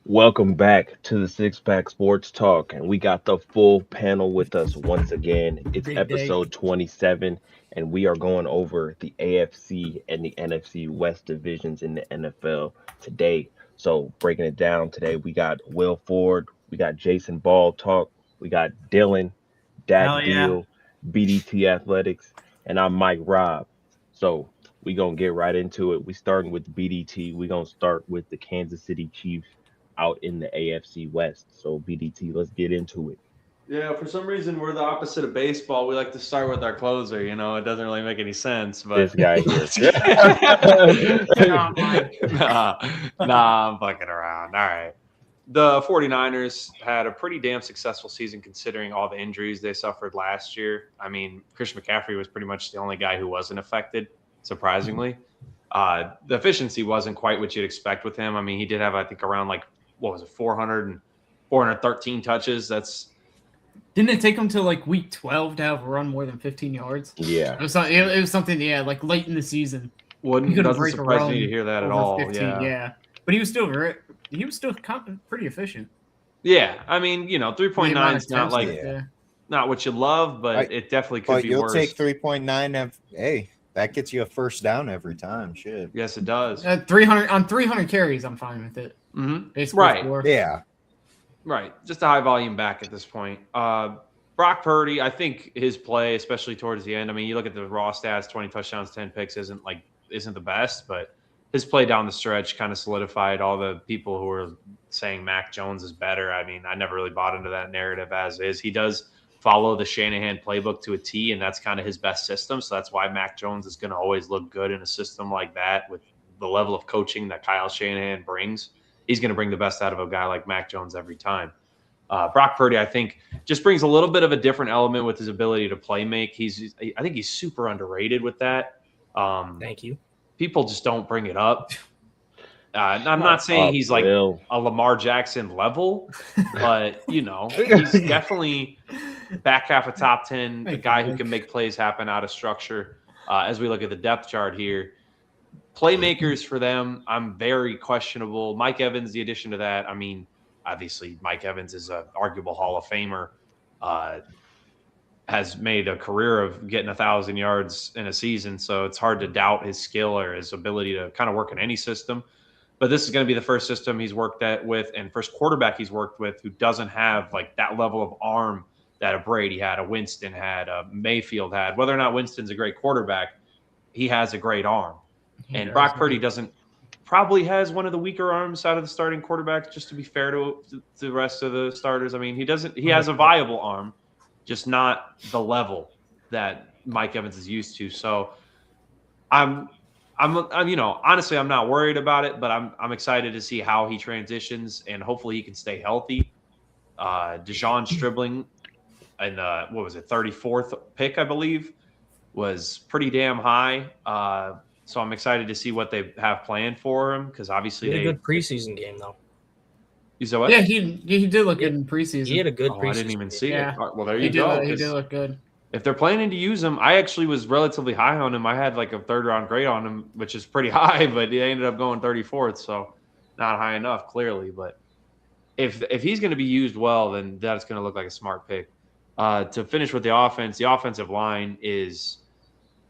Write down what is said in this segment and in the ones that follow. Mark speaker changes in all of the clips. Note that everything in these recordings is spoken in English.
Speaker 1: Welcome back to the Six Pack Sports Talk, and we got the full panel with us once again. It's
Speaker 2: Big day.
Speaker 1: episode 27, and we are going over the AFC and the NFC West divisions in the NFL today. So, breaking it down today, we got Will Ford, we got Jason Ball Talk, we got Dylan,
Speaker 2: Hell
Speaker 1: Dak
Speaker 2: yeah.
Speaker 1: Deal, BDT Athletics, and I'm Mike Robb. So, we gonna get right into it. We starting with BDT. We gonna start with the Kansas City Chiefs out in the AFC West. So BDT, let's get into it.
Speaker 3: Yeah, for some reason we're the opposite of baseball. We like to start with our closer. It doesn't really make any sense.
Speaker 1: This
Speaker 3: But
Speaker 1: guy here.
Speaker 2: Oh, Mike.
Speaker 3: I'm fucking around. All right. The 49ers had a pretty damn successful season considering all the injuries they suffered last year. I mean, Christian McCaffrey was pretty much the only guy who wasn't affected, surprisingly. The efficiency wasn't quite what you'd expect with him. I mean, he did have, I think, around like, what was it, 413 touches.
Speaker 2: Didn't it take him to like week 12 to have run more than 15 yards?
Speaker 1: Yeah.
Speaker 2: It was something, yeah, like late in the season.
Speaker 3: Doesn't surprise me to hear that at
Speaker 2: over
Speaker 3: all.
Speaker 2: 15, yeah. But he was still pretty efficient.
Speaker 3: Yeah, I mean,
Speaker 2: The
Speaker 3: 3.9
Speaker 2: amount
Speaker 3: is
Speaker 2: of
Speaker 3: not
Speaker 2: attempts
Speaker 3: like
Speaker 2: that-
Speaker 3: not what you love, but it definitely could
Speaker 4: But
Speaker 3: be
Speaker 4: you'll
Speaker 3: worse.
Speaker 4: take 3.9 hey, that gets you a first down every time. Shit.
Speaker 3: Yes, it does.
Speaker 2: 300 carries, I'm fine with it.
Speaker 3: Hmm.
Speaker 2: Basically,
Speaker 3: Right.
Speaker 4: Yeah.
Speaker 3: Right, just a high volume back at this point. Brock Purdy, I think his play, especially towards the end. I mean, you look at the raw stats: 20 touchdowns, 10 picks, isn't the best, but his play down the stretch kind of solidified all the people who were saying Mac Jones is better. I mean, I never really bought into that narrative as is. He does follow the Shanahan playbook to a T, and that's kind of his best system. So that's why Mac Jones is going to always look good in a system like that with the level of coaching that Kyle Shanahan brings. He's going to bring the best out of a guy like Mac Jones every time. Brock Purdy, I think, just brings a little bit of a different element with his ability to play make. I think he's super underrated with that.
Speaker 5: Thank you.
Speaker 3: People just don't bring it up. I'm not saying he's like
Speaker 1: Will.
Speaker 3: a Lamar Jackson level, but he's definitely back half of top 10, a guy who can make plays happen out of structure. As we look at the depth chart here, playmakers for them, I'm very questionable. Mike Evans, the addition to that, I mean, obviously Mike Evans is an arguable Hall of Famer. Has made a career of getting 1,000 yards in a season, so it's hard to doubt his skill or his ability to kind of work in any system. But this is going to be the first system he's worked with and first quarterback he's worked with who doesn't have like that level of arm that a Brady had, a Winston had, a Mayfield had. Whether or not Winston's a great quarterback, he has a great arm. And Brock Purdy probably has one of the weaker arms out of the starting quarterbacks, just to be fair to the rest of the starters. I mean, he has a viable arm, just not the level that Mike Evans is used to. So I'm honestly, I'm not worried about it, but I'm excited to see how he transitions and hopefully he can stay healthy. Dejon Stribling and what was it, 34th pick, I believe, was pretty damn high. So I'm excited to see what they have planned for him because obviously
Speaker 5: He had a good preseason game though.
Speaker 3: You said what?
Speaker 2: Yeah, he did look good in preseason.
Speaker 5: He had a good
Speaker 3: Oh,
Speaker 5: preseason.
Speaker 3: I didn't even see
Speaker 2: Yeah.
Speaker 3: it. Well, there
Speaker 2: He
Speaker 3: you go.
Speaker 2: did look good.
Speaker 3: If they're planning to use him, I actually was relatively high on him. I had like a third round grade on him, which is pretty high, but he ended up going 34th, so not high enough, clearly. But if he's going to be used well, then that's going to look like a smart pick. To finish with the offensive line is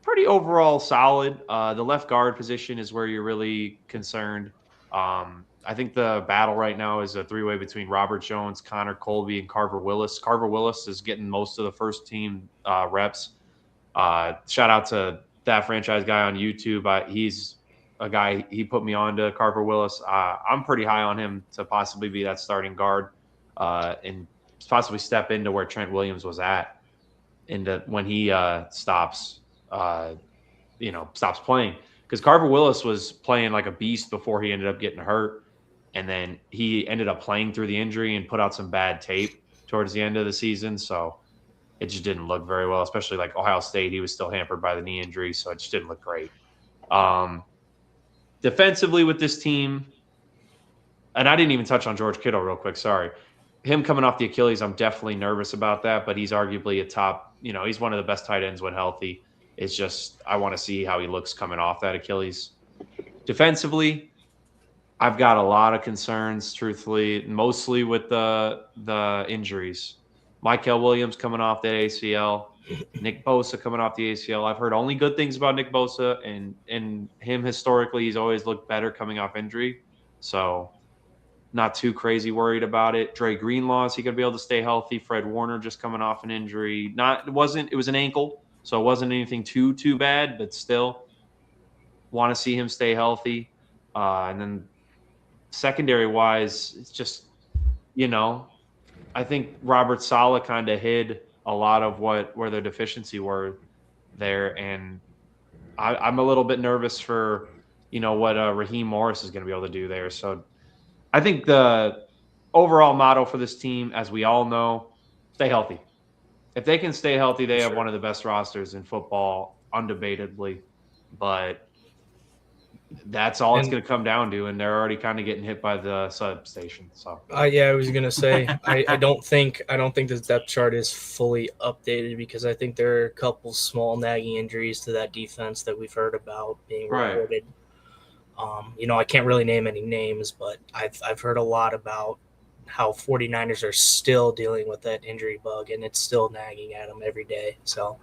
Speaker 3: pretty overall solid. The left guard position is where you're really concerned. I think the battle right now is a three-way between Robert Jones, Connor Colby, and Carver Willis. Carver Willis is getting most of the first team reps. Shout out to that franchise guy on YouTube. He's a guy, he put me on to Carver Willis. I'm pretty high on him to possibly be that starting guard and possibly step into where Trent Williams was at when he stops playing. Because Carver Willis was playing like a beast before he ended up getting hurt. And then he ended up playing through the injury and put out some bad tape towards the end of the season. So it just didn't look very well, especially like Ohio State. He was still hampered by the knee injury, so it just didn't look great. Defensively with this team, and I didn't even touch on George Kittle real quick, sorry. Him coming off the Achilles, I'm definitely nervous about that, but he's arguably a top, he's one of the best tight ends when healthy. It's just I want to see how he looks coming off that Achilles. Defensively, I've got a lot of concerns, truthfully, mostly with the injuries. Michael Williams coming off that ACL, Nick Bosa coming off the ACL. I've heard only good things about Nick Bosa, and him historically, he's always looked better coming off injury. So not too crazy worried about it. Dre Greenlaw, is he going to be able to stay healthy? Fred Warner just coming off an injury. It was an ankle, so it wasn't anything too bad, but still want to see him stay healthy. And then secondary wise, it's just, I think Robert Saleh kind of hid a lot of where their deficiency were there. And I'm a little bit nervous for, what Raheem Morris is going to be able to do there. So I think the overall motto for this team, as we all know, stay healthy. If they can stay healthy, they have one of the best rosters in football, undebatably. But that's all it's going to come down to, and they're already kind of getting hit by the substation. So,
Speaker 5: I was gonna say I don't think this depth chart is fully updated because I think there are a couple small nagging injuries to that defense that we've heard about being reported. I can't really name any names, but I've heard a lot about how 49ers are still dealing with that injury bug, and it's still nagging at them every day. So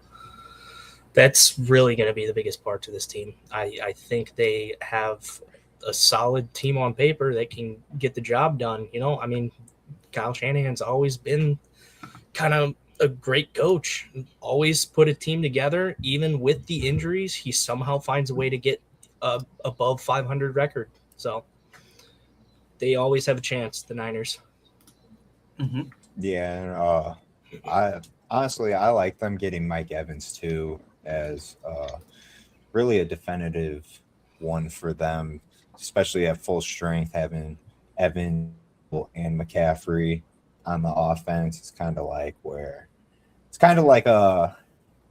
Speaker 5: that's really going to be the biggest part to this team. I think they have a solid team on paper that can get the job done. Kyle Shanahan's always been kind of a great coach, always put a team together. Even with the injuries, he somehow finds a way to get above 500 record. So they always have a chance, the Niners.
Speaker 4: Mm-hmm. Yeah. I like them getting Mike Evans too, as really a definitive one for them, especially at full strength, having Evan and McCaffrey on the offense. It's kind of like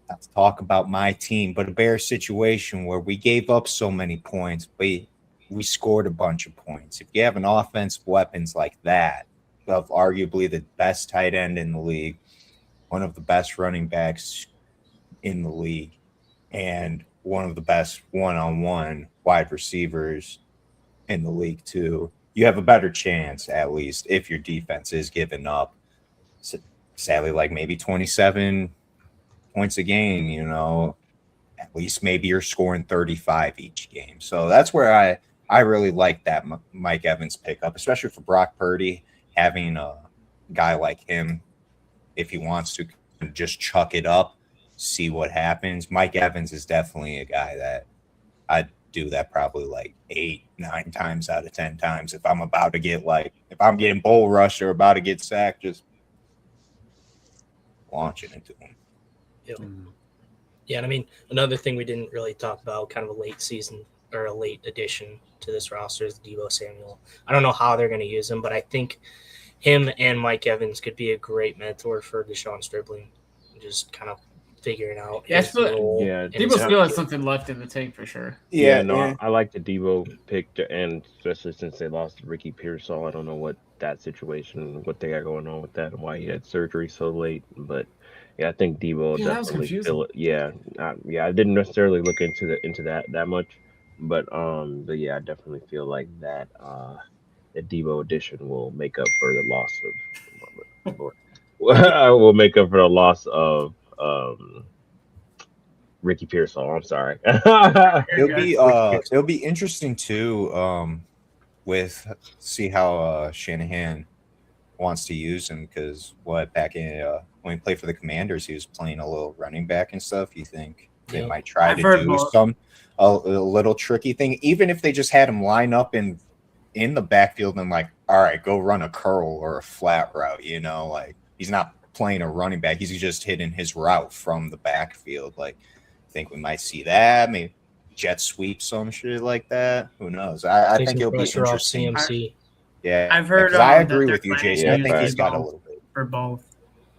Speaker 4: not to talk about my team, but a Bears situation where we gave up so many points, but we scored a bunch of points. If you have an offensive weapons like that, of arguably the best tight end in the league, one of the best running backs in the league, and one of the best one-on-one wide receivers in the league too, you have a better chance, at least, if your defense is giving up, sadly, like maybe 27 points a game, at least maybe you're scoring 35 each game. So that's where I really like that Mike Evans pickup, especially for Brock Purdy, having a guy like him, if he wants to just chuck it up, see what happens. Mike Evans is definitely a guy that I'd do that probably like 8-9 times out of 10 times. If I'm about to get if I'm getting bull rushed or about to get sacked, just launching into him.
Speaker 5: Yeah, and another thing we didn't really talk about, kind of a late season or a late addition to this roster, is Deebo Samuel. I don't know how they're going to use him, but I think him and Mike Evans could be a great mentor for Deshaun Stribling, just kind of figuring out his role.
Speaker 1: Yeah,
Speaker 2: Deebo still has something left in the tank for sure.
Speaker 1: I like the Deebo pick, and especially since they lost Ricky Pearsall. I don't know what that situation, what they got going on with that, and why he had surgery so late, but I think Deebo definitely feel it. I didn't necessarily look into that much, but I definitely feel like that the Deebo addition will make up for the loss of Ricky Pearsall. I'm sorry.
Speaker 4: It'll be interesting too, with see how Shanahan wants to use him, because back in when he played for the Commanders, he was playing a little running back and stuff. You think they might try to do a little tricky thing, even if they just had him line up in the backfield and all right, go run a curl or a flat route. He's not playing a running back; he's just hitting his route from the backfield. I think we might see that, maybe jet sweep, some shit like that. Who knows? I think it'll be interesting.
Speaker 5: CMC.
Speaker 4: Yeah,
Speaker 6: I've heard.
Speaker 4: I agree with you, Jason. I think he's got a little bit
Speaker 6: for both.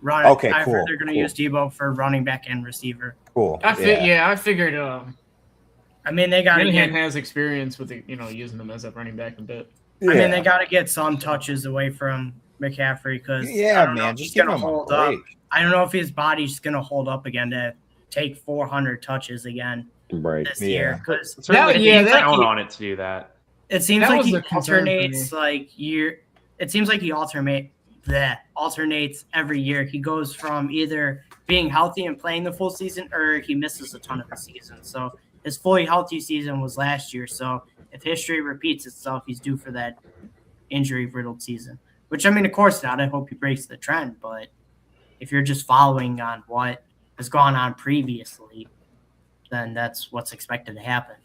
Speaker 4: Okay,
Speaker 6: I've
Speaker 4: cool.
Speaker 6: heard they're going to use Deebo for running back and receiver.
Speaker 4: Cool.
Speaker 2: I figured.
Speaker 6: They got to get
Speaker 2: has experience with using them as a running back a bit.
Speaker 6: Yeah. They got to get some touches away from McCaffrey because
Speaker 4: just give him a break.
Speaker 6: I don't know if his body's going to hold up again to take 400 touches again this year.
Speaker 3: Certainly count on it to do that.
Speaker 6: It seems
Speaker 2: That
Speaker 6: like
Speaker 2: was
Speaker 6: he
Speaker 2: the concern for
Speaker 6: alternates
Speaker 2: me.
Speaker 6: like year. It seems like he alternates every year. He goes from either being healthy and playing the full season, or he misses a ton of the season. So his fully healthy season was last year. So if history repeats itself, he's due for that injury-riddled season. Which, I mean, of course not. I hope he breaks the trend. But if you're just following on what has gone on previously, then that's what's expected to happen.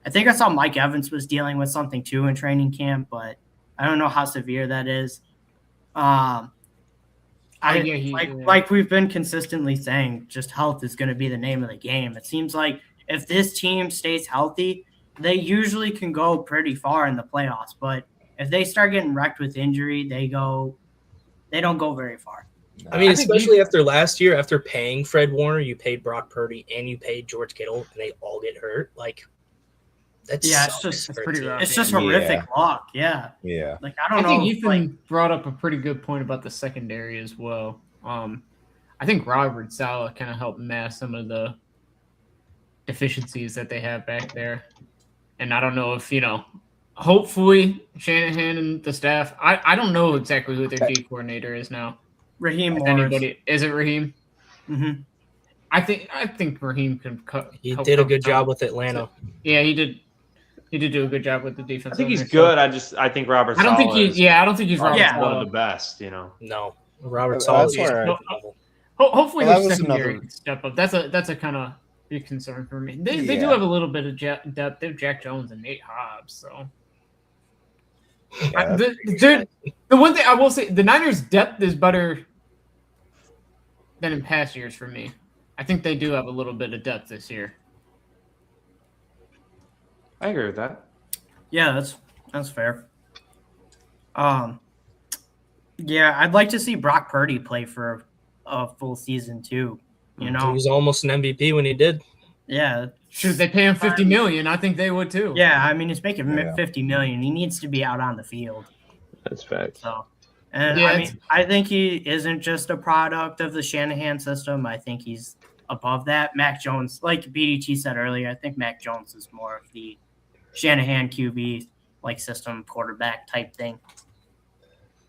Speaker 6: I think I saw Mike Evans was dealing with something too in training camp, but I don't know how severe that is. Like we've been consistently saying, just health is going to be the name of the game. It seems like if this team stays healthy, they usually can go pretty far in the playoffs. But if they start getting wrecked with injury, they don't go very far.
Speaker 5: I mean, especially after last year, after paying Fred Warner, you paid Brock Purdy and you paid George Kittle, and they all get hurt. Like,
Speaker 6: it's
Speaker 2: pretty rough.
Speaker 6: It's just horrific luck. Yeah.
Speaker 4: Yeah.
Speaker 6: Like, I don't know.
Speaker 2: I think Ethan brought up a pretty good point about the secondary as well. I think Robert Saleh kind of helped mask some of the deficiencies that they have back there. And I don't know if, hopefully Shanahan and the staff, I don't know exactly who their D coordinator is now.
Speaker 6: Raheem Morris.
Speaker 2: Anybody, is it Raheem?
Speaker 6: Mm-hmm.
Speaker 2: I think Raheem can cut.
Speaker 5: He did a good job with Atlanta.
Speaker 2: Yeah, he did. He did do a good job with the defense.
Speaker 3: I think he's good. I think Robert.
Speaker 2: I don't think he's Robert.
Speaker 3: One of the best.
Speaker 5: No, Robert Saleh.
Speaker 2: Hopefully, their secondary can step up. That's a kind of big concern for me. They do have a little bit of depth. They have Jack Jones and Nate Hobbs. So the one thing I will say, the Niners' depth is better than in past years for me. I think they do have a little bit of depth this year.
Speaker 3: I agree with that.
Speaker 6: Yeah, that's fair. Yeah, I'd like to see Brock Purdy play for a full season too.
Speaker 5: He was almost an MVP when he did.
Speaker 6: Yeah.
Speaker 2: Should they pay him $50 million? I think they would too.
Speaker 6: Yeah, I mean, he's making $50 million. He needs to be out on the field.
Speaker 1: That's fact.
Speaker 6: So, and I think he isn't just a product of the Shanahan system. I think he's above that. Mac Jones, like BDT said earlier, I think Mac Jones is more of the Shanahan QB like system quarterback type thing.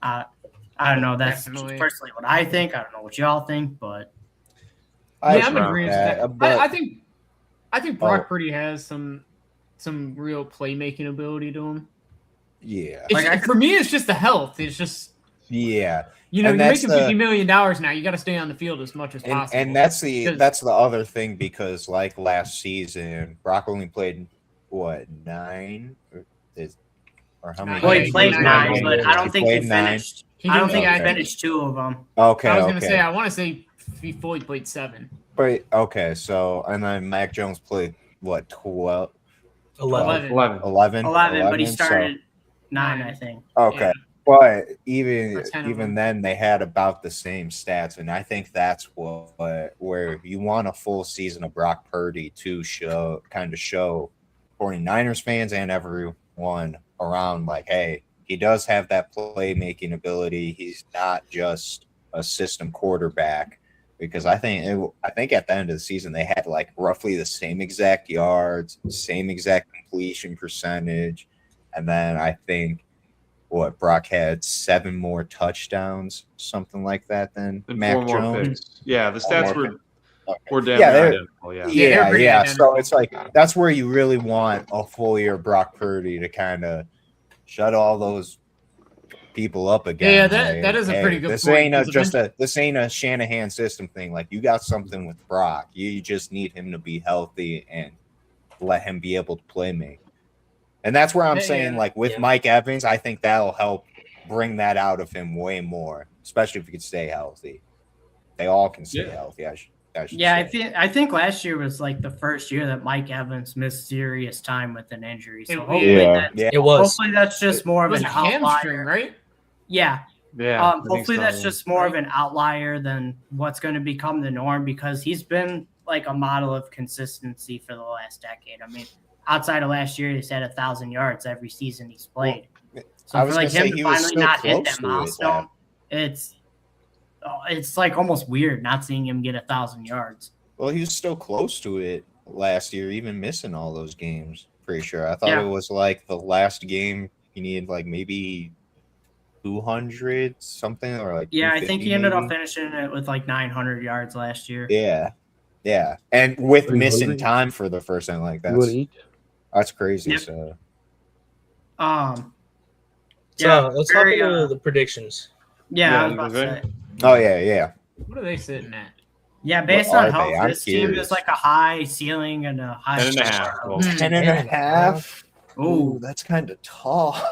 Speaker 6: I don't know. That's personally what I think. I don't know what y'all think, but
Speaker 2: I'm agreeing with that. I think Brock Purdy has some real playmaking ability to him.
Speaker 4: Yeah.
Speaker 2: For me, it's just the health. It's just you're making $50 million now. You got to stay on the field as much as possible.
Speaker 4: And that's the other thing, because like last season, Brock only played 9 or how many?
Speaker 6: Well, he played 9, but I don't think he finished. I don't think
Speaker 2: he
Speaker 6: finished 2 of them.
Speaker 4: Okay.
Speaker 2: I was gonna say, I want to say he fully played 7.
Speaker 4: But okay, so and then Mac Jones played what, 12?
Speaker 2: 11.
Speaker 4: 11,
Speaker 6: but he started 9, I think.
Speaker 4: Okay.
Speaker 2: Yeah.
Speaker 4: But even then, they had about the same stats, and I think that's where you want a full season of Brock Purdy to show 49ers fans and everyone around, like, hey, he does have that playmaking ability. He's not just a system quarterback, because I think at the end of the season they had like roughly the same exact yards, same exact completion percentage, and then I think Brock had 7 more touchdowns, something like that, than Mac Jones.
Speaker 3: Yeah, the stats were damn identical.
Speaker 4: Yeah. So it's like that's where you really want a full year Brock Purdy to kind of shut all those people up again.
Speaker 2: Yeah, that is a pretty good point.
Speaker 4: This ain't a Shanahan system thing. Like, you got something with Brock. You just need him to be healthy and let him be able to play me. And that's where I'm saying, like, with Mike Evans, I think that'll help bring that out of him way more, especially if he can stay healthy. They all can stay healthy. I should say.
Speaker 6: I think last year was like the first year that Mike Evans missed serious time with an injury. So hopefully that's just more of an outlier,
Speaker 2: right?
Speaker 6: Yeah.
Speaker 3: Yeah.
Speaker 6: Hopefully that's just more of an outlier than what's going to become the norm, because he's been like a model of consistency for the last decade. I mean, outside of last year, he's had 1,000 yards every season he's played. So for like him to finally not hit that milestone, it's like almost weird not seeing him get 1,000 yards.
Speaker 4: Well, he was still close to it last year, even missing all those games pretty sure. I thought
Speaker 6: Yeah.
Speaker 4: it was like the last game he needed like maybe 200 something or like
Speaker 6: Yeah, I think he ended up
Speaker 4: maybe.
Speaker 6: finishing it with like 900 yards last year.
Speaker 4: Yeah, and with
Speaker 7: 300?
Speaker 4: missing time for the first time, like
Speaker 7: You want to eat?
Speaker 4: that's crazy.
Speaker 6: Yep.
Speaker 4: So
Speaker 5: So let's hop
Speaker 6: very,
Speaker 5: into the predictions.
Speaker 6: yeah, I was
Speaker 3: Yeah,
Speaker 6: about to say.
Speaker 4: oh yeah.
Speaker 2: What are they sitting at?
Speaker 6: Yeah, based
Speaker 4: What
Speaker 6: on
Speaker 4: are they?
Speaker 6: health,
Speaker 4: I'm
Speaker 6: this team
Speaker 4: curious.
Speaker 6: is like a high ceiling and a high
Speaker 3: 10.5. Well,
Speaker 4: 10 and a half.
Speaker 6: Ooh,
Speaker 4: Ooh, that's kind of tough.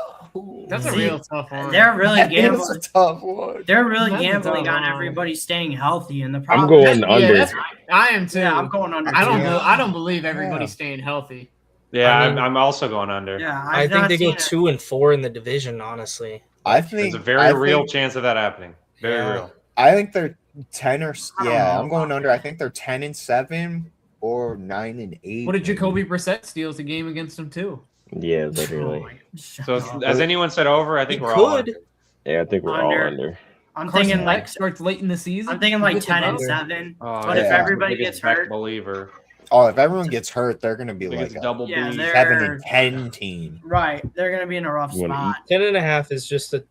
Speaker 2: That's a
Speaker 6: See,
Speaker 2: real tough one.
Speaker 6: they're really
Speaker 4: That is
Speaker 6: gambling.
Speaker 4: a tough one.
Speaker 6: They're really
Speaker 2: That's a
Speaker 6: gambling
Speaker 2: tough
Speaker 6: on
Speaker 2: one.
Speaker 6: everybody staying healthy, and the
Speaker 1: I'm
Speaker 6: problem.
Speaker 1: going
Speaker 2: Yeah,
Speaker 1: under.
Speaker 2: I am too.
Speaker 6: Yeah, I'm going under.
Speaker 2: I don't.
Speaker 6: too.
Speaker 2: I don't believe everybody's staying healthy.
Speaker 3: yeah,
Speaker 5: I mean-
Speaker 3: I'm also going under.
Speaker 6: Yeah,
Speaker 5: I
Speaker 6: I've
Speaker 5: think
Speaker 6: not
Speaker 5: they go
Speaker 6: seen it.
Speaker 5: 2-4 in the division. Honestly,
Speaker 4: I think
Speaker 3: There's a very real chance of that happening. Very
Speaker 5: Yeah.
Speaker 3: real.
Speaker 4: I think they're 10 or
Speaker 6: I don't
Speaker 4: yeah.
Speaker 6: know
Speaker 4: I'm going
Speaker 6: about
Speaker 4: under.
Speaker 6: that.
Speaker 4: I think they're 10-7 or 9-8.
Speaker 2: What did
Speaker 4: maybe.
Speaker 2: Jacoby Brissett steals the game against them too?
Speaker 1: Yeah,
Speaker 6: Oh,
Speaker 1: literally.
Speaker 6: my- shut
Speaker 3: So
Speaker 6: up.
Speaker 3: has anyone said over? I think
Speaker 5: He
Speaker 3: we're all
Speaker 5: could.
Speaker 3: under.
Speaker 1: Yeah, I think we're all
Speaker 6: Under.
Speaker 1: under.
Speaker 6: I'm
Speaker 2: Carson
Speaker 6: thinking like
Speaker 2: Wentz starts late in the season.
Speaker 6: I'm thinking like
Speaker 2: Gets
Speaker 6: 10 and
Speaker 2: about-
Speaker 6: 7.
Speaker 3: Oh,
Speaker 6: But if
Speaker 4: yeah.
Speaker 6: everybody
Speaker 3: Biggest
Speaker 6: gets
Speaker 3: Beck
Speaker 6: hurt,
Speaker 3: believer.
Speaker 4: Oh, if everyone gets hurt, they're gonna be like
Speaker 3: Biggest
Speaker 4: a
Speaker 3: double
Speaker 6: yeah,
Speaker 3: B.
Speaker 6: they're
Speaker 4: 7-10 team.
Speaker 6: right. They're gonna be in a rough
Speaker 1: You wanna
Speaker 6: spot.
Speaker 5: 10.5 is just a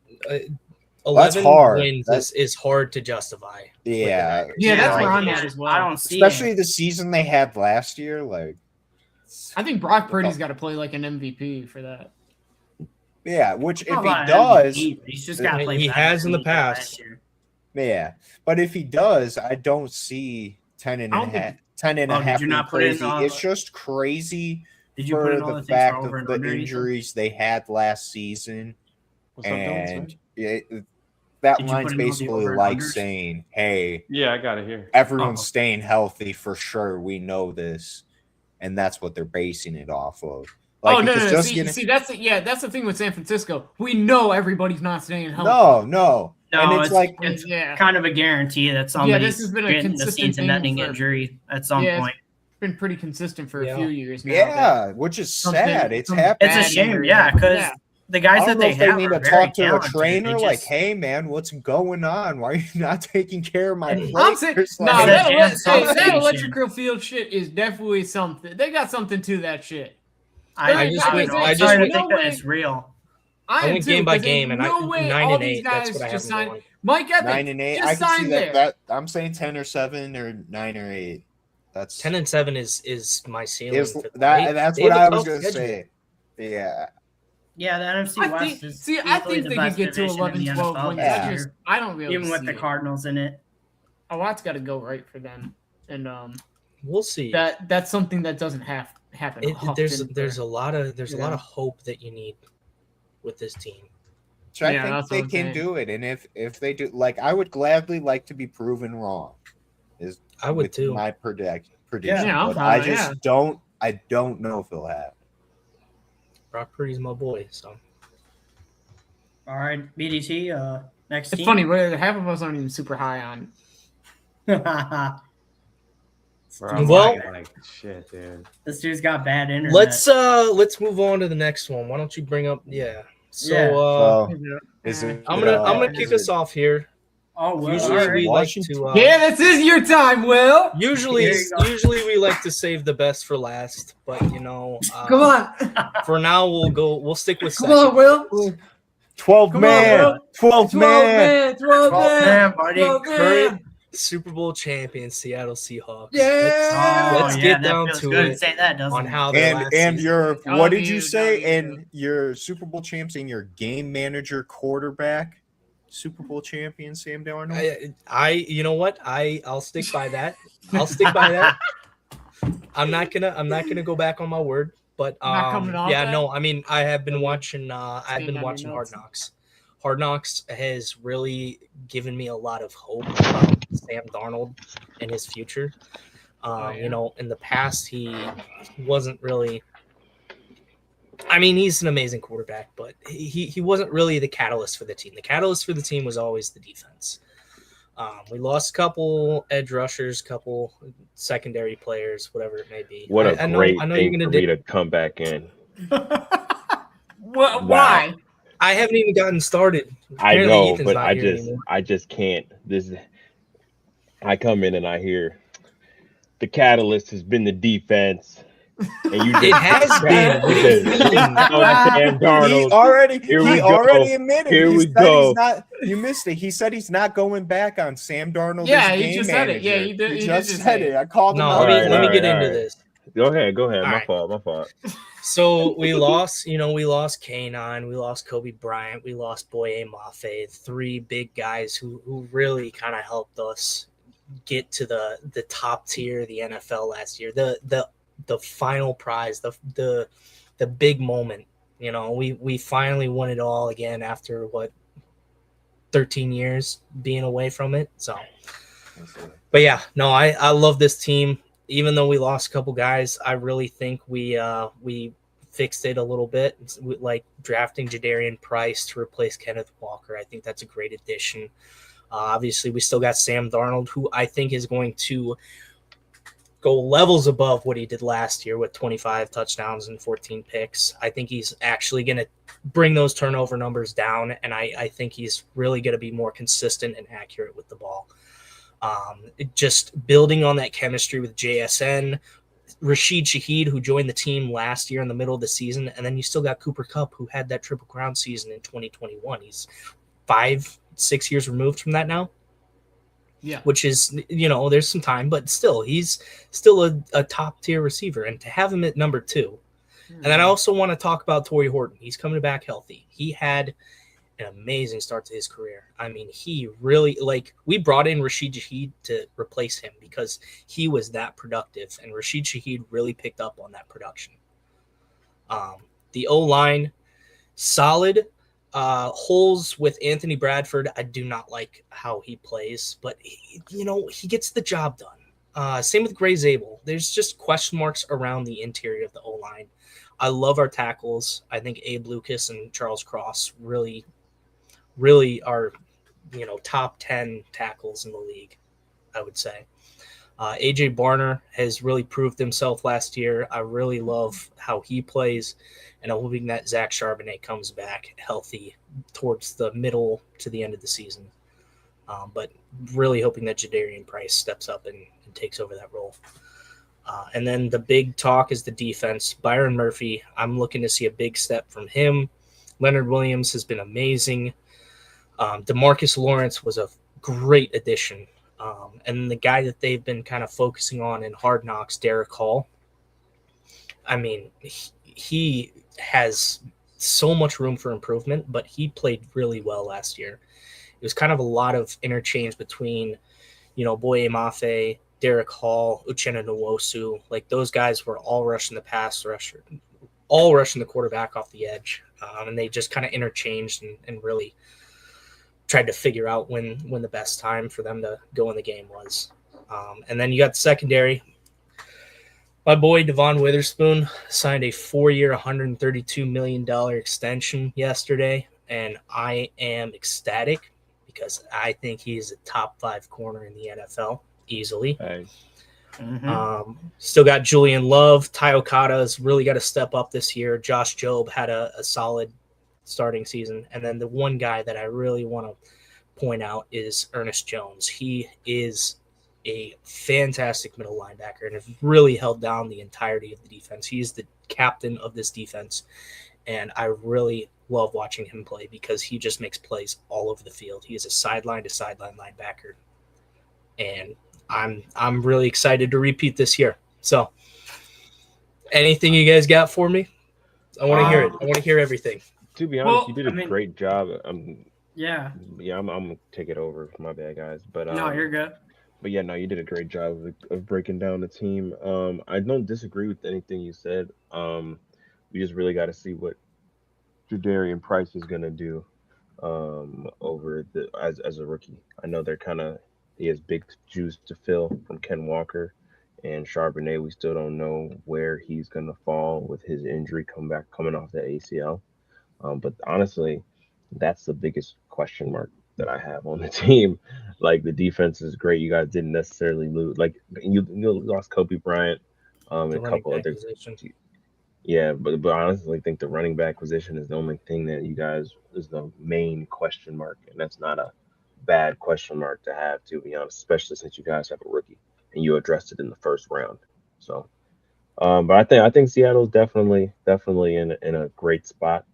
Speaker 5: 11
Speaker 4: hard.
Speaker 5: wins is hard to justify.
Speaker 4: Yeah,
Speaker 2: Yeah, that's where
Speaker 6: I
Speaker 2: I'm
Speaker 6: can't-
Speaker 2: at as well.
Speaker 6: I don't see
Speaker 4: especially
Speaker 6: it.
Speaker 4: the season they had last year. Like,
Speaker 2: I think Brock Purdy's got to play like an MVP for that.
Speaker 4: yeah, which if
Speaker 6: How
Speaker 4: he
Speaker 6: about
Speaker 4: does,
Speaker 6: MVP? He's just got to play.
Speaker 5: He
Speaker 6: better
Speaker 5: has
Speaker 6: than
Speaker 5: in the
Speaker 6: he did last
Speaker 5: past.
Speaker 6: year.
Speaker 4: yeah. But if he does, I don't see 10 and
Speaker 2: I
Speaker 4: a
Speaker 2: don't think-
Speaker 4: half. 10 and
Speaker 6: Oh,
Speaker 4: a
Speaker 6: did
Speaker 4: half
Speaker 6: you
Speaker 4: being
Speaker 6: not put in
Speaker 4: crazy.
Speaker 6: all
Speaker 4: It's
Speaker 6: the-
Speaker 4: just crazy
Speaker 6: Did you put
Speaker 4: for
Speaker 6: in all the
Speaker 4: the
Speaker 6: things
Speaker 4: fact
Speaker 6: for over
Speaker 4: of
Speaker 6: and
Speaker 4: the
Speaker 6: under?
Speaker 4: injuries they had last season,
Speaker 3: What's up, Dylan?
Speaker 4: and that
Speaker 6: Did you
Speaker 4: line's
Speaker 6: put in all the
Speaker 4: basically
Speaker 6: over and
Speaker 4: like
Speaker 6: unders?
Speaker 4: saying, "Hey,
Speaker 3: Yeah, I got it here.
Speaker 4: everyone's
Speaker 6: Oh.
Speaker 4: staying healthy for sure. We know this," and that's what they're basing it off of. Like,
Speaker 2: oh
Speaker 4: if
Speaker 2: no,
Speaker 4: it's
Speaker 2: no,
Speaker 4: just
Speaker 2: see,
Speaker 4: getting-
Speaker 2: see, that's the thing with San Francisco. We know everybody's not staying healthy.
Speaker 4: no,
Speaker 6: No,
Speaker 4: and it's like
Speaker 6: it's
Speaker 2: yeah,
Speaker 6: kind of a guarantee that somebody's
Speaker 2: has been a
Speaker 6: getting a
Speaker 2: consistent
Speaker 6: season-ending
Speaker 2: thing for-
Speaker 6: injury at some
Speaker 2: Yeah,
Speaker 6: point.
Speaker 2: it's been pretty consistent for
Speaker 5: Yeah.
Speaker 2: a few years now. that
Speaker 4: yeah, which is
Speaker 2: something-
Speaker 4: sad. It's
Speaker 2: some
Speaker 4: happening.
Speaker 6: It's a
Speaker 2: bad
Speaker 6: shame,
Speaker 2: injury.
Speaker 6: yeah, because
Speaker 2: Yeah.
Speaker 6: the
Speaker 4: I
Speaker 6: guys
Speaker 4: don't
Speaker 6: that
Speaker 4: know
Speaker 6: they
Speaker 4: if they
Speaker 6: have
Speaker 4: need
Speaker 6: are
Speaker 4: to
Speaker 6: very
Speaker 4: talk to a
Speaker 6: talented.
Speaker 4: trainer
Speaker 6: They
Speaker 4: like,
Speaker 6: just-
Speaker 4: "Hey, man, what's going on? Why are you not taking care of my
Speaker 5: I'm
Speaker 4: players?"
Speaker 2: saying,
Speaker 4: Like,
Speaker 2: no,
Speaker 6: Like,
Speaker 2: that,
Speaker 6: that's
Speaker 2: hey,
Speaker 6: something.
Speaker 2: that electrical field shit is definitely something. They got something to that shit.
Speaker 5: I just
Speaker 6: don't
Speaker 5: went-
Speaker 6: know.
Speaker 5: I
Speaker 6: I'm
Speaker 5: just
Speaker 6: starting
Speaker 5: went-
Speaker 6: to think
Speaker 2: no
Speaker 6: that
Speaker 2: way.
Speaker 6: it's real.
Speaker 5: I
Speaker 2: am
Speaker 5: went
Speaker 2: too,
Speaker 5: game by
Speaker 2: 'cause
Speaker 5: game,
Speaker 2: there's
Speaker 5: and
Speaker 2: no way
Speaker 5: 9
Speaker 2: all
Speaker 5: and
Speaker 2: these
Speaker 5: 8. That's
Speaker 2: guys
Speaker 5: what I have
Speaker 2: just
Speaker 5: them
Speaker 2: signed.
Speaker 5: going.
Speaker 2: Mike Evans
Speaker 4: 9 and 8.
Speaker 2: just
Speaker 4: I can see
Speaker 2: signed
Speaker 4: that.
Speaker 2: there.
Speaker 4: I'm saying 10 or 7 or 9 or 8. That's
Speaker 5: 10 and 7 is my ceiling.
Speaker 4: is
Speaker 5: for them.
Speaker 4: that's
Speaker 5: They
Speaker 4: what
Speaker 5: have a
Speaker 4: I was
Speaker 5: tough
Speaker 4: gonna
Speaker 5: schedule.
Speaker 4: say. Yeah,
Speaker 6: Yeah, the NFC
Speaker 2: I
Speaker 6: West
Speaker 2: think,
Speaker 6: is
Speaker 2: see, I
Speaker 6: easily
Speaker 2: think
Speaker 6: the
Speaker 2: they
Speaker 6: best
Speaker 2: could get to
Speaker 6: division in
Speaker 2: 11,
Speaker 6: the
Speaker 2: 12
Speaker 6: NFL
Speaker 2: wins.
Speaker 6: this
Speaker 4: Yeah.
Speaker 6: year,
Speaker 2: I don't really
Speaker 6: even with
Speaker 2: see
Speaker 6: the
Speaker 2: it.
Speaker 6: Cardinals in it.
Speaker 2: A lot's got to go right for them, and
Speaker 5: We'll see.
Speaker 2: that's something that doesn't happen.
Speaker 5: There's
Speaker 2: often
Speaker 5: a lot of
Speaker 2: Yeah.
Speaker 5: hope that you need with this team.
Speaker 4: so I
Speaker 2: Yeah,
Speaker 4: think
Speaker 2: that's
Speaker 4: they
Speaker 2: what I'm
Speaker 4: can
Speaker 2: saying.
Speaker 4: do it, and if they do, like, I would gladly like to be proven wrong. Is
Speaker 5: I would
Speaker 4: with
Speaker 5: too.
Speaker 4: My prediction,
Speaker 2: Yeah, I'm
Speaker 4: but
Speaker 2: fine,
Speaker 4: I just don't. I don't know if it'll happen.
Speaker 5: Brock Purdy's my boy, so
Speaker 6: All right, BDT, next
Speaker 2: It's
Speaker 6: team.
Speaker 2: funny, but half of us aren't even super high on.
Speaker 3: Bro, I'm
Speaker 5: Well-
Speaker 3: like shit, dude.
Speaker 6: This dude's got bad internet.
Speaker 5: let's move on to the next one. Why don't you bring up So
Speaker 6: Yeah.
Speaker 4: Is it?
Speaker 5: I'm gonna kick us off here.
Speaker 6: Oh, well,
Speaker 5: Usually
Speaker 6: all right.
Speaker 5: we like
Speaker 4: Washington-
Speaker 5: to
Speaker 2: Yeah, this is your time, Will.
Speaker 5: usually
Speaker 6: There you go.
Speaker 5: we like to save the best for last, but
Speaker 2: Come on,
Speaker 5: for now we'll stick with
Speaker 2: come
Speaker 5: second.
Speaker 2: on, Will.
Speaker 4: 12
Speaker 2: Come on,
Speaker 4: man,
Speaker 2: bro.
Speaker 4: 12 man.
Speaker 2: 12 man.
Speaker 6: Man, buddy.
Speaker 2: 12 man.
Speaker 5: Current Super Bowl champion Seattle Seahawks.
Speaker 2: Yeah.
Speaker 5: Let's get
Speaker 6: that
Speaker 5: down
Speaker 6: feels
Speaker 5: to
Speaker 6: good
Speaker 5: it
Speaker 6: to say that, doesn't
Speaker 5: on
Speaker 6: it?
Speaker 5: how their last
Speaker 4: And
Speaker 5: season-
Speaker 4: your
Speaker 2: Telling
Speaker 4: what did
Speaker 2: you,
Speaker 4: you say?
Speaker 2: telling
Speaker 4: And your Super Bowl champs and your game manager quarterback, Super Bowl champion Sam Darnold.
Speaker 5: I you know what? I'll stick by that. I'll stick by that. I'm not gonna go back on my word. But
Speaker 2: Not coming off
Speaker 5: yeah,
Speaker 2: that?
Speaker 5: no, I mean I have been watching I've
Speaker 2: Staying
Speaker 5: been
Speaker 2: on your
Speaker 5: watching Hard
Speaker 2: notes.
Speaker 5: Knocks. Hard Knocks has really given me a lot of hope about Sam Darnold and his future.
Speaker 2: yeah.
Speaker 5: In the past he wasn't really. I mean, he's an amazing quarterback, but he wasn't really the catalyst for the team. The catalyst for the team was always the defense. We lost a couple edge rushers, couple secondary players, whatever it may be.
Speaker 1: What a
Speaker 5: I know
Speaker 1: great
Speaker 5: you're
Speaker 1: thing
Speaker 5: gonna
Speaker 1: for me to come back in.
Speaker 2: Why?
Speaker 5: I haven't even gotten started.
Speaker 1: I
Speaker 5: Apparently
Speaker 1: know,
Speaker 5: Ethan's
Speaker 1: but
Speaker 5: not here anymore.
Speaker 1: I just can't. I come in and I hear the catalyst has been the defense. And you
Speaker 5: It has been. What do you mean?
Speaker 1: Sam Darnold.
Speaker 4: He
Speaker 1: we
Speaker 4: already
Speaker 1: go.
Speaker 4: admitted.
Speaker 1: Here
Speaker 4: He
Speaker 1: we
Speaker 4: said
Speaker 1: go.
Speaker 4: he's not. You missed it. He said he's not going back on Sam Darnold.
Speaker 2: Yeah,
Speaker 4: as
Speaker 2: he
Speaker 4: game
Speaker 2: just said
Speaker 4: manager.
Speaker 2: it. Yeah, he did.
Speaker 4: He
Speaker 2: He
Speaker 4: just
Speaker 2: did
Speaker 4: said
Speaker 2: say
Speaker 4: it. I called him
Speaker 5: No,
Speaker 4: out.
Speaker 5: let me get
Speaker 1: all
Speaker 5: into
Speaker 1: right.
Speaker 5: this.
Speaker 1: Go ahead.
Speaker 5: All
Speaker 1: My
Speaker 5: right.
Speaker 1: fault.
Speaker 5: So we lost, we lost Kanon, we lost Kobe Bryant, we lost Boye Mafe, three big guys who really kind of helped us get to the top tier of the NFL last year. The final prize, the big moment. We finally won it all again after 13 years being away from it. So, but yeah, no, I love this team. Even though we lost a couple guys, I really think we fixed it a little bit. Like drafting Jadarian Price to replace Kenneth Walker. I think that's a great addition. Obviously, we still got Sam Darnold, who I think is going to go levels above what he did last year with 25 touchdowns and 14 picks. I think he's actually going to bring those turnover numbers down, and I think he's really going to be more consistent and accurate with the ball. Just building on that chemistry with JSN, Rashid Shaheed, who joined the team last year in the middle of the season, and then you still got Cooper Kupp, who had that Triple Crown season in 2021. He's 5-6 years removed from that now.
Speaker 2: Yeah.
Speaker 5: Which is, there's some time, but still, he's still a top tier receiver. And to have him at number 2. And then I also want to talk about Torrey Horton. He's coming back healthy. He had an amazing start to his career. I mean, he really, we brought in Rashid Shaheed to replace him because he was that productive. And Rashid Shaheed really picked up on that production. The O-line, solid. Holes with Anthony Bradford. I do not like how he plays, but he gets the job done. Same with Gray Zabel. There's just question marks around the interior of the O-line. I love our tackles. I think Abe Lucas and Charles Cross really, really are, top 10 tackles in the league, I would say. AJ Barner has really proved himself last year. I really love how he plays, and I'm hoping that Zach Charbonnet comes back healthy towards the middle to the end of the season. But really hoping that Jadarian Price steps up and takes over that role. And then the big talk is the defense. Byron Murphy, I'm looking to see a big step from him. Leonard Williams has been amazing. DeMarcus Lawrence was a great addition. And the guy that they've been kind of focusing on in Hard Knocks, Derek Hall, I mean, he has so much room for improvement, but he played really well last year. It was kind of a lot of interchange between, Boye Mafe, Derek Hall, Uchenna Nwosu. Like those guys were all rushing the pass rusher, all rushing the quarterback off the edge. And they just kind of interchanged and really tried to figure out when the best time for them to go in the game was. And then you got the secondary. My boy Devon Witherspoon signed a 4-year, $132 million extension yesterday, and I am ecstatic because I think he's a top 5 corner in the NFL easily.
Speaker 1: Hey.
Speaker 5: Still got Julian Love. Ty Okada's really got to step up this year. Josh Jobe had a solid starting season. And then the one guy that I really want to point out is Ernest Jones. He is a fantastic middle linebacker and has really held down the entirety of the defense. He is the captain of this defense, and I really love watching him play because he just makes plays all over the field. He is a sideline-to-sideline linebacker, and I'm really excited to repeat this year. So anything you guys got for me? I want to hear it. I want to hear everything.
Speaker 1: To be honest, you did a great job.
Speaker 6: Yeah.
Speaker 1: I'm gonna take it over. My bad, guys. But
Speaker 6: No, you're good.
Speaker 1: But yeah, no, you did a great job of breaking down the team. I don't disagree with anything you said. We just really got to see what Jadarian Price is gonna do over as a rookie. I know he has big shoes to fill from Ken Walker and Charbonnet. We still don't know where he's gonna fall with his injury coming off the ACL. But honestly, that's the biggest question mark that I have on the team. Like the defense is great. You guys didn't necessarily lose. Like you lost Kobe Bryant, and a couple other. Yeah, but I honestly think the running back position is the only thing that you guys is the main question mark, and that's not a bad question mark to have, to be honest, especially since you guys have a rookie and you addressed it in the first round. So But I think Seattle's definitely in a great spot.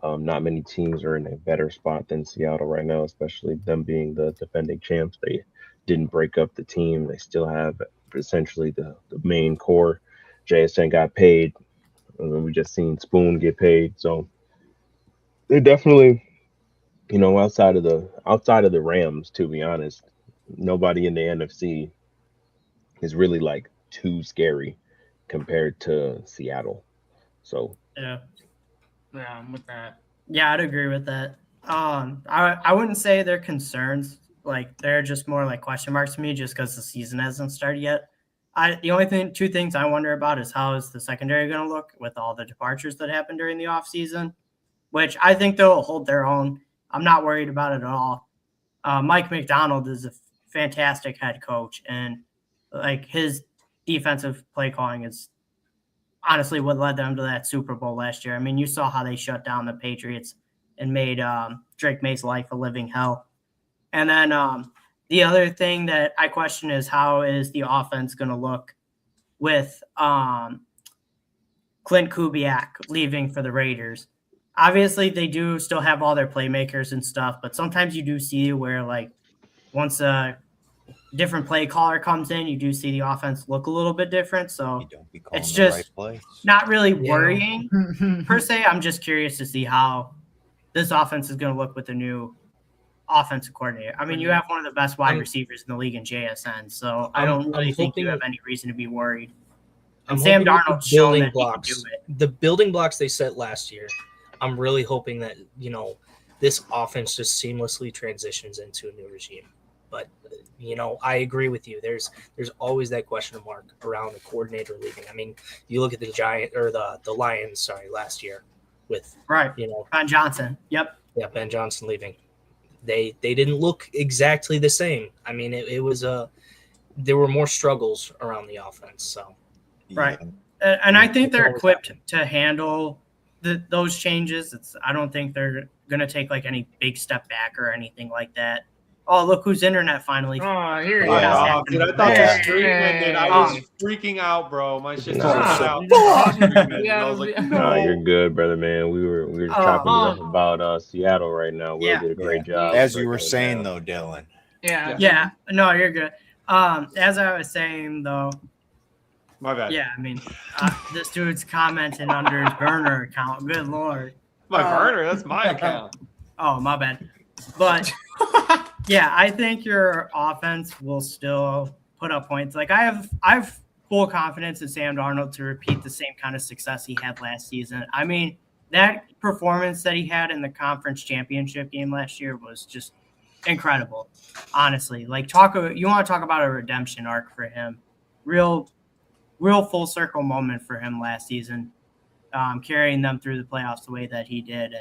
Speaker 1: Not many teams are in a better spot than Seattle right now, especially them being the defending champs. They didn't break up the team. They still have essentially the main core. JSN got paid. And we just seen Spoon get paid. So they definitely, outside of the Rams, to be honest, nobody in the NFC is really like too scary compared to Seattle. So
Speaker 6: Yeah.
Speaker 2: Yeah, I'm with that.
Speaker 6: Yeah, I'd agree with that. I wouldn't say they're concerns. Like they're just more like question marks to me, just because the season hasn't started yet. The only two things I wonder about is how is the secondary going to look with all the departures that happened during the offseason, which I think they'll hold their own. I'm not worried about it at all. Mike McDonald is a fantastic head coach, and like his defensive play calling is honestly what led them to that Super Bowl last year. I mean, you saw how they shut down the Patriots and made Drake May's life a living hell. And then the other thing that I question is how is the offense going to look with Clint Kubiak leaving for the Raiders? Obviously, they do still have all their playmakers and stuff, but sometimes you do see where, like, once a different play caller comes in, you do see the offense look a little bit different. So it's just not really worrying per se. I'm just curious to see how this offense is going to look with the new offensive coordinator. I mean, you have one of the best wide receivers in the league in JSN, so I don't really think you have any reason to be worried. And Sam Darnold's shown that he can do it.
Speaker 5: The building blocks they set last year, I'm really hoping that, this offense just seamlessly transitions into a new regime. But, I agree with you. There's always that question mark around the coordinator leaving. I mean, you look at the Lions, last year with,
Speaker 6: Ben Johnson. Yep.
Speaker 5: Yeah, Ben Johnson leaving. They didn't look exactly the same. I mean, it was there were more struggles around the offense. So,
Speaker 6: right. And I think they're equipped to handle those changes. I don't think they're going to take like any big step back or anything like that. Oh, look who's internet finally.
Speaker 2: Oh, here you
Speaker 3: go. Dude, I thought the stream ended. I was freaking out, bro. My shit just cut out. I was like,
Speaker 1: no, you're good, brother, man. We were chopping it up about Seattle right now. Will did a great job.
Speaker 4: As you were saying, though, Dylan.
Speaker 6: Yeah. No, you're good. As I was saying, though.
Speaker 3: My bad.
Speaker 6: Yeah, I mean, this dude's commenting under his burner account. Good Lord.
Speaker 3: My burner? That's my account.
Speaker 6: Oh, my bad. But yeah, I think your offense will still put up points. Like I have full confidence in Sam Darnold to repeat the same kind of success he had last season. I mean, that performance that he had in the conference championship game last year was just incredible. Honestly, like you want to talk about a redemption arc for him. Real full circle moment for him last season, carrying them through the playoffs the way that he did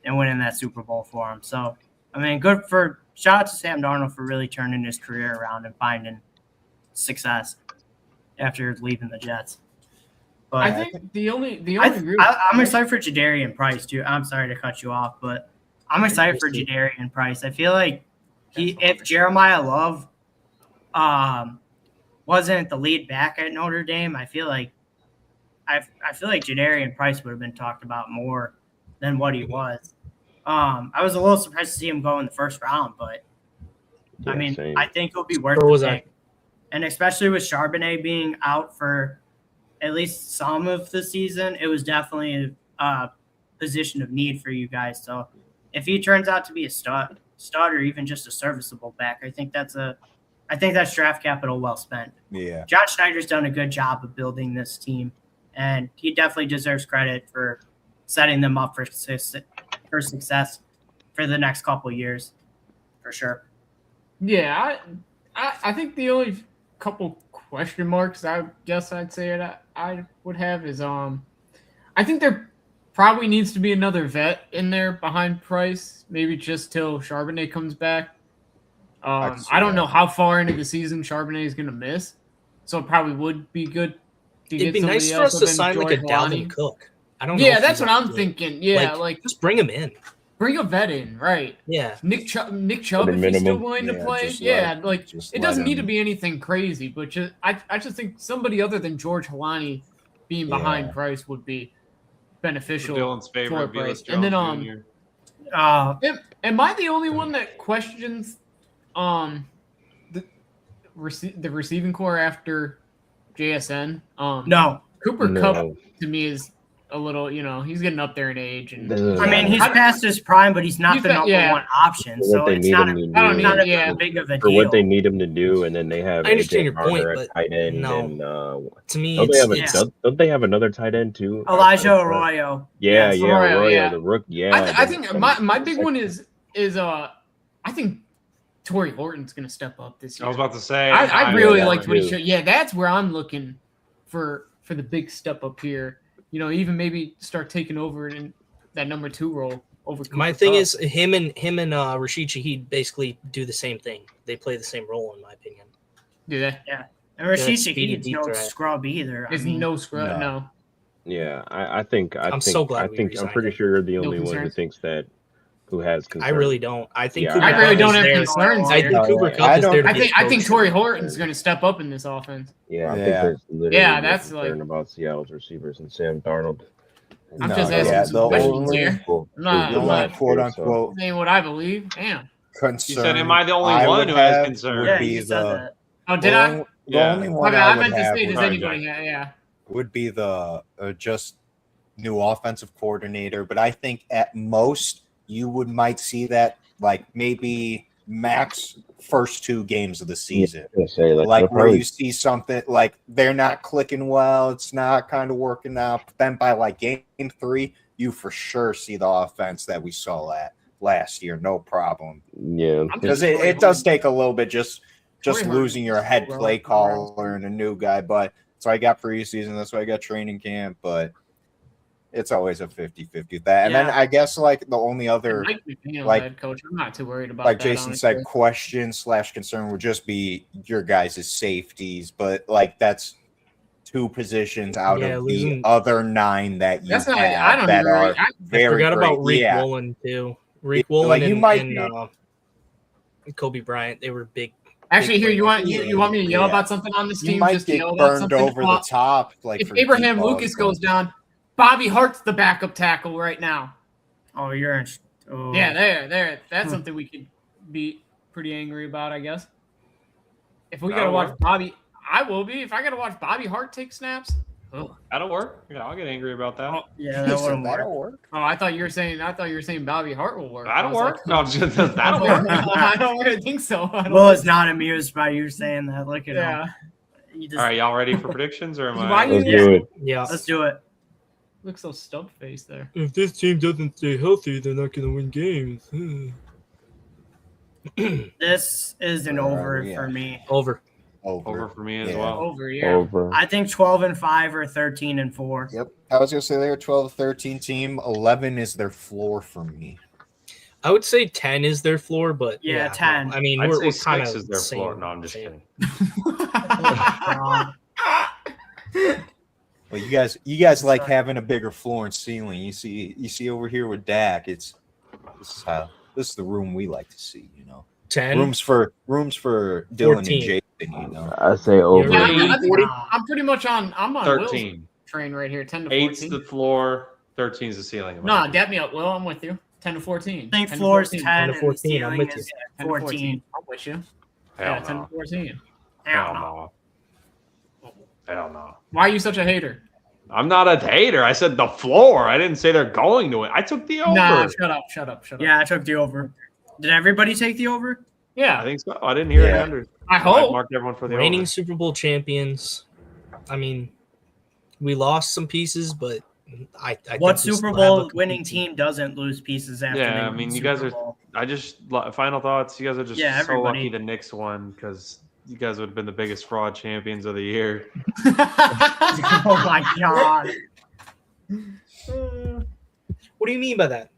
Speaker 6: and winning that Super Bowl for him. So, I mean, shout out to Sam Darnold for really turning his career around and finding success after leaving the Jets. But
Speaker 2: I think the only
Speaker 6: I'm excited for Jadarian Price too. I'm sorry to cut you off, but I'm excited for Jadarian Price. I feel like if Jeremiah Love wasn't the lead back at Notre Dame, I feel like Jadarian Price would have been talked about more than what he was. I was a little surprised to see him go in the first round, but same. I think it'll be worth it. And especially with Charbonnet being out for at least some of the season, it was definitely a position of need for you guys. So if he turns out to be a stud or even just a serviceable back, I think that's draft capital well spent.
Speaker 4: Yeah.
Speaker 6: John Schneider's done a good job of building this team, and he definitely deserves credit for setting them up for success for the next couple of years, for sure.
Speaker 2: Yeah, I think the only couple question marks I guess I'd say that I would have is I think there probably needs to be another vet in there behind Price, maybe just till Charbonnet comes back. I don't know how far into the season Charbonnet is going to miss, so it probably would be good to
Speaker 5: It'd be nice for us to sign like a Dalvin Cook. I don't know.
Speaker 2: Yeah, that's what I'm thinking. Yeah,
Speaker 5: like just bring him in.
Speaker 2: Bring a vet in, right?
Speaker 5: Yeah.
Speaker 2: Nick Chubb,
Speaker 1: the
Speaker 2: if he's still
Speaker 1: minimum.
Speaker 2: willing to
Speaker 4: Yeah,
Speaker 2: play,
Speaker 4: just
Speaker 2: it doesn't
Speaker 4: let
Speaker 2: need to
Speaker 4: him-
Speaker 2: be anything crazy, but I just think somebody other than George Halani being behind
Speaker 4: Yeah.
Speaker 2: Price would be beneficial
Speaker 3: Dylan's
Speaker 2: for
Speaker 3: favorite,
Speaker 2: Price.
Speaker 3: Velus
Speaker 2: And then
Speaker 3: Jones Jr.
Speaker 2: am I the only one that questions the receiving core after JSN?
Speaker 6: No.
Speaker 2: Cooper
Speaker 1: No.
Speaker 2: Kupp to me is a little, he's getting up there in age, and
Speaker 6: I mean, he's past his prime, but he's not the number one option,
Speaker 1: For
Speaker 6: so
Speaker 1: what they
Speaker 6: it's
Speaker 1: need
Speaker 6: not
Speaker 1: him
Speaker 6: a,
Speaker 1: to
Speaker 2: I don't
Speaker 1: do.
Speaker 2: need-
Speaker 6: not
Speaker 2: yeah.
Speaker 6: a big of a
Speaker 1: For
Speaker 6: deal.
Speaker 1: what they need him to do, and then they have
Speaker 5: I understand
Speaker 1: AJ
Speaker 5: your
Speaker 1: Garner
Speaker 5: point,
Speaker 1: at
Speaker 5: but
Speaker 1: tight end,
Speaker 5: no.
Speaker 1: and
Speaker 5: To me,
Speaker 1: don't they have
Speaker 6: it's-
Speaker 1: don't they have another tight end too?
Speaker 6: Elijah Arroyo.
Speaker 1: Yeah,
Speaker 6: Yes.
Speaker 2: Arroyo,
Speaker 1: the rook. Yeah,
Speaker 2: I think my big one is I think Torrey Horton's going to step up this year.
Speaker 3: I was about to say.
Speaker 2: I really
Speaker 1: that
Speaker 2: liked what he
Speaker 1: too.
Speaker 2: showed. Yeah, that's where I'm looking for the big step up here. Even maybe start taking over in that number 2 role over.
Speaker 5: My
Speaker 2: Cooper
Speaker 5: thing
Speaker 2: Kupp.
Speaker 5: is him and Rashid Shaheed basically do the same thing. They play the same role, in my opinion.
Speaker 2: Do they?
Speaker 6: And Rashid
Speaker 5: speedy
Speaker 6: Shaheed's
Speaker 5: deep
Speaker 6: no
Speaker 5: threat.
Speaker 6: scrub either.
Speaker 2: Is no scrub? No.
Speaker 1: Yeah, I think
Speaker 5: I'm so glad we
Speaker 1: I'm
Speaker 5: resigned
Speaker 1: pretty
Speaker 5: him.
Speaker 1: sure you're the
Speaker 2: No
Speaker 1: only one who
Speaker 2: concerns?
Speaker 1: thinks that who has concerns.
Speaker 5: I really don't. I think
Speaker 1: Yeah,
Speaker 5: Cooper
Speaker 2: I
Speaker 5: Kupp
Speaker 2: really
Speaker 5: is
Speaker 2: don't have
Speaker 5: there.
Speaker 2: concerns
Speaker 5: I
Speaker 2: here.
Speaker 5: think Cooper
Speaker 4: I
Speaker 5: Kupp is
Speaker 4: don't-
Speaker 5: there to
Speaker 2: I
Speaker 5: be
Speaker 2: think
Speaker 5: coached.
Speaker 2: Torrey Horton's going to step up in this offense.
Speaker 1: Yeah, I
Speaker 4: Yeah.
Speaker 1: think there's literally
Speaker 2: Yeah,
Speaker 1: no
Speaker 2: that's
Speaker 1: concern
Speaker 2: like-
Speaker 1: about Seattle's receivers and Sam Darnold.
Speaker 2: I'm just asking some questions here. I'm not-
Speaker 4: The
Speaker 2: I'm
Speaker 4: only
Speaker 2: not-
Speaker 4: quote unquote
Speaker 2: Saying what I believe. Damn.
Speaker 4: concern.
Speaker 3: You said, "Am I the only
Speaker 4: I
Speaker 3: one
Speaker 4: would
Speaker 3: who has
Speaker 4: have
Speaker 3: concern?"
Speaker 4: would
Speaker 6: Yeah,
Speaker 4: be
Speaker 6: you said
Speaker 4: the-
Speaker 6: that.
Speaker 2: Oh, did
Speaker 4: the
Speaker 2: I?
Speaker 4: only- The
Speaker 3: Yeah.
Speaker 4: only
Speaker 2: My
Speaker 4: one
Speaker 2: bad.
Speaker 4: I
Speaker 2: I
Speaker 4: would
Speaker 2: meant to
Speaker 4: have
Speaker 2: say, does
Speaker 3: Sorry,
Speaker 2: anybody?
Speaker 3: Jack.
Speaker 2: Yeah.
Speaker 4: would be the just new offensive coordinator, but I think at most you might see that like maybe max first 2 games of the season.
Speaker 1: Yeah, say,
Speaker 4: Like
Speaker 1: they'll
Speaker 4: where
Speaker 1: probably-
Speaker 4: you see something like they're not clicking well, it's not kind of working out. But then by like game 3, you for sure see the offense that we saw last year, no problem.
Speaker 1: yeah,
Speaker 4: Because it does take a little bit just
Speaker 2: Torrey
Speaker 4: losing your head
Speaker 2: Horton-
Speaker 4: play caller and a new guy. But so I got preseason, that's why I got training camp. But it's always a 50-50 that. And then
Speaker 6: Yeah.
Speaker 4: I guess like the only other,
Speaker 2: Mike McDaniel's
Speaker 4: like-
Speaker 2: head coach. I'm not too worried about
Speaker 4: like
Speaker 2: that,
Speaker 4: Jason
Speaker 2: honestly.
Speaker 4: said, question / concern would just be your guys' safeties. But like that's 2 positions out
Speaker 5: Yeah,
Speaker 4: of
Speaker 5: losing-
Speaker 4: the other 9 that you
Speaker 2: That's not.
Speaker 4: have
Speaker 2: I don't
Speaker 4: that
Speaker 2: even.
Speaker 4: are
Speaker 2: I,
Speaker 4: very
Speaker 5: I forgot
Speaker 4: great.
Speaker 5: about Rick
Speaker 4: Yeah.
Speaker 5: Woolen too. Rick
Speaker 4: Yeah,
Speaker 5: Woolen
Speaker 4: like, you
Speaker 5: and,
Speaker 4: might
Speaker 5: and Kobe Bryant, they were big.
Speaker 2: actually, here
Speaker 5: big
Speaker 2: you want
Speaker 5: players.
Speaker 2: you want me to yell
Speaker 4: Yeah.
Speaker 2: about something on this
Speaker 4: You
Speaker 2: team?
Speaker 4: might
Speaker 2: Just to
Speaker 4: get
Speaker 2: yell about
Speaker 4: burned
Speaker 2: something.
Speaker 4: over the top. Like
Speaker 2: If
Speaker 4: for
Speaker 2: Abraham
Speaker 4: deep balls,
Speaker 2: Lucas
Speaker 4: but-
Speaker 2: goes down, Bobby Hart's the backup tackle right now.
Speaker 6: Oh, you're in. Oh.
Speaker 2: Yeah, there. That's something we could be pretty angry about, I guess. If we gotta
Speaker 3: That'll
Speaker 2: watch
Speaker 3: work.
Speaker 2: Bobby, I will be. If I gotta watch Bobby Hart take snaps. Oh,
Speaker 3: That'll work. Yeah, I'll get angry about that.
Speaker 6: Yeah, that wouldn't work.
Speaker 4: That'll work.
Speaker 2: I thought you were saying. Bobby Hart will work.
Speaker 3: That'll
Speaker 2: I was
Speaker 3: work.
Speaker 2: like,
Speaker 3: No, just, that'll work.
Speaker 2: I don't really think so. I don't
Speaker 6: Will
Speaker 2: think
Speaker 6: is not amused by you saying that. Look at
Speaker 2: Yeah.
Speaker 6: him. You just,
Speaker 3: All right, y'all ready for predictions, or am
Speaker 2: Why
Speaker 3: I?
Speaker 2: you-
Speaker 1: let's do it.
Speaker 5: Yeah.
Speaker 6: Let's do it.
Speaker 2: Look so stump faced there.
Speaker 5: If this team doesn't stay healthy, they're not going to win games.
Speaker 6: This is an over
Speaker 4: Yeah.
Speaker 6: for me.
Speaker 5: Over.
Speaker 3: Over for me as
Speaker 4: Yeah.
Speaker 3: well.
Speaker 2: Over, yeah.
Speaker 1: Over.
Speaker 6: I think 12-5 or 13-4.
Speaker 4: Yep. I was gonna say they're a 12-13 team. 11 is their floor for me.
Speaker 5: I would say 10 is their floor, but
Speaker 6: Yeah, 10.
Speaker 5: I mean,
Speaker 3: I'd
Speaker 5: we're
Speaker 3: say
Speaker 5: kind
Speaker 3: 6
Speaker 5: of
Speaker 3: is their floor. No, I'm just kidding.
Speaker 4: But you guys like having a bigger floor and ceiling. You see over here with Dak, this is the room we like to see,
Speaker 5: 10.
Speaker 4: Rooms for Dylan
Speaker 5: 14.
Speaker 4: and Jason,
Speaker 1: I say over.
Speaker 2: Yeah,
Speaker 5: You're
Speaker 2: I think
Speaker 5: 40?
Speaker 2: I'm pretty much on. I'm on Will's
Speaker 3: 13.
Speaker 2: train right here. 10 to
Speaker 3: 8's
Speaker 2: 14.
Speaker 3: the floor. 13's the ceiling.
Speaker 2: No, dab me up, Will. I'm with you. 10 to 14.
Speaker 6: I think
Speaker 2: 10 to
Speaker 6: floor is
Speaker 2: 14.
Speaker 6: 10
Speaker 5: to
Speaker 6: and
Speaker 5: 14,
Speaker 6: the
Speaker 5: I'm
Speaker 6: ceiling
Speaker 5: with you.
Speaker 6: is
Speaker 2: 10 to
Speaker 6: 14.
Speaker 2: I'm with you.
Speaker 3: Hell
Speaker 2: Yeah, 10
Speaker 3: no.
Speaker 2: to 14.
Speaker 3: Hell
Speaker 6: Hell no.
Speaker 3: no. Hell no.
Speaker 2: Why are you such a hater?
Speaker 3: I'm not a hater. I said the floor. I didn't say they're going to it. I took the over.
Speaker 2: Nah, shut up.
Speaker 6: Yeah, I took the over. Did everybody take the over?
Speaker 3: I
Speaker 2: Yeah,
Speaker 3: think so. I didn't hear
Speaker 4: Yeah.
Speaker 3: the under.
Speaker 2: I
Speaker 3: I
Speaker 2: hope.
Speaker 3: marked everyone for the
Speaker 5: Reigning
Speaker 3: over.
Speaker 5: Super Bowl champions. I mean, we lost some pieces, but I think
Speaker 6: What
Speaker 5: we
Speaker 6: Super
Speaker 5: still have a
Speaker 6: Bowl
Speaker 5: complete
Speaker 6: winning team doesn't lose pieces after
Speaker 3: Yeah,
Speaker 6: they
Speaker 3: I
Speaker 6: win
Speaker 3: mean,
Speaker 6: the
Speaker 3: you guys
Speaker 6: Super
Speaker 3: are-
Speaker 6: Bowl?
Speaker 3: I just final thoughts. You guys are just
Speaker 6: Yeah,
Speaker 3: so lucky
Speaker 6: everybody.
Speaker 3: the Knicks won because you guys would have been the biggest fraud champions of the year.
Speaker 6: Oh my god.
Speaker 5: What do you mean by that?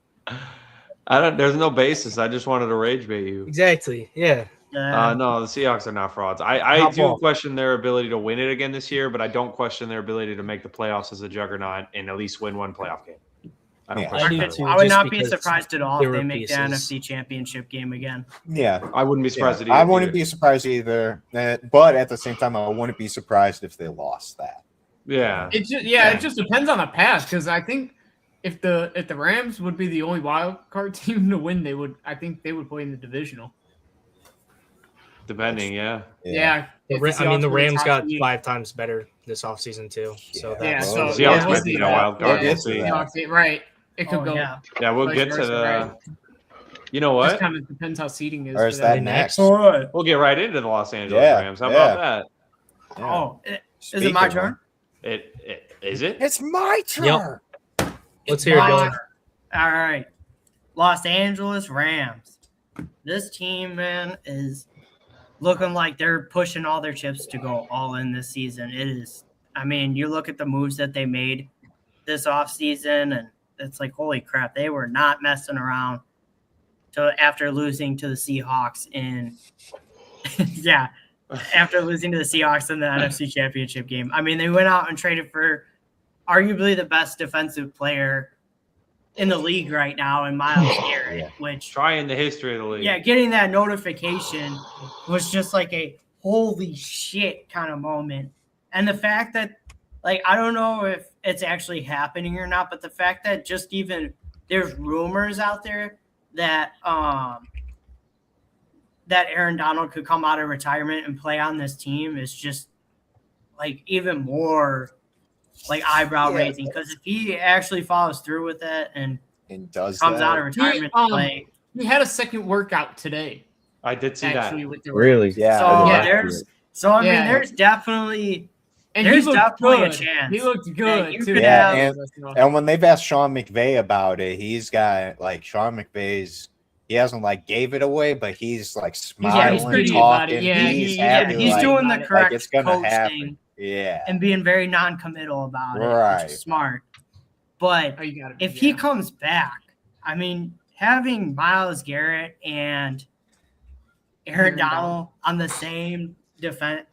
Speaker 3: There's no basis. I just wanted to rage bait you.
Speaker 5: Exactly. Yeah.
Speaker 3: No, the Seahawks are not frauds. I
Speaker 5: Not
Speaker 3: do
Speaker 5: ball.
Speaker 3: question their ability to win it again this year, but I don't question their ability to make the playoffs as a juggernaut and at least win one playoff game. I don't
Speaker 4: Yeah.
Speaker 3: push
Speaker 5: I
Speaker 3: it
Speaker 5: do
Speaker 3: that
Speaker 5: too.
Speaker 3: way.
Speaker 6: I would
Speaker 5: just
Speaker 6: not be
Speaker 5: because
Speaker 6: surprised at all
Speaker 5: there
Speaker 6: if they
Speaker 5: were
Speaker 6: make the
Speaker 5: pieces.
Speaker 6: NFC Championship game again.
Speaker 4: Yeah.
Speaker 3: I wouldn't be surprised
Speaker 4: Yeah,
Speaker 3: at
Speaker 4: I
Speaker 3: either.
Speaker 4: wouldn't be surprised either. But at the same time, I wouldn't be surprised if they lost that.
Speaker 3: Yeah.
Speaker 2: It just depends on the path because I think if the Rams would be the only wild card team to win, I think they would play in the divisional.
Speaker 3: Depending, yeah.
Speaker 2: Yeah.
Speaker 5: The
Speaker 2: if the
Speaker 5: the
Speaker 2: Seahawks
Speaker 5: Rams
Speaker 2: were the top
Speaker 5: got
Speaker 2: seed.
Speaker 5: 5 times better this offseason too. So
Speaker 4: Yeah.
Speaker 5: that's
Speaker 2: So
Speaker 3: Seahawks
Speaker 2: yeah,
Speaker 3: might be in a wild
Speaker 4: We'll
Speaker 3: card.
Speaker 4: get
Speaker 3: We'll
Speaker 4: to
Speaker 3: see.
Speaker 4: that.
Speaker 2: Seahawks, right. It could
Speaker 6: Oh,
Speaker 2: go.
Speaker 6: yeah.
Speaker 3: Yeah, we'll
Speaker 2: vice
Speaker 3: get to
Speaker 2: versa,
Speaker 3: the.
Speaker 2: right?
Speaker 3: You know
Speaker 2: Just
Speaker 3: what?
Speaker 2: kind of depends how seeding is.
Speaker 4: Or is
Speaker 2: for
Speaker 4: that
Speaker 2: them.
Speaker 4: next?
Speaker 3: We'll get right into the Los Angeles
Speaker 4: Yeah,
Speaker 3: Rams. How
Speaker 4: yeah.
Speaker 3: about that?
Speaker 4: Yeah.
Speaker 6: Oh, is
Speaker 4: Speaking
Speaker 6: it my
Speaker 4: of-
Speaker 6: turn?
Speaker 3: It is it?
Speaker 4: It's my turn.
Speaker 5: Let's hear it,
Speaker 6: my
Speaker 5: Dylan.
Speaker 6: turn. All right. Los Angeles Rams. This team, man, is looking like they're pushing all their chips to go all in this season. It is, I mean, you look at the moves that they made this offseason, and it's like, holy crap, they were not messing around after losing to the Seahawks after losing to the Seahawks in the NFC Championship game. I mean, they went out and traded for arguably the best defensive player in the league right now in Myles Garrett, which
Speaker 3: Try in the history of the league.
Speaker 6: yeah, getting that notification was just like a holy shit kind of moment. And the fact that, like, I don't know if it's actually happening or not, but the fact that just even there's rumors out there that that Aaron Donald could come out of retirement and play on this team is just like even more like eyebrow raising. Because if he actually follows through with it and
Speaker 4: does
Speaker 6: comes
Speaker 4: that.
Speaker 6: out of retirement to play,
Speaker 2: We had a second workout today.
Speaker 3: I did see
Speaker 2: Actually,
Speaker 3: that.
Speaker 2: with the
Speaker 1: Really?
Speaker 2: Rams.
Speaker 4: Yeah.
Speaker 6: So
Speaker 4: I
Speaker 6: there's
Speaker 4: love
Speaker 6: I
Speaker 2: Yeah.
Speaker 6: mean there's definitely
Speaker 2: And
Speaker 6: There's
Speaker 2: he looked
Speaker 6: definitely a
Speaker 2: good.
Speaker 6: chance
Speaker 2: He looked
Speaker 6: that
Speaker 2: good
Speaker 6: you
Speaker 2: too.
Speaker 6: could
Speaker 4: Yeah,
Speaker 6: have-
Speaker 4: And when they've asked Sean McVay about it, he's got like Sean McVay's. He hasn't like gave it away, but he's like smiling,
Speaker 2: pretty about
Speaker 4: talking.
Speaker 2: it. Yeah,
Speaker 4: he's
Speaker 2: he-
Speaker 4: happy.
Speaker 6: he's
Speaker 4: like,
Speaker 6: doing the
Speaker 2: like,
Speaker 6: correct
Speaker 4: it's gonna
Speaker 6: coach
Speaker 4: happen.
Speaker 6: thing
Speaker 4: Yeah.
Speaker 6: and being very non-committal about it,
Speaker 4: Right.
Speaker 6: which is smart. But
Speaker 2: Oh, you gotta,
Speaker 6: if he comes back, I mean, having Myles Garrett and Aaron
Speaker 2: Aaron
Speaker 6: Donald on the same defense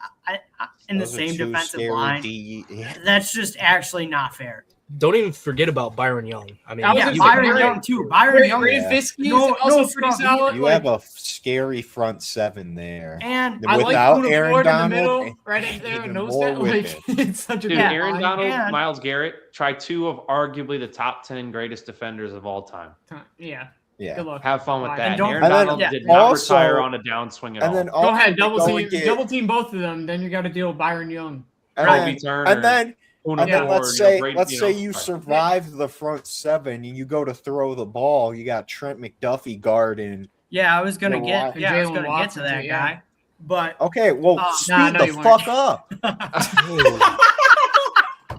Speaker 6: in the
Speaker 4: Those are
Speaker 6: same
Speaker 4: two
Speaker 6: defensive
Speaker 4: scary
Speaker 6: line,
Speaker 4: yeah.
Speaker 6: that's just actually not fair.
Speaker 5: Don't even forget about Byron Young. I mean,
Speaker 2: I was
Speaker 6: Yeah,
Speaker 2: gonna say,
Speaker 6: Byron
Speaker 2: Byron-
Speaker 6: Young too. Byron Young,
Speaker 2: Ray
Speaker 4: Yeah.
Speaker 2: Fiske is
Speaker 6: No
Speaker 2: also pretty
Speaker 6: scrub
Speaker 2: solid.
Speaker 4: You
Speaker 2: like,
Speaker 4: have a scary front seven there.
Speaker 6: and
Speaker 2: I like
Speaker 4: without
Speaker 2: Poona
Speaker 4: Aaron
Speaker 2: Ford in the
Speaker 4: Donald,
Speaker 2: middle, right in there,
Speaker 4: even
Speaker 2: nose
Speaker 4: more
Speaker 2: that.
Speaker 4: with
Speaker 2: Like,
Speaker 4: it.
Speaker 2: it's such a
Speaker 3: Dude,
Speaker 2: good
Speaker 3: Aaron
Speaker 2: line.
Speaker 3: Donald,
Speaker 6: and-
Speaker 3: Myles Garrett, try two of arguably the top 10 greatest defenders of all time.
Speaker 2: Yeah,
Speaker 4: Yeah.
Speaker 2: good luck.
Speaker 3: Have fun with
Speaker 2: And
Speaker 3: that.
Speaker 6: don't-
Speaker 3: Aaron
Speaker 4: And then-
Speaker 3: Donald
Speaker 6: yeah.
Speaker 3: did not
Speaker 4: also-
Speaker 3: retire on a downswing at
Speaker 4: And
Speaker 3: all.
Speaker 4: then
Speaker 2: Go ahead, double
Speaker 4: don't
Speaker 2: team both of them. Then you got to deal with Byron Young.
Speaker 4: and
Speaker 3: Robbie
Speaker 4: then,
Speaker 3: Turner,
Speaker 4: and then
Speaker 3: Poona
Speaker 4: And then
Speaker 3: Ford,
Speaker 4: let's say
Speaker 3: great,
Speaker 4: you
Speaker 3: sorry.
Speaker 4: survive the front seven and you go to throw the ball. You got Trent McDuffie guarding.
Speaker 6: yeah, I was gonna
Speaker 4: Jalen
Speaker 6: get
Speaker 4: Watson.
Speaker 6: I was
Speaker 2: Jalen
Speaker 6: gonna get
Speaker 2: Watson
Speaker 6: to that
Speaker 2: too, yeah.
Speaker 6: guy, but
Speaker 4: Okay, well, speed
Speaker 2: no,
Speaker 4: the
Speaker 2: you
Speaker 4: fuck
Speaker 2: weren't.
Speaker 4: up.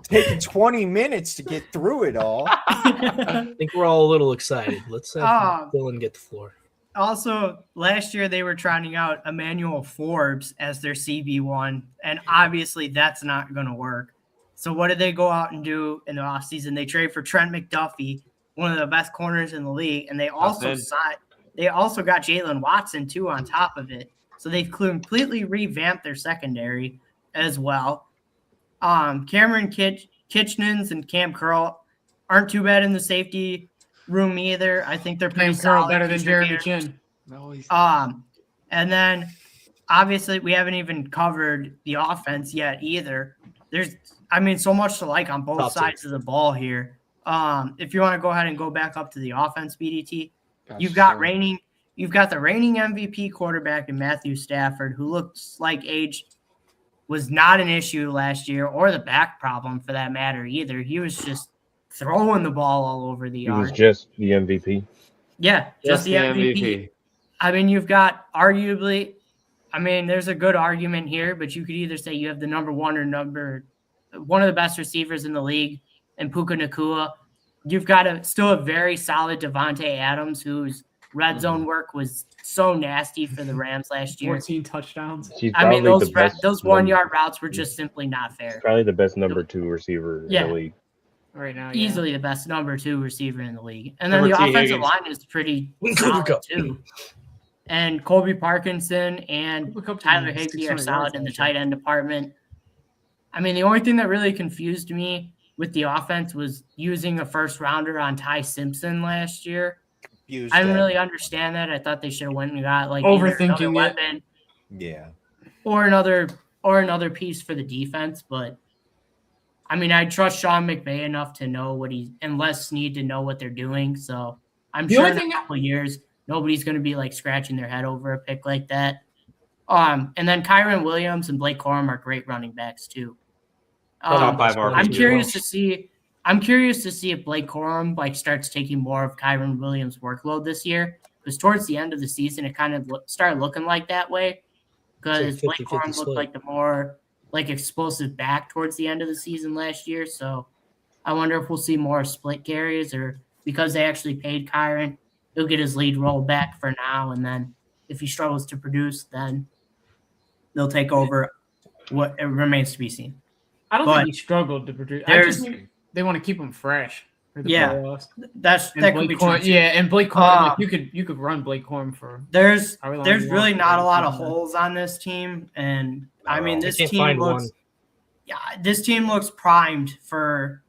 Speaker 4: Taking 20 minutes to get through it all.
Speaker 5: I think we're all a little excited. Let's have Dylan get the floor.
Speaker 6: Also, last year they were trying out Emmanuel Forbes as their CB1, and obviously that's not going to work. So what did they go out and do in the offseason? They trade for Trent McDuffie, one of the best corners in the league, and they also got Jalen Watson too on top of it. So they've completely revamped their secondary as well. Cameron Kitchenens and Cam Curl aren't too bad in the safety room either. I think they're pretty
Speaker 2: Cam Curl
Speaker 6: solid
Speaker 2: better than Jeremy
Speaker 6: contributors.
Speaker 2: Chin.
Speaker 6: And then obviously we haven't even covered the offense yet either. There's, I mean, so much to like on both
Speaker 5: Top
Speaker 6: sides of the ball here. If you want to go ahead and go back up to the offense, BDT, you've got the reigning MVP quarterback in Matthew Stafford, who looks like age was not an issue last year, or the back problem for that matter either. He was just throwing the ball all over the
Speaker 1: He
Speaker 6: yard.
Speaker 1: was just the MVP.
Speaker 6: Yeah, just the MVP. I mean, you've got arguably, I mean, there's a good argument here, but you could either say you have the number one or one of the best receivers in the league in Puka Nacua. You've got still a very solid Devontae Adams, whose red zone work was so nasty for the Rams last year.
Speaker 2: 14 touchdowns.
Speaker 1: She's
Speaker 6: I mean,
Speaker 1: probably the best
Speaker 6: those 1 yard routes were just simply not fair.
Speaker 1: Probably the best number 2 receiver
Speaker 6: Yeah.
Speaker 1: in the league.
Speaker 2: Right now,
Speaker 6: Easily the best number 2 receiver in the league. And then
Speaker 3: Number
Speaker 6: the
Speaker 3: T.
Speaker 6: offensive
Speaker 3: Higgins.
Speaker 6: line is pretty solid too. And Colby Parkinson and
Speaker 2: Look up to
Speaker 6: Tyler
Speaker 2: him,
Speaker 6: Higbee are
Speaker 2: 600
Speaker 6: solid
Speaker 2: yards
Speaker 6: in the
Speaker 2: last year.
Speaker 6: tight end department. I mean, the only thing that really confused me with the offense was using a first rounder on Ty Simpson last year.
Speaker 4: Used
Speaker 6: I didn't
Speaker 4: that.
Speaker 6: really understand that. I thought they should have went and got like
Speaker 2: Overthinking
Speaker 6: either another
Speaker 2: it.
Speaker 6: weapon
Speaker 4: Yeah.
Speaker 6: or another piece for the defense. But I mean, I trust Sean McVay enough to know what and Les Snead to know what they're doing. So I'm
Speaker 2: The
Speaker 6: sure
Speaker 2: only
Speaker 6: in
Speaker 2: thing-
Speaker 6: a couple of years nobody's going to be like scratching their head over a pick like that. And then Kyron Williams and Blake Corum are great running backs too.
Speaker 3: Top 5
Speaker 6: I'm
Speaker 3: RB2.
Speaker 6: curious to see. I'm curious to see if Blake Corum like starts taking more of Kyron Williams' workload this year, because towards the end of the season it kind of started looking like that way. Because Blake
Speaker 5: 50-50
Speaker 6: Corum looked
Speaker 5: split.
Speaker 6: like the more like explosive back towards the end of the season last year. So I wonder if we'll see more split carries, or because they actually paid Kyron, he'll get his lead role back for now, and then if he struggles to produce, then they'll take over. What it remains to be seen.
Speaker 2: I don't
Speaker 6: But
Speaker 2: think he struggled to produce. I just think they want to keep him fresh for the playoffs.
Speaker 6: That could be true.
Speaker 2: And Blake Corum, like you could run Blake Corum for.
Speaker 6: There's
Speaker 2: however long you
Speaker 6: really
Speaker 2: want.
Speaker 6: not a lot of holes on this team, and I mean this
Speaker 5: can't
Speaker 6: team
Speaker 5: find
Speaker 6: looks.
Speaker 5: one.
Speaker 6: Yeah, this team looks primed for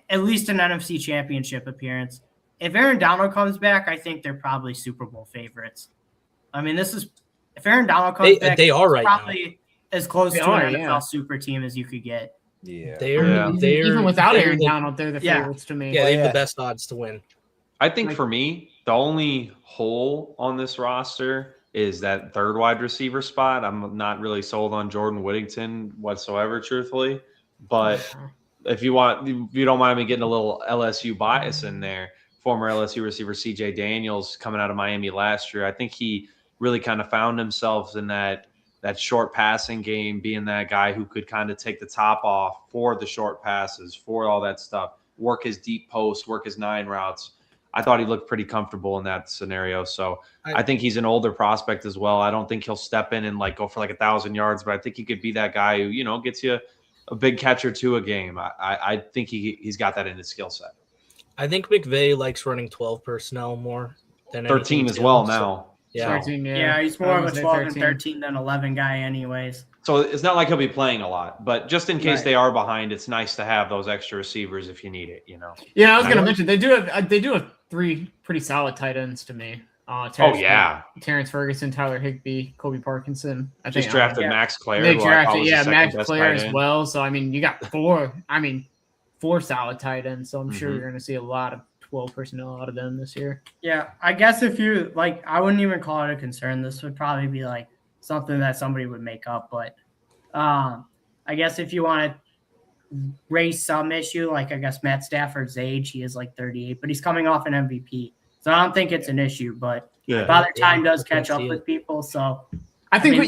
Speaker 6: at least an NFC Championship appearance. If Aaron Donald comes back, I think they're probably Super Bowl favorites. I mean, if Aaron Donald comes back,
Speaker 5: they are right now.
Speaker 6: probably as close
Speaker 2: They
Speaker 6: to
Speaker 2: are,
Speaker 6: an NFL
Speaker 2: yeah.
Speaker 6: super team as you could get.
Speaker 4: Yeah.
Speaker 2: Even without Aaron Donald, they're the favorites to me.
Speaker 5: Yeah, they have the best odds to win.
Speaker 3: I think for me, the only hole on this roster is that third wide receiver spot. I'm not really sold on Jordan Whittington whatsoever, truthfully. But if you don't mind me getting a little LSU bias in there, former LSU receiver CJ Daniels coming out of Miami last year, I think he really kind of found himself in that short passing game, being that guy who could kind of take the top off for the short passes, for all that stuff, work his deep post, work his 9 routes. I thought he looked pretty comfortable in that scenario. So I think he's an older prospect as well. I don't think he'll step in and like go for like 1,000 yards, but I think he could be that guy who, gets you a big catch or two a game. I think he's got that in his skill set.
Speaker 5: I think McVay likes running 12 personnel more than
Speaker 3: 13 as well now.
Speaker 5: Yeah.
Speaker 2: 13,
Speaker 6: Yeah, he's more of a 12 and 13 than 11 guy anyways.
Speaker 3: So it's not like he'll be playing a lot, but just in case they are behind, it's nice to have those extra receivers if you need it,
Speaker 2: Yeah, I was going to mention they do have 3 pretty solid tight ends to me. Terrence Ferguson, Tyler Higbee, Kobe Parkinson. I
Speaker 3: just
Speaker 2: think
Speaker 3: drafted Max Clare.
Speaker 2: They drafted Max Clare as well. So I mean, you got 4 solid tight ends. So I'm sure you're going to see a lot of 12 personnel out of them this year.
Speaker 6: Yeah, I guess if you I wouldn't even call it a concern. This would probably be like something that somebody would make up. But I guess if you want to raise some issue, I guess Matt Stafford's age, he is 38, but he's coming off an MVP. So I don't think it's an issue. But Father Time does catch up with people. So
Speaker 2: I think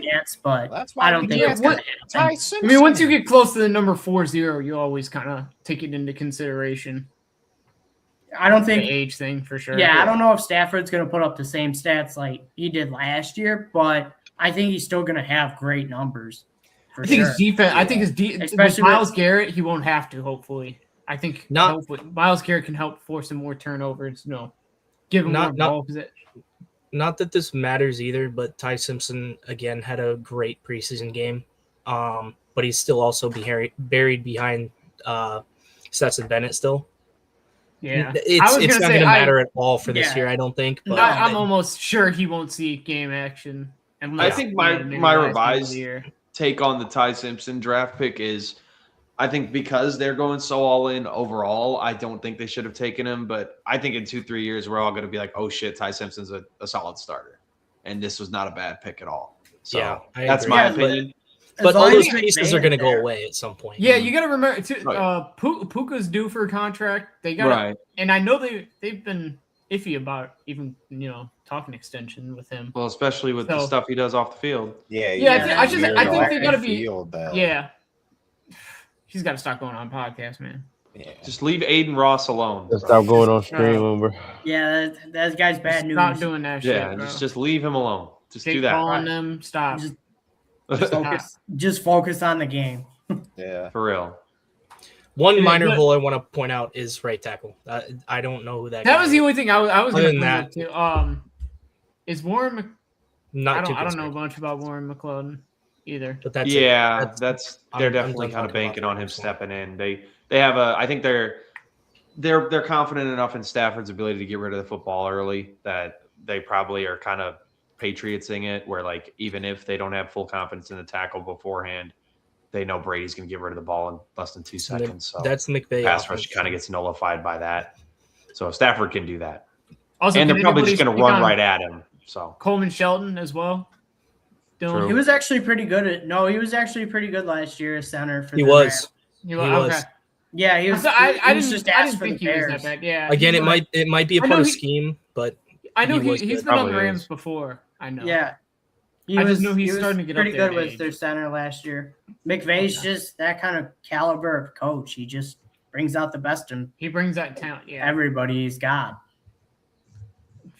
Speaker 6: chance, but
Speaker 4: that's why
Speaker 6: I don't think it's going to happen.
Speaker 2: I mean, once you get close to the number 40, you always kind of take it into consideration.
Speaker 6: I don't think
Speaker 2: the age thing for sure.
Speaker 6: Yeah, I don't know if Stafford's going to put up the same stats like he did last year, but I think he's still going to have great numbers.
Speaker 2: I think his defense. I think especially with Myles Garrett, he won't have to. Hopefully, I think Myles Garrett can help force some more turnovers. Give him more ball.
Speaker 5: Not that this matters either, but Ty Simpson again had a great preseason game, but he's still also buried behind Stetson Bennett still.
Speaker 2: Yeah,
Speaker 5: it's not going to matter at all for this year, I don't think. But
Speaker 2: I'm almost sure he won't see game action.
Speaker 3: I think my revised take on the Ty Simpson draft pick is, I think because they're going so all in overall, I don't think they should have taken him. But I think in 2-3 years, we're all going to be like, oh shit, Ty Simpson's a solid starter, and this was not a bad pick at all. So that's my opinion.
Speaker 5: But all those pieces are going to go away at some point.
Speaker 2: Yeah, you got to remember too. Puka's due for a contract. They got and I know they've been iffy about even talking extension with him.
Speaker 3: Well, especially with the stuff he does off the field.
Speaker 2: I think they got to be. Yeah, he's got to stop going on podcasts, man.
Speaker 3: Yeah. Just leave Aiden Ross alone.
Speaker 1: Just stop going on stream, bro.
Speaker 6: Yeah, that guy's bad news.
Speaker 2: Stop doing that shit.
Speaker 3: Yeah, just leave him alone. Just do that.
Speaker 2: Calling them. Stop.
Speaker 6: Just focus on the game.
Speaker 3: Yeah, for real.
Speaker 5: One minor hole I want to point out is right tackle. I don't know who that
Speaker 2: was the only thing I was going to
Speaker 5: bring up
Speaker 2: too. Is Warren?
Speaker 5: I
Speaker 2: don't know much about Warren McClellan. either.
Speaker 5: But that's
Speaker 3: they're definitely
Speaker 5: done
Speaker 3: kind of
Speaker 5: talking
Speaker 3: banking
Speaker 5: about
Speaker 3: on him
Speaker 5: this one.
Speaker 3: stepping in. They have I think they're confident enough in Stafford's ability to get rid of the football early that they probably are kind of Patriotsing it, where like even if they don't have full confidence in the tackle beforehand, they know Brady's going to get rid of the ball in less than 2 seconds. So
Speaker 5: that's McVay.
Speaker 3: pass rush kind of gets nullified by that. So Stafford can do that.
Speaker 2: Also,
Speaker 3: And
Speaker 2: can
Speaker 3: they're probably just
Speaker 2: anybody
Speaker 3: going to
Speaker 2: speak
Speaker 3: run
Speaker 2: on
Speaker 3: right at him. So
Speaker 2: Coleman Shelton as well. Dylan?
Speaker 3: True.
Speaker 6: He was actually pretty good he was actually pretty good last year as center for
Speaker 5: He
Speaker 6: the
Speaker 5: was.
Speaker 6: Rams.
Speaker 2: He
Speaker 5: was.
Speaker 2: Okay.
Speaker 6: Yeah, he was.
Speaker 2: I
Speaker 6: he was
Speaker 2: didn't.
Speaker 6: just
Speaker 2: I
Speaker 6: asked
Speaker 2: didn't
Speaker 6: for
Speaker 2: think
Speaker 6: the
Speaker 2: he was
Speaker 6: Bears.
Speaker 2: that bad. Yeah.
Speaker 5: Again,
Speaker 2: he's
Speaker 5: it might be a
Speaker 2: I
Speaker 5: part
Speaker 2: know
Speaker 5: of
Speaker 2: he-
Speaker 5: scheme, but
Speaker 2: I know
Speaker 5: he was
Speaker 2: he's
Speaker 5: good.
Speaker 2: been on the
Speaker 3: Probably
Speaker 2: Rams
Speaker 3: is.
Speaker 2: before. I know.
Speaker 6: Yeah.
Speaker 2: I just knew he's
Speaker 6: he was
Speaker 2: starting to get
Speaker 6: pretty
Speaker 2: up there
Speaker 6: good
Speaker 2: in
Speaker 6: with
Speaker 2: age.
Speaker 6: their center last year. McVay's just that kind of caliber of coach. He just brings out the best in
Speaker 2: He brings that talent. Yeah.
Speaker 6: everybody he's got.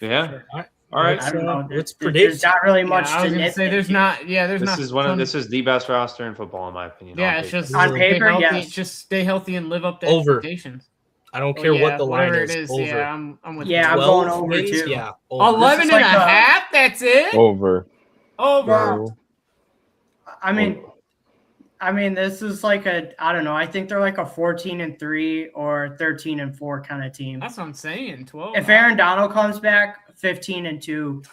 Speaker 3: yeah.
Speaker 2: Sure.
Speaker 3: All right.
Speaker 6: I don't know.
Speaker 5: Let's
Speaker 6: There's
Speaker 5: predict.
Speaker 6: not really
Speaker 2: Yeah,
Speaker 6: much
Speaker 2: I was
Speaker 6: to
Speaker 2: gonna say
Speaker 6: nitpick
Speaker 2: there's
Speaker 6: here.
Speaker 2: not. Yeah, there's not.
Speaker 3: This is the best roster in football in my opinion.
Speaker 2: Yeah,
Speaker 3: on
Speaker 2: it's
Speaker 3: paper.
Speaker 2: just
Speaker 6: On
Speaker 2: stay
Speaker 6: paper,
Speaker 2: healthy,
Speaker 6: yes.
Speaker 2: Just stay healthy and live up to
Speaker 5: Over.
Speaker 2: expectations.
Speaker 5: I don't care what the line
Speaker 2: whatever
Speaker 5: is.
Speaker 2: it is.
Speaker 5: Over.
Speaker 2: Yeah, I'm with
Speaker 6: Yeah,
Speaker 2: you.
Speaker 6: I'm going
Speaker 5: 12
Speaker 6: over
Speaker 5: wins?
Speaker 6: too.
Speaker 5: Yeah. Over.
Speaker 2: 11
Speaker 6: This is
Speaker 2: and a
Speaker 6: like a-
Speaker 2: half. That's it.
Speaker 1: Over.
Speaker 2: Over.
Speaker 1: Bro.
Speaker 6: I mean, this is like I don't know. I think they're like a 14-3 or 13-4 kind of team.
Speaker 2: That's what I'm saying. 12.
Speaker 6: If Aaron Donald comes back, 15-2.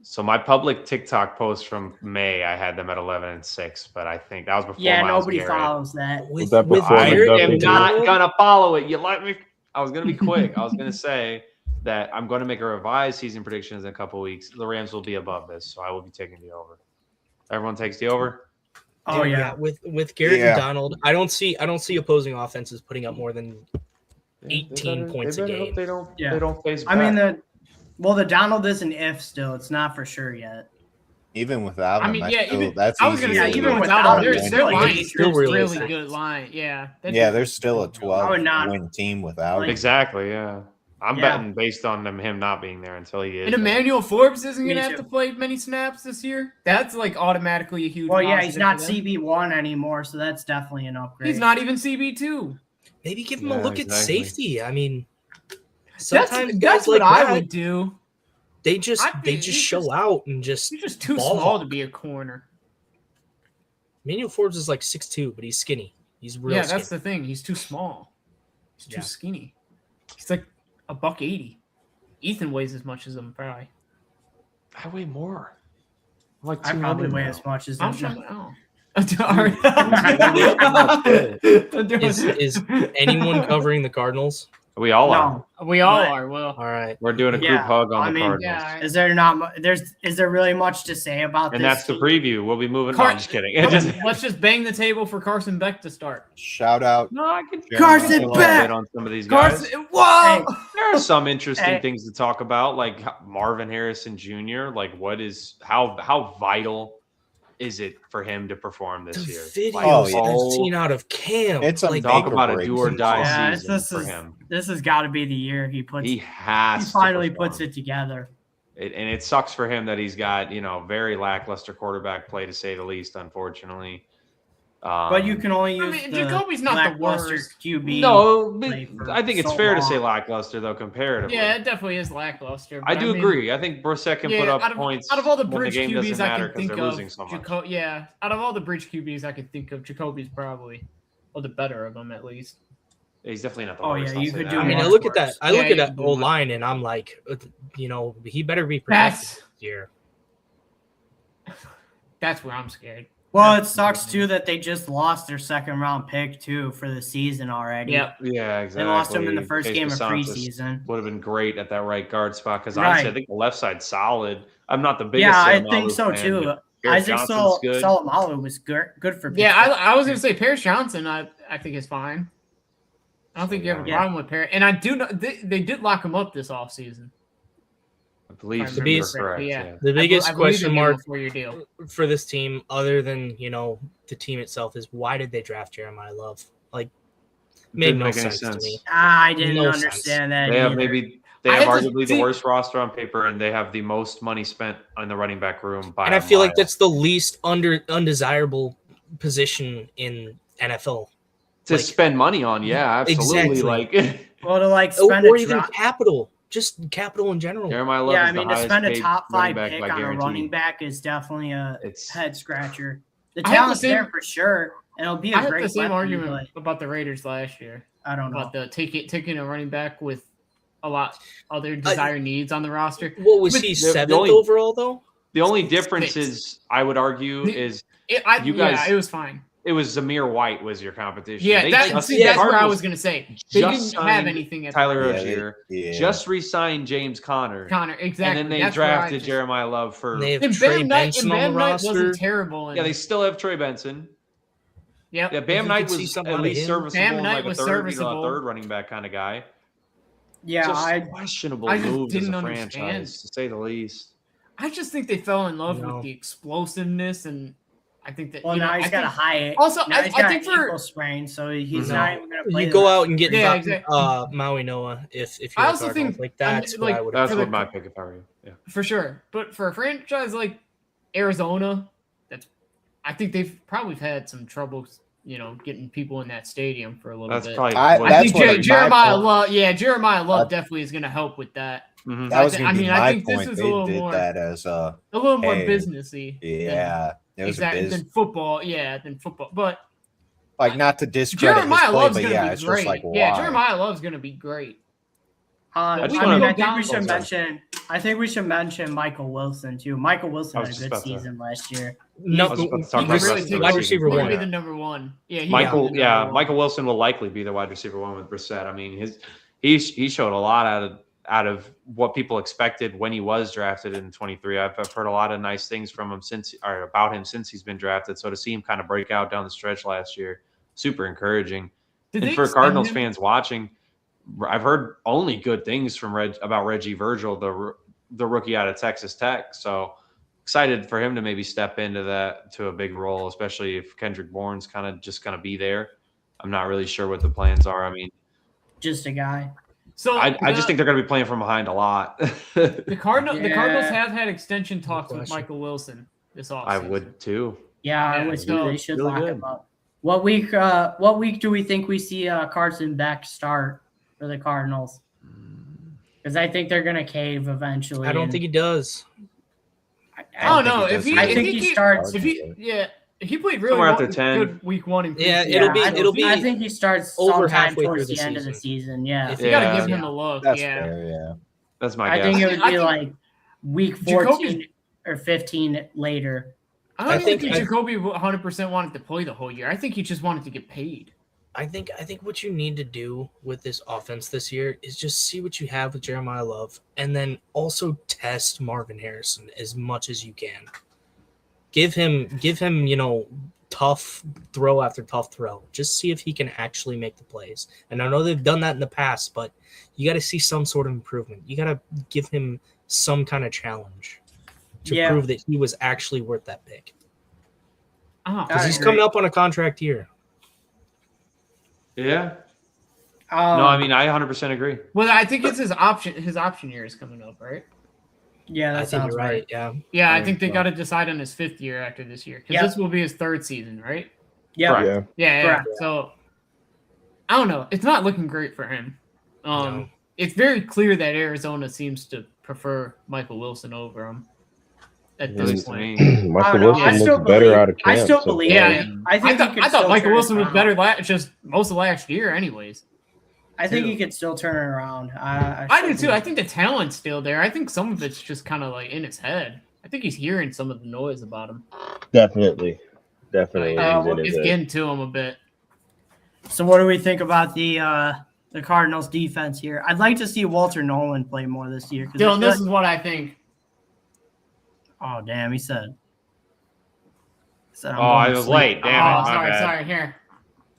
Speaker 3: So my public TikTok post from May, I had them at 11-6, but I think that was before.
Speaker 6: Yeah,
Speaker 3: Myles
Speaker 6: nobody
Speaker 3: Garrett.
Speaker 6: follows that.
Speaker 5: With,
Speaker 1: that
Speaker 5: with
Speaker 1: before
Speaker 3: I
Speaker 1: the
Speaker 5: Garrett
Speaker 3: am
Speaker 1: Duffy
Speaker 3: not
Speaker 5: Donald,
Speaker 3: gonna follow it. You let me. I was gonna be quick. I was gonna say that I'm gonna make a revised season predictions in a couple weeks. The Rams will be above this, so I will be taking the over. Everyone takes the over.
Speaker 6: Oh yeah.
Speaker 5: With Garrett
Speaker 4: Yeah.
Speaker 5: and Donald, I don't see opposing offenses putting up more than 18 points a game.
Speaker 3: They don't.
Speaker 6: Yeah.
Speaker 3: They don't face.
Speaker 6: I mean
Speaker 3: back.
Speaker 6: the Donald is an if still. It's not for sure yet.
Speaker 4: Even without
Speaker 2: I
Speaker 4: him,
Speaker 2: mean,
Speaker 4: I
Speaker 2: yeah,
Speaker 4: still,
Speaker 2: even
Speaker 4: that's
Speaker 2: I was gonna
Speaker 4: easier
Speaker 2: say
Speaker 4: to
Speaker 2: even
Speaker 4: win.
Speaker 2: without
Speaker 6: him,
Speaker 2: their line
Speaker 6: it's
Speaker 2: is
Speaker 5: still
Speaker 2: really
Speaker 5: realistic.
Speaker 2: good line. Yeah.
Speaker 4: Yeah, there's still a
Speaker 6: I
Speaker 4: 12
Speaker 6: would not-
Speaker 4: win team without him.
Speaker 3: exactly. Yeah, I'm
Speaker 6: Yeah.
Speaker 3: betting based on him not being there until he is.
Speaker 2: And Emmanuel Forbes isn't
Speaker 6: Me
Speaker 2: gonna have
Speaker 6: too.
Speaker 2: to play many snaps this year. That's like automatically a huge.
Speaker 6: Well, yeah, he's
Speaker 2: positive
Speaker 6: not
Speaker 2: for them.
Speaker 6: CB1 anymore, so that's definitely an upgrade.
Speaker 2: He's not even CB2.
Speaker 5: Maybe give him
Speaker 3: Yeah,
Speaker 5: a look
Speaker 3: exactly.
Speaker 5: at safety. I mean,
Speaker 2: That's
Speaker 5: sometimes guys
Speaker 2: that's
Speaker 5: like
Speaker 2: what I
Speaker 5: that,
Speaker 2: would do.
Speaker 5: they just
Speaker 2: I'd be-
Speaker 5: they just
Speaker 2: he's
Speaker 5: show
Speaker 2: just-
Speaker 5: out and just.
Speaker 2: He's just too
Speaker 5: ball
Speaker 2: small
Speaker 5: hawk.
Speaker 2: to be a corner.
Speaker 5: Emmanuel Forbes is like 6'2", but he's skinny. He's real
Speaker 2: Yeah,
Speaker 5: skinny.
Speaker 2: that's the thing. He's too small. He's too
Speaker 5: Yeah.
Speaker 2: skinny. He's like $180. Ethan weighs as much as him, probably.
Speaker 3: I weigh more. I'm like
Speaker 6: I probably
Speaker 3: 200
Speaker 6: weigh
Speaker 3: now.
Speaker 6: as much as
Speaker 2: I'm
Speaker 6: him.
Speaker 2: sure.
Speaker 5: Is anyone covering the Cardinals?
Speaker 3: We all are.
Speaker 6: No.
Speaker 2: We all
Speaker 6: But-
Speaker 2: are. Well,
Speaker 5: All right.
Speaker 3: We're doing a group
Speaker 6: Yeah,
Speaker 3: hug on
Speaker 6: I
Speaker 3: the
Speaker 6: mean,
Speaker 3: Cardinals.
Speaker 2: yeah.
Speaker 6: Is there not? Is there really much to say about
Speaker 3: And
Speaker 6: this?
Speaker 3: that's the
Speaker 6: team?
Speaker 3: preview. We'll be moving. No,
Speaker 2: Car-
Speaker 3: I'm just kidding. It just,
Speaker 2: Let's just bang the table for Carson Beck to start.
Speaker 4: Shout out.
Speaker 3: no, I can
Speaker 6: Carson
Speaker 3: a little
Speaker 6: Beck!
Speaker 3: bit on some of these guys.
Speaker 2: Carson, whoa!
Speaker 6: Hey.
Speaker 3: There are some interesting
Speaker 6: Hey.
Speaker 3: things to talk about, like Marvin Harrison Jr. Like, how vital is it for him to perform this
Speaker 5: The
Speaker 3: year?
Speaker 5: videos
Speaker 3: Like,
Speaker 4: Oh, yeah.
Speaker 5: I've seen out of camp.
Speaker 4: It's a
Speaker 5: like,
Speaker 3: talk
Speaker 4: make or
Speaker 3: about a
Speaker 4: break
Speaker 3: do or die
Speaker 6: Yeah,
Speaker 3: season
Speaker 6: this
Speaker 3: for
Speaker 6: is-
Speaker 3: him.
Speaker 6: This has got to be the year he puts.
Speaker 3: He
Speaker 6: He
Speaker 3: has. to
Speaker 6: finally
Speaker 3: perform.
Speaker 6: puts it together.
Speaker 3: And it sucks for him that he's got very lackluster quarterback play to say the least. Unfortunately,
Speaker 6: But you can only use.
Speaker 2: mean,
Speaker 6: the
Speaker 2: Jacoby's not the
Speaker 6: lackluster
Speaker 2: worst.
Speaker 6: QB.
Speaker 3: No, but
Speaker 6: play for
Speaker 3: I think it's
Speaker 6: so
Speaker 3: fair to
Speaker 6: long.
Speaker 3: say lackluster though comparatively.
Speaker 2: Yeah, it definitely is lackluster.
Speaker 3: I
Speaker 2: but
Speaker 3: do
Speaker 2: mean,
Speaker 3: agree. I think Brissett can put up points
Speaker 2: out of all the
Speaker 3: when the
Speaker 2: bridge
Speaker 3: game
Speaker 2: QBs
Speaker 3: doesn't
Speaker 2: I
Speaker 3: matter
Speaker 2: can
Speaker 3: because
Speaker 2: think
Speaker 3: they're
Speaker 2: of,
Speaker 3: losing so much.
Speaker 2: out of all the bridge QBs I could think of, Jacoby's probably the better of them at least.
Speaker 3: He's definitely not the
Speaker 6: Oh,
Speaker 3: worst.
Speaker 6: yeah,
Speaker 3: I'll
Speaker 6: you
Speaker 3: say
Speaker 6: could
Speaker 3: that.
Speaker 6: do
Speaker 5: I mean,
Speaker 6: much
Speaker 5: I look at that.
Speaker 6: worse.
Speaker 5: I look
Speaker 2: Yeah,
Speaker 5: at
Speaker 2: you
Speaker 5: that
Speaker 2: can do
Speaker 5: old
Speaker 2: much.
Speaker 5: line, and I'm like, he better be protected
Speaker 2: That's
Speaker 5: this year.
Speaker 2: that's where I'm scared.
Speaker 6: Well, it sucks too that they just lost their second round pick too for the season already.
Speaker 2: Yep.
Speaker 3: Yeah,
Speaker 6: They
Speaker 3: exactly.
Speaker 6: lost him in the first
Speaker 3: Case
Speaker 6: game of
Speaker 3: Basantis
Speaker 6: preseason.
Speaker 3: Would have been great at that right guard spot because
Speaker 6: Right.
Speaker 3: honestly, I think the left side's solid. I'm not the biggest.
Speaker 6: Yeah, I
Speaker 3: Seumalo
Speaker 6: think so
Speaker 3: fan,
Speaker 6: too.
Speaker 3: but Garrett
Speaker 6: Isaac
Speaker 3: Johnson's good.
Speaker 6: Salamalu was good for.
Speaker 2: Yeah,
Speaker 6: Pittsburgh.
Speaker 2: I was gonna say Paris Johnson. I think is fine. I don't think you have a
Speaker 6: Yeah.
Speaker 2: problem with Paris, and I do know they did lock him up this offseason.
Speaker 3: I believe
Speaker 2: To
Speaker 3: you're
Speaker 5: be-
Speaker 3: correct.
Speaker 2: yeah.
Speaker 3: Yeah.
Speaker 5: The biggest
Speaker 2: I believe
Speaker 5: question
Speaker 2: they gave him
Speaker 5: mark
Speaker 2: a 4-year deal.
Speaker 5: for this team, other than the team itself, is why did they draft Jeremiah Love? Like, made
Speaker 3: Didn't
Speaker 5: no
Speaker 3: make any
Speaker 5: sense to
Speaker 3: sense.
Speaker 5: me.
Speaker 6: I didn't
Speaker 5: No
Speaker 6: understand that.
Speaker 3: They have
Speaker 6: either.
Speaker 3: they
Speaker 2: I
Speaker 3: have
Speaker 2: had to
Speaker 3: arguably
Speaker 2: see-
Speaker 3: the worst roster on paper, and they have the most money spent on the running back room by.
Speaker 5: And I
Speaker 3: a
Speaker 5: feel like
Speaker 3: mile.
Speaker 5: that's the least undesirable position in NFL.
Speaker 3: to
Speaker 5: like-
Speaker 3: spend money on. Yeah, absolutely.
Speaker 5: Exactly.
Speaker 3: Like
Speaker 6: Well, to like
Speaker 5: Or,
Speaker 6: spend
Speaker 5: or
Speaker 6: a
Speaker 5: even
Speaker 6: drop.
Speaker 5: capital, just capital in general.
Speaker 3: Jeremiah Love
Speaker 6: Yeah,
Speaker 3: is
Speaker 6: I mean
Speaker 3: the
Speaker 6: to
Speaker 3: highest
Speaker 6: spend a
Speaker 3: paid
Speaker 6: top
Speaker 3: running
Speaker 6: 5
Speaker 3: back
Speaker 6: pick
Speaker 3: by
Speaker 6: on a
Speaker 3: guarantee.
Speaker 6: running back is definitely a
Speaker 3: It's
Speaker 6: head scratcher. The
Speaker 2: I have the
Speaker 6: talent's
Speaker 2: same-
Speaker 6: there for sure, and it'll be a
Speaker 2: I had
Speaker 6: great
Speaker 2: the same
Speaker 6: weapon,
Speaker 2: argument about the Raiders last year
Speaker 6: but I don't know.
Speaker 2: about the taking a running back with a lot other desired needs on the roster.
Speaker 5: What was
Speaker 2: But
Speaker 5: he,
Speaker 3: the
Speaker 5: 7th
Speaker 3: only-
Speaker 5: overall, though?
Speaker 3: The only difference
Speaker 2: Six.
Speaker 3: is, I would argue, is
Speaker 2: It was fine.
Speaker 3: it was Zamir White was your competition.
Speaker 2: Yeah,
Speaker 3: They
Speaker 2: that's
Speaker 3: just-
Speaker 2: where I
Speaker 3: Cardinals
Speaker 2: was going to say. They
Speaker 3: just
Speaker 2: didn't have
Speaker 3: signed
Speaker 2: anything at
Speaker 3: Tyler
Speaker 2: the
Speaker 3: Rozier, just re-signed James Conner,
Speaker 2: Connor. Exactly.
Speaker 3: and then they
Speaker 2: That's where I
Speaker 3: drafted
Speaker 2: just-
Speaker 3: Jeremiah Love for.
Speaker 5: And they have
Speaker 2: And
Speaker 5: Trey
Speaker 2: Bam Knight,
Speaker 5: Benson
Speaker 2: and
Speaker 5: on
Speaker 2: Bam
Speaker 5: the
Speaker 2: Knight
Speaker 5: roster.
Speaker 2: wasn't terrible. And,
Speaker 3: Yeah, they still have Trey Benson.
Speaker 2: Yep.
Speaker 3: Yeah, Bam
Speaker 5: you
Speaker 3: Knight
Speaker 5: could see
Speaker 3: was
Speaker 5: something
Speaker 3: at
Speaker 5: out of
Speaker 3: least
Speaker 5: him.
Speaker 3: serviceable,
Speaker 2: Bam
Speaker 3: and
Speaker 2: Knight
Speaker 3: like a
Speaker 2: was
Speaker 3: third,
Speaker 2: serviceable.
Speaker 3: third running back kind of guy.
Speaker 6: Yeah,
Speaker 3: Just questionable
Speaker 2: I just
Speaker 3: moves as
Speaker 2: didn't
Speaker 3: a
Speaker 2: understand.
Speaker 3: franchise, to say the least.
Speaker 2: I just think they fell in love
Speaker 5: No.
Speaker 2: with the explosiveness, and I think that.
Speaker 6: well,
Speaker 2: you know,
Speaker 6: now he's
Speaker 2: I
Speaker 6: got a
Speaker 2: think-
Speaker 6: high.
Speaker 2: Also,
Speaker 6: now he's
Speaker 2: I
Speaker 6: got
Speaker 2: think
Speaker 6: an
Speaker 2: for-
Speaker 6: ankle sprain, so he's
Speaker 3: No.
Speaker 6: not even going to play.
Speaker 5: You
Speaker 6: the
Speaker 5: go
Speaker 6: rest
Speaker 5: out
Speaker 6: of
Speaker 5: and
Speaker 6: the
Speaker 5: get
Speaker 2: Yeah,
Speaker 5: fucking,
Speaker 2: exactly.
Speaker 5: Maui Noah if you're
Speaker 2: I
Speaker 5: a
Speaker 2: also
Speaker 5: Cardinal.
Speaker 2: think-
Speaker 5: Like that's what
Speaker 2: like,
Speaker 5: I would.
Speaker 3: That's
Speaker 2: For
Speaker 3: what
Speaker 2: the-
Speaker 3: my pick if I were you. Yeah.
Speaker 2: for sure. But for a franchise like Arizona, I think they've probably had some trouble, getting people in that stadium for a little
Speaker 3: That's
Speaker 2: bit.
Speaker 3: probably.
Speaker 4: I-
Speaker 3: what-
Speaker 2: I
Speaker 4: that's
Speaker 2: think
Speaker 4: what my
Speaker 2: Jeremiah
Speaker 4: point-
Speaker 2: Love, Jeremiah Love definitely is going to help with that.
Speaker 3: Mhm.
Speaker 4: That was
Speaker 2: I
Speaker 4: going to be
Speaker 2: mean, I
Speaker 4: my
Speaker 2: think this
Speaker 4: point.
Speaker 2: is a
Speaker 4: They
Speaker 2: little
Speaker 4: did
Speaker 2: more-
Speaker 4: that as
Speaker 2: A little more
Speaker 4: Hey,
Speaker 2: businessy.
Speaker 4: yeah, it was a
Speaker 2: Than
Speaker 4: business.
Speaker 2: football. Yeah, than football. But
Speaker 4: Like not to discredit his
Speaker 2: Jeremiah
Speaker 4: play,
Speaker 2: Love's
Speaker 4: but
Speaker 2: going to
Speaker 4: yeah,
Speaker 2: be
Speaker 4: it's
Speaker 2: great.
Speaker 4: just like why?
Speaker 2: Yeah, Jeremiah Love's going to be great.
Speaker 3: I just
Speaker 6: I
Speaker 3: wanna-
Speaker 6: think we should
Speaker 3: Oh, sorry.
Speaker 6: mention. I think we should mention Michael Wilson too. Michael Wilson
Speaker 3: I was
Speaker 6: had a
Speaker 3: just
Speaker 6: good
Speaker 3: about to-
Speaker 6: season last year.
Speaker 5: No,
Speaker 3: I was about to talk
Speaker 2: He
Speaker 3: about
Speaker 2: could really
Speaker 3: Brissett.
Speaker 2: take
Speaker 5: wide receiver
Speaker 2: he could
Speaker 5: one.
Speaker 2: be the number one. Yeah, he
Speaker 3: Michael,
Speaker 2: could be the number one.
Speaker 3: Michael Wilson will likely be the wide receiver one with Brissett. I mean, he showed a lot out of what people expected when he was drafted in 23. I've heard a lot of nice things from him about him since he's been drafted. So to see him kind of break out down the stretch last year, super encouraging.
Speaker 2: Did
Speaker 3: And
Speaker 2: they
Speaker 3: for
Speaker 2: extend
Speaker 3: Cardinals
Speaker 2: him?
Speaker 3: fans watching, I've heard only good things from about Reggie Virgil, the rookie out of Texas Tech. So excited for him to maybe step into a big role, especially if Kendrick Bourne's kind of just going to be there. I'm not really sure what the plans are. I mean,
Speaker 6: Just a guy.
Speaker 2: So
Speaker 3: I just think they're going to be playing from behind a lot.
Speaker 2: the Cardinals
Speaker 6: Yeah.
Speaker 2: have had extension talks with
Speaker 5: question.
Speaker 2: Michael Wilson this offseason.
Speaker 3: I would too.
Speaker 6: Yeah, I
Speaker 2: Yeah,
Speaker 6: would
Speaker 2: so-
Speaker 6: too. They should
Speaker 3: really
Speaker 6: lock
Speaker 3: good.
Speaker 6: him up. What week do we think we see Carson back start for the Cardinals? Because I think they're gonna cave eventually.
Speaker 5: I don't think he does.
Speaker 2: I don't know.
Speaker 4: think
Speaker 2: If
Speaker 4: he
Speaker 2: he,
Speaker 4: does
Speaker 6: I think he starts.
Speaker 2: If he played really
Speaker 3: Somewhere
Speaker 2: well,
Speaker 3: after 10.
Speaker 2: good week 1 and
Speaker 5: Yeah,
Speaker 6: Yeah,
Speaker 5: it'll be
Speaker 6: I think he starts
Speaker 5: over
Speaker 6: sometime
Speaker 5: halfway
Speaker 6: towards
Speaker 5: through
Speaker 6: the
Speaker 5: the
Speaker 6: end of the season. Yeah,
Speaker 2: If you got to
Speaker 3: Yeah.
Speaker 2: give him a look,
Speaker 4: That's
Speaker 2: yeah.
Speaker 4: fair, yeah.
Speaker 3: That's my
Speaker 6: I
Speaker 3: guess.
Speaker 6: think it would
Speaker 2: I
Speaker 6: be
Speaker 2: think-
Speaker 6: like week
Speaker 2: Jacoby's-
Speaker 6: 14 or 15 later.
Speaker 2: I don't
Speaker 5: I
Speaker 2: even think
Speaker 5: think-
Speaker 2: Jacoby 100% wanted to play the whole year. I think he just wanted to get paid.
Speaker 5: I think what you need to do with this offense this year is just see what you have with Jeremiah Love, and then also test Marvin Harrison as much as you can. Give him, tough throw after tough throw. Just see if he can actually make the plays. And I know they've done that in the past, but you got to see some sort of improvement. You got to give him some kind of challenge to prove that he was actually worth that pick.
Speaker 2: Oh,
Speaker 5: Because
Speaker 6: I
Speaker 5: he's
Speaker 6: agree.
Speaker 5: coming up on a contract year.
Speaker 3: Yeah. No, I mean, I 100% agree.
Speaker 2: well, I think it's his option year is coming up, right?
Speaker 6: yeah, that
Speaker 5: I think
Speaker 6: sounds
Speaker 5: you're right. Yeah.
Speaker 2: Yeah, I
Speaker 4: Very
Speaker 2: think they
Speaker 4: well.
Speaker 2: got to decide on his 5th year after this year because
Speaker 6: Yeah.
Speaker 2: this will be his 3rd season, right?
Speaker 6: Yeah,
Speaker 3: Correct.
Speaker 1: Yeah.
Speaker 2: Yeah.
Speaker 6: Correct.
Speaker 2: So I don't know. It's not looking great for him.
Speaker 5: No.
Speaker 2: It's very clear that Arizona seems to prefer Michael Wilson over him at
Speaker 3: At
Speaker 2: this
Speaker 3: least to
Speaker 2: point.
Speaker 3: me.
Speaker 6: I
Speaker 1: Michael
Speaker 6: don't know. I
Speaker 1: Wilson
Speaker 6: still
Speaker 1: looks better
Speaker 6: believe-
Speaker 1: out of camp.
Speaker 6: I still
Speaker 1: so
Speaker 6: believe
Speaker 1: far.
Speaker 2: Yeah.
Speaker 6: him. I think he could
Speaker 2: I thought
Speaker 6: still
Speaker 2: Michael
Speaker 6: turn
Speaker 2: Wilson
Speaker 6: it
Speaker 2: was
Speaker 6: around.
Speaker 2: better just most of last year, anyways.
Speaker 6: I think
Speaker 2: too.
Speaker 6: he could still turn it around.
Speaker 2: I do too. I think the talent's still there. I think some of it's just kind of like in his head. I think he's hearing some of the noise about him.
Speaker 1: Definitely. Definitely.
Speaker 2: Like,
Speaker 1: he's in his
Speaker 2: it's
Speaker 1: head.
Speaker 2: getting to him a bit.
Speaker 6: So what do we think about the Cardinals defense here? I'd like to see Walter Nolan play more this year. 'cause I
Speaker 2: Dylan,
Speaker 6: feel
Speaker 2: this is what I think.
Speaker 6: Oh damn, he said. I'm
Speaker 3: Oh, I
Speaker 6: going to
Speaker 3: was
Speaker 6: sleep.
Speaker 3: late. Damn it.
Speaker 2: Oh,
Speaker 3: My
Speaker 2: sorry,
Speaker 3: bad.
Speaker 2: sorry. Here.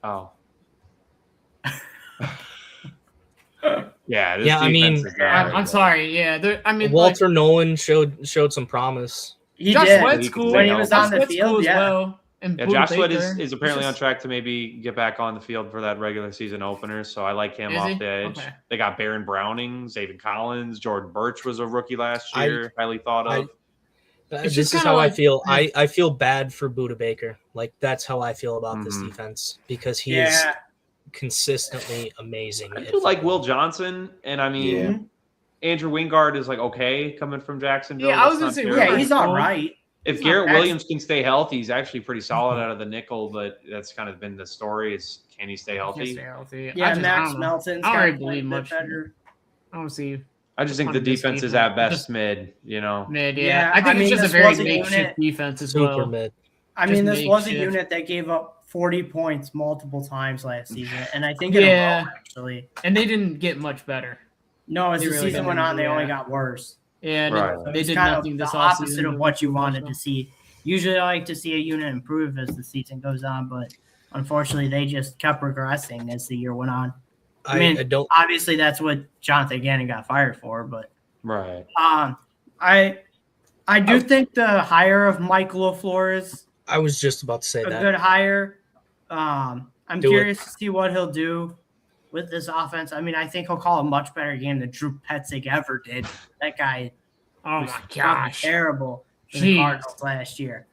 Speaker 3: Oh. Yeah. This
Speaker 5: Yeah, I mean,
Speaker 3: defense is not
Speaker 2: I'm sorry. Yeah, I mean,
Speaker 5: Walter Nolan showed some promise.
Speaker 6: He
Speaker 2: Josh
Speaker 6: did.
Speaker 2: Sweat's
Speaker 3: He can
Speaker 2: cool.
Speaker 3: stay
Speaker 6: when he was
Speaker 3: healthy.
Speaker 6: on the
Speaker 2: Sweat's
Speaker 6: field.
Speaker 2: cool as
Speaker 6: Yeah.
Speaker 2: well. And
Speaker 3: Yeah,
Speaker 2: Buda
Speaker 3: Josh Sweat
Speaker 2: Baker.
Speaker 3: is apparently
Speaker 2: It's
Speaker 3: on
Speaker 2: just-
Speaker 3: track to maybe get back on the field for that regular season opener. So I like him
Speaker 2: Is
Speaker 3: off
Speaker 2: he?
Speaker 3: the edge.
Speaker 2: Okay.
Speaker 3: They got Baron Browning, Zayden Collins, Jordan Birch was a rookie last
Speaker 5: I-
Speaker 3: year, highly thought of.
Speaker 2: It's
Speaker 5: This
Speaker 2: just
Speaker 5: is
Speaker 2: kinda
Speaker 5: how I
Speaker 2: like-
Speaker 5: feel. I feel bad for Buda Baker. Like that's how I feel about this
Speaker 3: Mhm.
Speaker 5: defense because he is
Speaker 6: Yeah.
Speaker 5: consistently amazing.
Speaker 3: I
Speaker 5: at
Speaker 3: do like
Speaker 5: football.
Speaker 3: Will Johnson, and I mean
Speaker 4: Yeah.
Speaker 3: Andrew Wingard is like okay coming from Jacksonville.
Speaker 2: Yeah, I was
Speaker 3: That's
Speaker 2: gonna
Speaker 3: not
Speaker 2: say,
Speaker 6: Yeah,
Speaker 3: terrible.
Speaker 6: he's all right.
Speaker 3: If Garrett Williams can stay healthy, he's actually pretty solid out of the nickel, but that's kind of been the story is can he stay healthy?
Speaker 6: Yeah, Max Melton's
Speaker 2: I
Speaker 6: got
Speaker 2: don't
Speaker 6: to
Speaker 2: believe much.
Speaker 6: better.
Speaker 2: I don't see.
Speaker 3: I just think the defense is at best mid, you know.
Speaker 2: Mid,
Speaker 6: Yeah,
Speaker 2: I think
Speaker 6: I
Speaker 2: it's
Speaker 6: mean,
Speaker 2: just a
Speaker 6: this
Speaker 2: very
Speaker 6: was a
Speaker 2: makeshift
Speaker 6: unit-
Speaker 2: defense as
Speaker 5: Super
Speaker 2: well.
Speaker 5: mid.
Speaker 6: I mean,
Speaker 2: Just
Speaker 6: this was a
Speaker 2: makeshift.
Speaker 6: unit that gave up 40 points multiple times last season, and I think
Speaker 2: Yeah.
Speaker 6: in a row, actually.
Speaker 2: And they didn't get much better.
Speaker 6: No, as
Speaker 2: They
Speaker 6: the
Speaker 2: really
Speaker 6: season
Speaker 2: didn't,
Speaker 6: went on, they
Speaker 2: yeah.
Speaker 6: only got worse.
Speaker 2: Yeah,
Speaker 3: Right.
Speaker 6: So
Speaker 2: they
Speaker 6: it's
Speaker 2: did
Speaker 6: kind
Speaker 2: nothing
Speaker 6: of
Speaker 2: this
Speaker 6: the
Speaker 2: offseason.
Speaker 6: opposite of what you wanted to see. Usually, I like to see a unit improve as the season goes on, but unfortunately, they just kept regressing as the year went on. I mean,
Speaker 5: I don't.
Speaker 6: Obviously, that's what Jonathan Gannon got fired for, but
Speaker 3: Right.
Speaker 6: I do think the hire of Michael LaFleur is
Speaker 5: I was just about to say
Speaker 6: a
Speaker 5: that.
Speaker 6: good hire. I'm
Speaker 5: Do
Speaker 6: curious to see what he'll do with this offense. I mean, I think he'll call a much better game than Drew Petzing ever did. That guy
Speaker 2: Oh
Speaker 6: was
Speaker 2: my
Speaker 6: fucking
Speaker 2: gosh.
Speaker 6: terrible for the
Speaker 2: Jeez.
Speaker 6: Cardinals last year.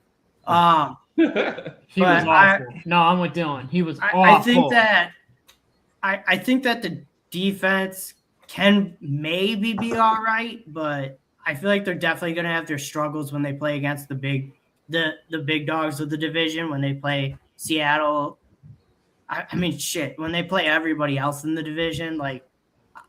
Speaker 2: He was
Speaker 6: But I-
Speaker 2: awful. No, I'm with Dylan. He was awful.
Speaker 6: I think that I think that the defense can maybe be all right, but I feel like they're definitely going to have their struggles when they play against the big dogs of the division. When they play Seattle, I mean, shit. When they play everybody else in the division, like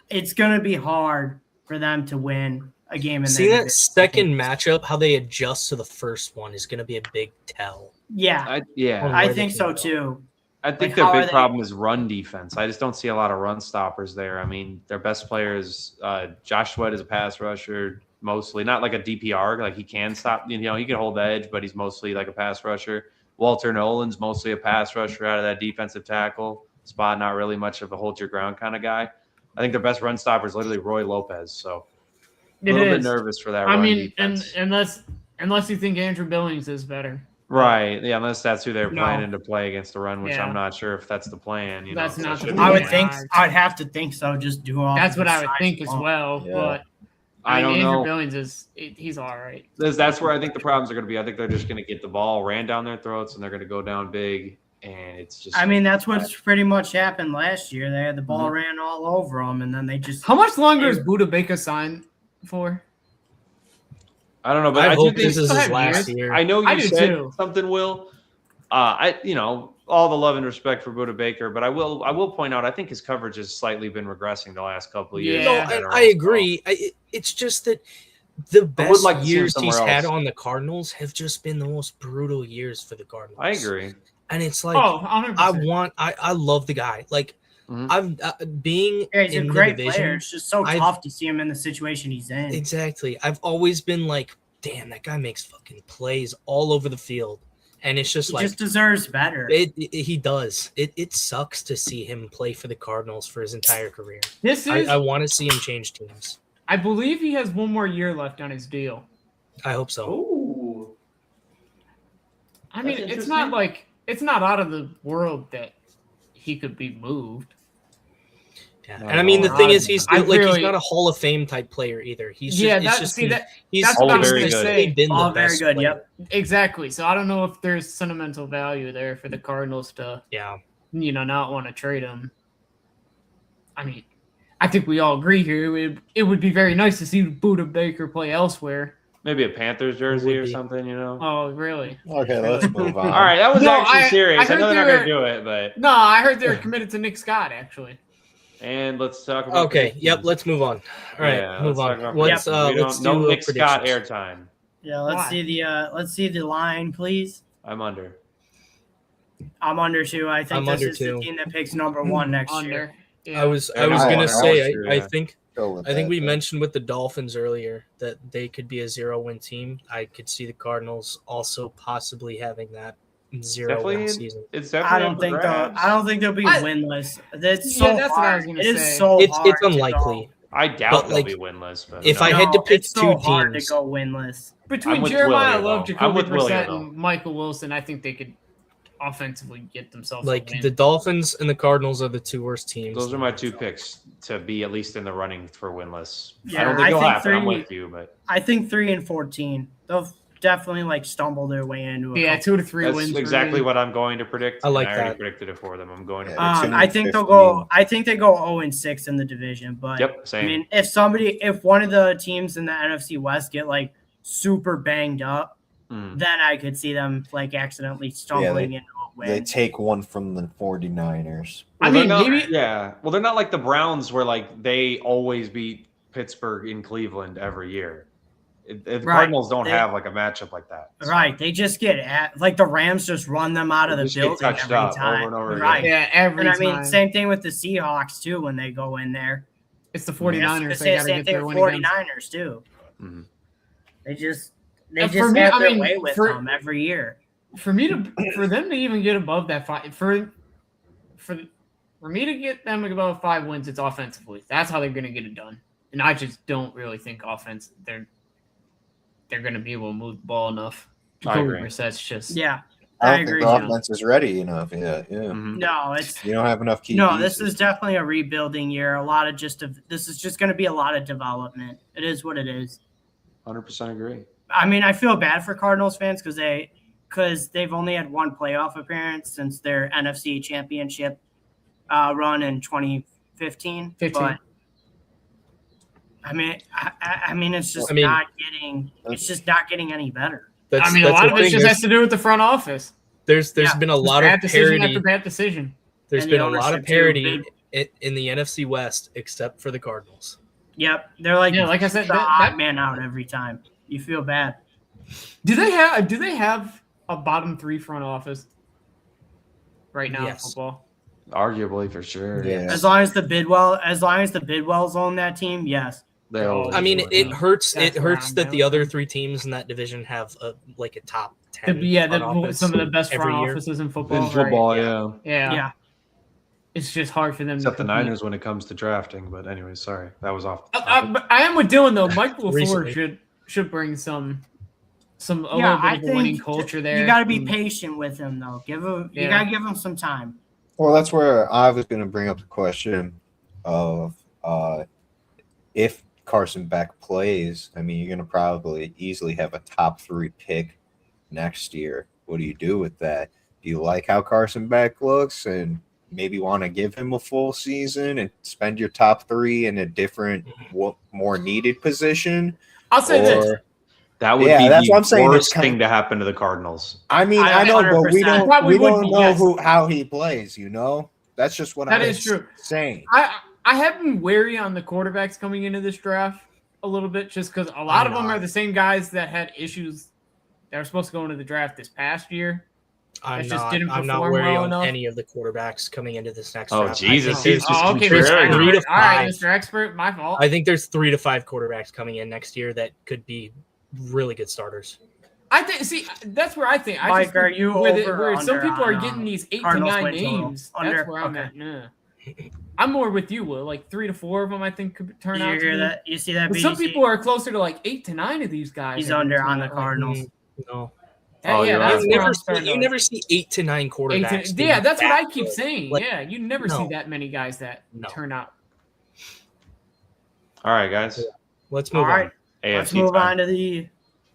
Speaker 6: it's going to be hard for them to win a game. In
Speaker 5: See
Speaker 6: their
Speaker 5: that
Speaker 6: division.
Speaker 5: second matchup, how they adjust to the first one is going to be a big tell.
Speaker 6: Yeah,
Speaker 3: I
Speaker 6: I
Speaker 5: where
Speaker 6: think
Speaker 5: they
Speaker 6: so
Speaker 5: can go.
Speaker 6: too.
Speaker 3: I think
Speaker 6: Like,
Speaker 3: their
Speaker 6: how are
Speaker 3: big
Speaker 6: they-
Speaker 3: problem is run defense. I just don't see a lot of run stoppers there. I mean, their best player is Josh Sweat is a pass rusher, mostly not like a DPR. Like he can stop, you know, he can hold the edge, but he's mostly like a pass rusher. Walter Nolan's mostly a pass rusher out of that defensive tackle spot, not really much of a hold your ground kind of guy. I think their best run stopper is literally Roy Lopez. So a little bit nervous for that.
Speaker 2: I
Speaker 3: run
Speaker 2: mean,
Speaker 3: defense.
Speaker 2: unless you think Andrew Billings is better.
Speaker 3: Right. Yeah, unless that's who they're
Speaker 2: No.
Speaker 3: planning to play against the run, which
Speaker 2: Yeah.
Speaker 3: I'm not sure if that's the plan. You
Speaker 2: That's
Speaker 3: know,
Speaker 2: not
Speaker 3: so
Speaker 2: the
Speaker 3: it should
Speaker 2: plan.
Speaker 6: I
Speaker 3: be
Speaker 6: would
Speaker 3: the
Speaker 6: think
Speaker 3: plan.
Speaker 6: I'd have to think so. Just do all.
Speaker 2: That's what I would think as well.
Speaker 1: Yeah.
Speaker 2: But
Speaker 3: I don't
Speaker 2: Andrew
Speaker 3: know.
Speaker 2: Billings he's all right.
Speaker 3: That's where I think the problems are going to be. I think they're just going to get the ball ran down their throats, and they're going to go down big, and it's just.
Speaker 6: I mean, that's what's pretty much happened last year. They had the ball
Speaker 3: Mm-hmm.
Speaker 6: ran all over them, and then they just.
Speaker 2: How much longer is Buda Baker signed for?
Speaker 3: I don't know, but
Speaker 5: I
Speaker 3: I, do
Speaker 5: hope
Speaker 3: think
Speaker 5: this is his
Speaker 2: 5
Speaker 5: last
Speaker 2: years.
Speaker 5: year.
Speaker 3: I know
Speaker 2: I
Speaker 3: you
Speaker 2: do
Speaker 3: said
Speaker 2: too.
Speaker 3: something, Will. All the love and respect for Buda Baker, but I will point out I think his coverage has slightly been regressing the last couple of years.
Speaker 2: Yeah.
Speaker 5: No,
Speaker 3: in general,
Speaker 5: I agree. It's just that the best
Speaker 3: like to see him
Speaker 5: years he's
Speaker 3: somewhere
Speaker 5: had
Speaker 3: else.
Speaker 5: on the Cardinals have just been the most brutal years for the Cardinals.
Speaker 3: I agree.
Speaker 5: And it's like,
Speaker 2: Oh, 100%.
Speaker 5: I love the guy. Like,
Speaker 3: Mhm.
Speaker 5: being
Speaker 6: Yeah, he's a
Speaker 5: in
Speaker 6: great
Speaker 5: the division.
Speaker 6: player. It's just so tough to see him in the situation he's in.
Speaker 5: Exactly. I've always been like, damn, that guy makes fucking plays all over the field. And it's just
Speaker 6: He
Speaker 5: like,
Speaker 6: just deserves better.
Speaker 5: he does. It sucks to see him play for the Cardinals for his entire career.
Speaker 2: This is,
Speaker 5: I want to see him change teams.
Speaker 2: I believe he has one more year left on his deal.
Speaker 5: I hope so.
Speaker 3: Ooh.
Speaker 2: I mean,
Speaker 3: That's
Speaker 2: it's not like it's not out of the world that he could be moved.
Speaker 5: Yeah.
Speaker 3: No,
Speaker 5: And I mean, the
Speaker 2: no,
Speaker 5: thing
Speaker 2: I-
Speaker 5: is, he's
Speaker 2: I
Speaker 5: he's
Speaker 2: really-
Speaker 5: not a Hall of Fame type player either. He's just,
Speaker 2: Yeah,
Speaker 5: it's
Speaker 2: that-
Speaker 5: just
Speaker 2: see, that-
Speaker 5: he's
Speaker 2: that's what I was
Speaker 3: very
Speaker 2: gonna
Speaker 3: good.
Speaker 2: say.
Speaker 5: been the
Speaker 6: All very
Speaker 5: best
Speaker 6: good.
Speaker 5: player.
Speaker 6: Yep.
Speaker 2: Exactly. So I don't know if there's sentimental value there for the Cardinals to,
Speaker 5: Yeah.
Speaker 2: not want to trade him. I mean, I think we all agree here. It would be very nice to see Buda Baker play elsewhere.
Speaker 3: Maybe a Panthers jersey
Speaker 5: Would
Speaker 3: or
Speaker 5: be.
Speaker 3: something, you know?
Speaker 2: Oh, really?
Speaker 4: Okay, let's move on.
Speaker 3: All right, that was
Speaker 2: No,
Speaker 3: actually serious. I
Speaker 2: I
Speaker 3: know
Speaker 2: heard
Speaker 3: they're not
Speaker 2: they
Speaker 3: going to do it, but.
Speaker 2: No, I heard they were committed to Nick Scott, actually.
Speaker 3: And let's talk about.
Speaker 5: Okay.
Speaker 3: predictions.
Speaker 5: Yep. Let's move on. All right.
Speaker 3: Yeah,
Speaker 5: move
Speaker 3: let's talk
Speaker 5: on.
Speaker 3: about
Speaker 5: Let's
Speaker 3: predictions. We
Speaker 5: let's
Speaker 3: don't-
Speaker 5: do
Speaker 3: no Nick Scott
Speaker 5: predictions.
Speaker 3: airtime.
Speaker 6: Yeah,
Speaker 2: Why?
Speaker 6: let's see the line, please.
Speaker 3: I'm under.
Speaker 6: I'm under 2. I think
Speaker 5: I'm
Speaker 6: this
Speaker 5: under
Speaker 6: is
Speaker 5: 2.
Speaker 6: the team that picks number 1 next year.
Speaker 2: Under. Yeah.
Speaker 5: I was
Speaker 3: They're not
Speaker 5: gonna
Speaker 3: under.
Speaker 5: say
Speaker 3: True,
Speaker 5: I
Speaker 3: yeah.
Speaker 5: think
Speaker 4: Go with
Speaker 5: I think
Speaker 4: that,
Speaker 5: we
Speaker 4: then.
Speaker 5: mentioned with the Dolphins earlier that they could be a 0-win team. I could see the Cardinals also possibly having that 0-win season.
Speaker 3: It's definitely.
Speaker 6: I don't think they'll be
Speaker 2: I-
Speaker 6: winless. That's
Speaker 2: Yeah,
Speaker 6: so
Speaker 2: that's what I was
Speaker 6: hard.
Speaker 2: gonna
Speaker 6: It is
Speaker 2: say.
Speaker 6: so
Speaker 5: It's
Speaker 6: hard to
Speaker 5: unlikely.
Speaker 3: I doubt
Speaker 5: But,
Speaker 3: they'll
Speaker 5: like,
Speaker 3: be winless. But
Speaker 5: if
Speaker 3: no.
Speaker 5: I had to pick
Speaker 6: it's so
Speaker 5: two
Speaker 6: hard
Speaker 5: teams-
Speaker 6: to go winless.
Speaker 2: Between
Speaker 3: I'm with
Speaker 2: Jeremiah
Speaker 3: Will here,
Speaker 2: Love,
Speaker 3: though. I'm
Speaker 2: Jacoby
Speaker 3: with Will here,
Speaker 2: Brissett,
Speaker 3: though.
Speaker 2: and Michael Wilson, I think they could offensively get themselves a
Speaker 5: Like
Speaker 2: win.
Speaker 5: the Dolphins and the Cardinals are the two worst teams.
Speaker 3: Those are my 2 picks to be at least in the running for winless. I
Speaker 6: Yeah,
Speaker 3: don't think
Speaker 6: I
Speaker 3: it'll
Speaker 6: think
Speaker 3: happen. I'm
Speaker 6: 3
Speaker 3: with you, but
Speaker 6: I think 3 and 14. They'll definitely stumble their way into it.
Speaker 2: Yeah, 2 to 3
Speaker 3: that's
Speaker 2: wins. for
Speaker 3: exactly
Speaker 2: me.
Speaker 3: what I'm going to predict.
Speaker 5: I like
Speaker 3: and I already
Speaker 5: that.
Speaker 3: predicted it for them. I'm going to.
Speaker 4: Yeah,
Speaker 3: predict
Speaker 4: they're
Speaker 6: I
Speaker 4: 2
Speaker 6: think
Speaker 4: and
Speaker 6: they'll
Speaker 4: 15.
Speaker 6: go. I think they go 0 and 6 in the division. But
Speaker 3: Yep,
Speaker 6: I
Speaker 3: same.
Speaker 6: mean, if one of the teams in the NFC West get like super banged up, then I could see them like accidentally stumbling into a win.
Speaker 4: They take one from the 49ers.
Speaker 2: I mean, maybe
Speaker 3: Well, they're not like the Browns where like they always beat Pittsburgh in Cleveland every year. The Cardinals don't have like a matchup like that. So.
Speaker 6: Right. They just get like the Rams just run them out of the building every time.
Speaker 3: Over and over
Speaker 6: right.
Speaker 3: Again.
Speaker 2: Yeah, every time.
Speaker 6: I mean, same thing with the Seahawks too when they go in there.
Speaker 2: It's the 49ers.
Speaker 6: They same thing with 49ers too.
Speaker 3: Mm-hmm.
Speaker 6: They just
Speaker 2: have
Speaker 6: their way with them every year.
Speaker 2: For them to even get above that for me to get them above 5 wins, it's offensively. That's how they're going to get it done. And I just don't really think offense they're going to be able to move the ball enough.
Speaker 3: I agree.
Speaker 2: That's just
Speaker 6: I
Speaker 4: don't
Speaker 6: agree.
Speaker 4: think the offense is ready enough. Yeah.
Speaker 3: Mm-hmm.
Speaker 6: No,
Speaker 4: you don't have enough key.
Speaker 6: No, this is definitely a rebuilding year. This is just going to be a lot of development. It is what it is.
Speaker 3: 100% agree.
Speaker 6: I mean, I feel bad for Cardinals fans because they've only had one playoff appearance since their NFC Championship run in 2015. But I mean, it's just not getting any better.
Speaker 2: A lot of it just has to do with the front office.
Speaker 5: There's been a lot of parity
Speaker 2: after bad decision.
Speaker 5: There's been a lot of parity in the NFC West, except for the Cardinals.
Speaker 6: Yep, they're like
Speaker 2: like I said,
Speaker 6: the odd man out every time. You feel bad.
Speaker 2: Do they have a bottom 3 front office right now in football?
Speaker 3: Arguably, for sure.
Speaker 4: Yeah.
Speaker 6: As long as the Bidwells own that team, yes.
Speaker 5: I mean, it hurts. It hurts that the other 3 teams in that division have a top 10.
Speaker 2: Some of the best front offices in football.
Speaker 3: In football,
Speaker 2: right? Yeah. It's just hard for them.
Speaker 3: Except the Niners when it comes to drafting. But anyway, sorry, that was off.
Speaker 2: I am with Dylan though. Mike LaFleur should bring some little bit of a winning culture there.
Speaker 6: You got to be patient with him though. You got to give him some time.
Speaker 4: Well, that's where I was going to bring up the question of if Carson Beck plays. I mean, you're going to probably easily have a top 3 pick next year. What do you do with that? Do you like how Carson Beck looks and maybe want to give him a full season and spend your top 3 in a different, more needed position?
Speaker 2: I'll say this.
Speaker 3: That would be the worst thing to happen to the Cardinals.
Speaker 4: I mean, I know, but we don't know how he plays, That's just what I'm saying.
Speaker 2: I have been wary on the quarterbacks coming into this draft a little bit just because a lot of them are the same guys that had issues that were supposed to go into the draft this past year.
Speaker 5: I'm not wary on any of the quarterbacks coming into this next draft.
Speaker 3: Oh, Jesus.
Speaker 2: Okay, all right, Mr. Expert, my fault.
Speaker 5: I think there's 3 to 5 quarterbacks coming in next year that could be really good starters.
Speaker 2: I think. See, that's where I think.
Speaker 6: Mike, are you
Speaker 2: where some people are getting these 8 to 9 names? That's where I'm at. Nah. I'm more with you, Will. Like 3 to 4 of them, I think could turn out.
Speaker 6: You hear that? You see that?
Speaker 2: But some people are closer to like 8 to 9 of these guys.
Speaker 6: He's under on the Cardinals.
Speaker 5: No.
Speaker 2: You
Speaker 5: never see 8 to 9 quarterbacks.
Speaker 2: That's what I keep saying. You never see that many guys that turn out.
Speaker 3: All right, guys.
Speaker 5: Let's move on.
Speaker 6: Let's move on to the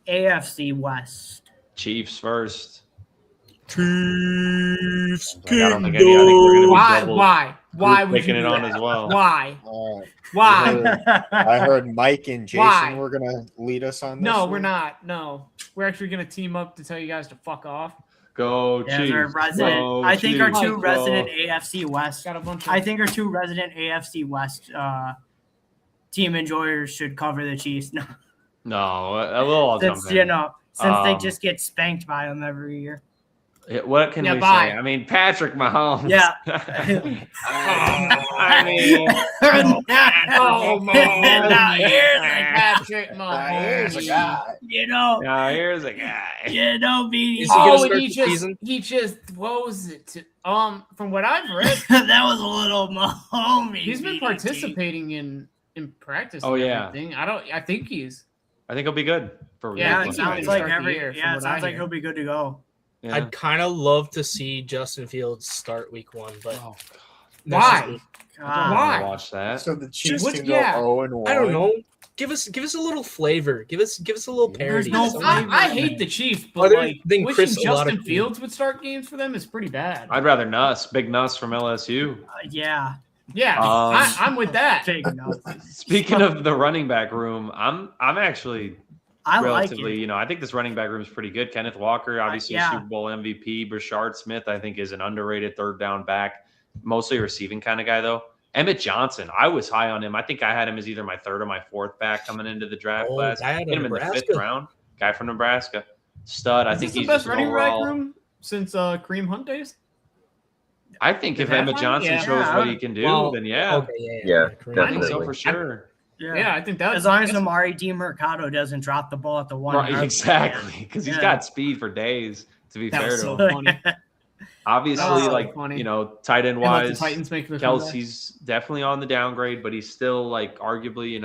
Speaker 6: AFC West.
Speaker 3: Chiefs first.
Speaker 5: Chiefs.
Speaker 3: I don't think any. I think we're going to be
Speaker 2: Why would
Speaker 3: taking
Speaker 2: you
Speaker 3: it on as well?
Speaker 2: Why?
Speaker 4: Why? I heard Mike and Jason were going to lead us on this.
Speaker 2: No, we're not. No, we're actually going to team up to tell you guys to fuck off.
Speaker 3: Go Chiefs.
Speaker 6: I think our 2 resident AFC West. I think our 2 resident AFC West team enjoyers should cover the Chiefs.
Speaker 3: We'll all jump in.
Speaker 6: Since they just get spanked by them every year.
Speaker 3: What can we say? I mean, Patrick Mahomes.
Speaker 6: Yeah.
Speaker 3: I mean,
Speaker 2: Patrick Mahomes.
Speaker 4: Here's a guy.
Speaker 3: Here's a guy.
Speaker 2: He just throws it to. From what I've read,
Speaker 6: that was a little Mahomes.
Speaker 2: He's been participating in practice.
Speaker 3: Oh yeah.
Speaker 2: I think
Speaker 3: he'll be good for.
Speaker 6: It sounds like it sounds like he'll be good to go.
Speaker 5: Yeah. I'd kind of love to see Justin Fields start week 1, but
Speaker 2: why?
Speaker 3: Why watch that?
Speaker 4: So the Chiefs can go 0-1.
Speaker 5: I don't know. Give us a little flavor. Give us a little parody.
Speaker 2: I hate the Chiefs, but wishing Justin Fields would start games for them is pretty bad.
Speaker 3: I'd rather Nuss, Big Nuss from LSU.
Speaker 6: Yeah,
Speaker 2: I'm with that.
Speaker 3: Speaking of the running back room, I'm actually
Speaker 6: I like
Speaker 3: relatively,
Speaker 6: it.
Speaker 3: I think this running back room is pretty good. Kenneth Walker, obviously
Speaker 6: yeah.
Speaker 3: a Super Bowl MVP. Brashard Smith, I think, is an underrated third down back, mostly a receiving kind of guy, though. Emmett Johnson, I was high on him. I think I had him as either my third or my fourth back coming into the draft class.
Speaker 5: guy out of
Speaker 3: Get him in the fifth
Speaker 5: Nebraska.
Speaker 3: round. Guy from Nebraska. Stud. I
Speaker 2: Is
Speaker 3: think
Speaker 2: this the
Speaker 3: he's
Speaker 2: best
Speaker 3: just an
Speaker 2: running back
Speaker 3: overall.
Speaker 2: room since Kareem Hunt days?
Speaker 3: I think if
Speaker 2: Is that
Speaker 3: Emmett
Speaker 2: fine?
Speaker 3: Johnson
Speaker 2: Yeah.
Speaker 3: shows what he can do,
Speaker 5: Well,
Speaker 3: then yeah.
Speaker 5: Okay,
Speaker 1: Yeah,
Speaker 5: Kareem.
Speaker 3: I think so
Speaker 1: definitely.
Speaker 3: for sure.
Speaker 2: Yeah, I think that
Speaker 6: As long as Amari DiMercado doesn't drop the ball at the 1
Speaker 3: Right,
Speaker 6: yard
Speaker 3: exactly. Because he's
Speaker 6: Yeah.
Speaker 3: got speed for days, to be
Speaker 2: that
Speaker 3: fair
Speaker 2: was
Speaker 3: to
Speaker 2: so
Speaker 3: him.
Speaker 2: funny.
Speaker 3: Obviously,
Speaker 2: Oh,
Speaker 3: like,
Speaker 2: funny.
Speaker 3: tight end
Speaker 2: And let the
Speaker 3: wise,
Speaker 2: Titans make the comeback.
Speaker 3: Kelsey's definitely on the downgrade, but he's still like arguably,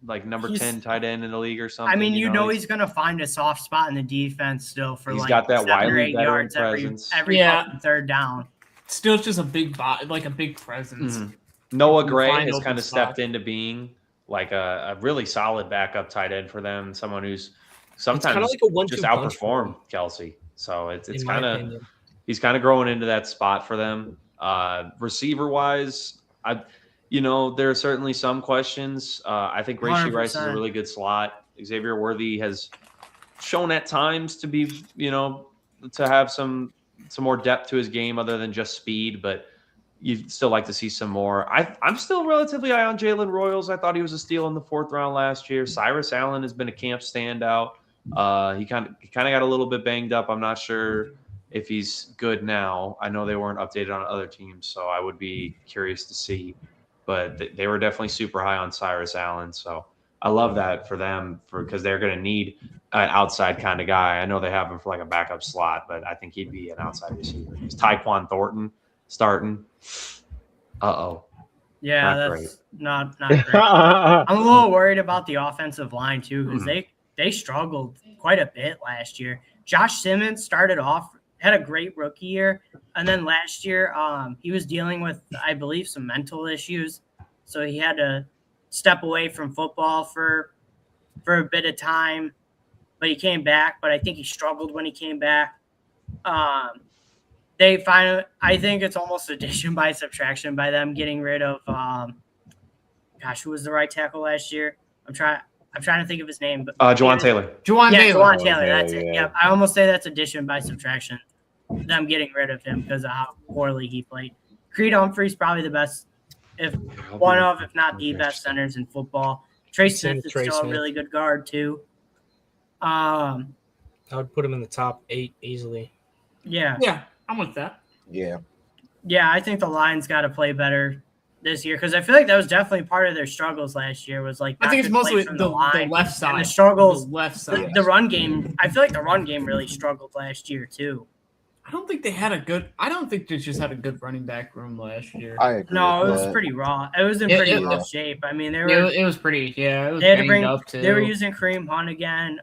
Speaker 3: like number
Speaker 6: He's-
Speaker 3: 10 tight end in the league or something.
Speaker 6: I mean, he's going to find a soft spot in the defense still for
Speaker 3: He's
Speaker 6: like
Speaker 3: got that
Speaker 6: 7 or
Speaker 3: wily
Speaker 6: 8
Speaker 3: veteran
Speaker 6: yards
Speaker 3: presence.
Speaker 6: every
Speaker 2: Yeah.
Speaker 6: fucking third down.
Speaker 2: Still just a big body, like a big presence.
Speaker 3: Mhm. Noah
Speaker 2: You
Speaker 3: Gray
Speaker 2: find
Speaker 3: has
Speaker 2: open
Speaker 3: kind of
Speaker 2: spots.
Speaker 3: stepped into being like a really solid backup tight end for them, someone who's sometimes
Speaker 5: kinda like a 1-2
Speaker 3: just
Speaker 5: punch for
Speaker 3: outperformed Kelsey. So it's
Speaker 5: in my
Speaker 3: kind of
Speaker 5: opinion.
Speaker 3: he's kind of growing into that spot for them. Receiver wise, there are certainly some questions. I think Rashee Rice is a
Speaker 6: 100%.
Speaker 3: really good slot. Xavier Worthy has shown at times to be, to have some more depth to his game other than just speed, but you'd still like to see some more. I'm still relatively high on Jalen Royals. I thought he was a steal in the 4th round last year. Cyrus Allen has been a camp standout. He kind of got a little bit banged up. I'm not sure if he's good now. I know they weren't updated on other teams, so I would be curious to see. But they were definitely super high on Cyrus Allen, so I love that for them because they're going to need an outside kind of guy. I know they have him for like a backup slot, but I think he'd be an outside receiver. Is Tyquan Thornton starting?
Speaker 6: Yeah,
Speaker 3: Not
Speaker 6: that's not great. I'm a little worried about the offensive line too because they struggled quite a bit last year. Josh Simmons started off, had a great rookie year, and then last year he was dealing with, I believe, some mental issues, so he had to step away from football for a bit of time. But he came back. But I think he struggled when he came back. I think it's almost addition by subtraction by them getting rid of who was the right tackle last year? I'm trying to think of his name, but
Speaker 3: Juwan Taylor.
Speaker 2: Juwan Taylor.
Speaker 6: Juwan Taylor, that's it.
Speaker 1: Yeah.
Speaker 6: Yeah, I almost say that's addition by subtraction. Them getting rid of him because of how poorly he played. Creed Humphrey's probably the best, if not the best centers in football. Trey
Speaker 5: Same
Speaker 6: Smith
Speaker 5: with
Speaker 6: is
Speaker 5: Trey
Speaker 6: still
Speaker 5: Smith.
Speaker 6: a really good guard too.
Speaker 5: I would put him in the top 8 easily.
Speaker 6: Yeah.
Speaker 2: Yeah, I'm with that.
Speaker 4: Yeah.
Speaker 6: Yeah, I think the Lions got to play better this year because I feel like that was definitely part of their struggles last year. Was like
Speaker 2: I think it's
Speaker 6: not good play
Speaker 2: mostly
Speaker 6: from
Speaker 2: the
Speaker 6: line
Speaker 2: left side.
Speaker 6: and the struggles.
Speaker 2: The left side.
Speaker 6: The run game. I feel like the run game really struggled last year too.
Speaker 2: I don't think they had a good. I don't think they just had a good running back room last year.
Speaker 4: I agree.
Speaker 6: No, it
Speaker 4: with
Speaker 6: was
Speaker 4: that.
Speaker 6: pretty raw. It was in
Speaker 2: It-
Speaker 6: pretty
Speaker 2: it-
Speaker 6: rough shape. I mean, they were.
Speaker 2: It was pretty. Yeah, it was
Speaker 6: They had to
Speaker 2: banged
Speaker 6: bring.
Speaker 2: up too.
Speaker 6: They were using Kareem Hunt again.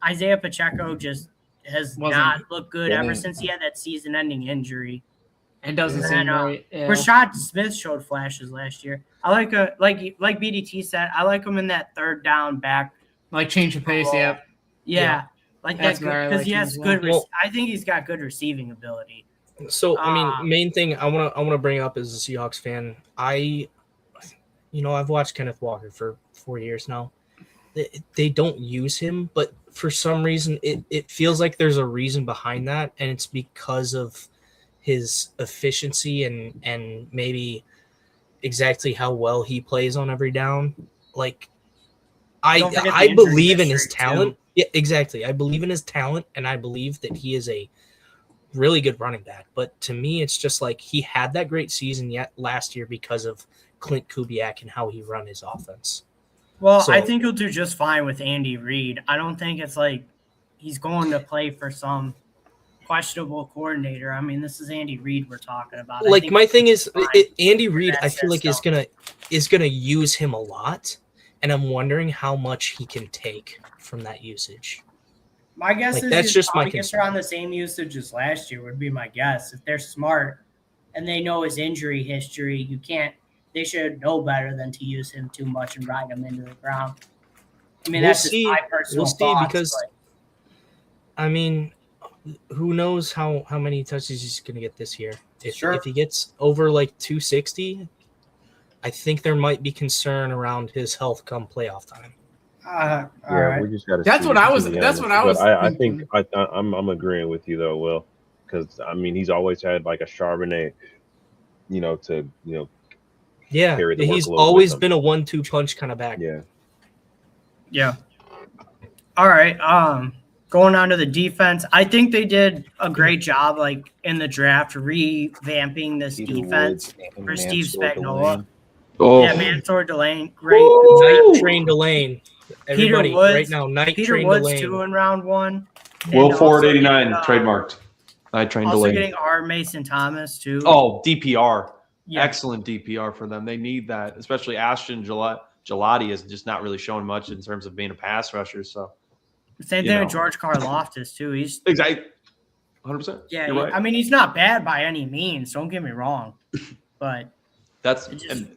Speaker 6: Isaiah Pacheco just has
Speaker 2: Wasn't
Speaker 6: not looked good ever
Speaker 4: getting-
Speaker 6: since he had that season-ending injury.
Speaker 2: and doesn't
Speaker 6: And
Speaker 2: seem
Speaker 6: then,
Speaker 2: right. Yeah.
Speaker 6: Rashad Smith showed flashes last year. I like BDT said. I like him in that third down back.
Speaker 2: Like change of pace. Yeah.
Speaker 6: Yeah, like
Speaker 2: That's
Speaker 6: that
Speaker 2: where I
Speaker 6: because
Speaker 2: like
Speaker 6: he
Speaker 2: him
Speaker 6: has
Speaker 2: as
Speaker 6: good.
Speaker 5: well.
Speaker 6: I think he's got good receiving ability.
Speaker 5: So I
Speaker 6: Ah.
Speaker 5: mean, main thing I want to bring up as a Seahawks fan, I've watched Kenneth Walker for 4 years now. They don't use him, but for some reason it feels like there's a reason behind that, and it's because of his efficiency and maybe exactly how well he plays on every down. Like
Speaker 6: Don't forget the
Speaker 5: I
Speaker 6: injury
Speaker 5: believe in his
Speaker 6: history,
Speaker 5: talent. Yeah, exactly. I believe in his talent, and I believe that he is a really good running back. But to me, it's just like he had that great season yet last year because of Clint Kubiak and how he run his offense.
Speaker 6: Well,
Speaker 5: So-
Speaker 6: I think he'll do just fine with Andy Reid. I don't think it's like he's going to play for some questionable coordinator. I mean, this is Andy Reid we're talking about. I
Speaker 5: Like
Speaker 6: think
Speaker 5: my thing is,
Speaker 6: fine.
Speaker 5: Andy Reid,
Speaker 6: That
Speaker 5: I feel like
Speaker 6: system.
Speaker 5: is gonna use him a lot, and I'm wondering how much he can take from that usage.
Speaker 6: My guess
Speaker 5: Like,
Speaker 6: is
Speaker 5: that's
Speaker 6: his
Speaker 5: just my
Speaker 6: targets
Speaker 5: concern.
Speaker 6: are on the same usage as last year. Would be my guess. If they're smart and they know his injury history, they should know better than to use him too much and ride him into the ground. I mean,
Speaker 5: We'll
Speaker 6: that's
Speaker 5: see.
Speaker 6: just my personal
Speaker 5: We'll see,
Speaker 6: thoughts,
Speaker 5: because
Speaker 6: but
Speaker 5: I mean, who knows how many touches he's gonna get this year?
Speaker 6: Sure.
Speaker 5: If he gets over like 260, I think there might be concern around his health come playoff time.
Speaker 6: All
Speaker 1: Yeah,
Speaker 6: right.
Speaker 1: we just got to.
Speaker 2: That's what I was.
Speaker 1: to be
Speaker 2: That's
Speaker 1: honest.
Speaker 2: what I was.
Speaker 1: But I
Speaker 2: thinking.
Speaker 1: think I'm agreeing with you though, Will, because I mean he's always had like a Charbonnet, to
Speaker 5: Yeah,
Speaker 1: carry the
Speaker 5: he's
Speaker 1: workload
Speaker 5: always
Speaker 1: with him.
Speaker 5: been a 1-2 punch kind of back.
Speaker 1: Yeah.
Speaker 6: Yeah. All right. Going on to the defense, I think they did a great job, like in the draft, revamping this
Speaker 4: Peter
Speaker 6: defense
Speaker 4: Woods and
Speaker 6: for Steve
Speaker 4: Mansour
Speaker 6: Spagnuolo.
Speaker 4: Delane.
Speaker 3: Oh,
Speaker 6: Yeah, Mansour Delane, great.
Speaker 5: Night Train Delane. Everybody,
Speaker 6: Woods-
Speaker 5: right now, Night
Speaker 6: Peter
Speaker 5: Train
Speaker 6: Woods
Speaker 5: Delane.
Speaker 6: too in round 1.
Speaker 3: Will
Speaker 6: And
Speaker 3: Ford
Speaker 6: also
Speaker 3: 89
Speaker 6: getting,
Speaker 3: trademarked. I trained
Speaker 6: Also
Speaker 3: Delane.
Speaker 6: getting R. Mason Thomas too.
Speaker 3: Oh, DPR.
Speaker 6: yeah.
Speaker 3: Excellent DPR for them. They need that, especially Ashton Gelati is just not really showing much in terms of being a pass rusher. So
Speaker 6: Same thing with George Karlaftis too. He's
Speaker 3: exactly 100%.
Speaker 6: yeah.
Speaker 3: You're right.
Speaker 6: I mean, he's not bad by any means. Don't get me wrong, but
Speaker 3: That's
Speaker 6: it just-
Speaker 3: and,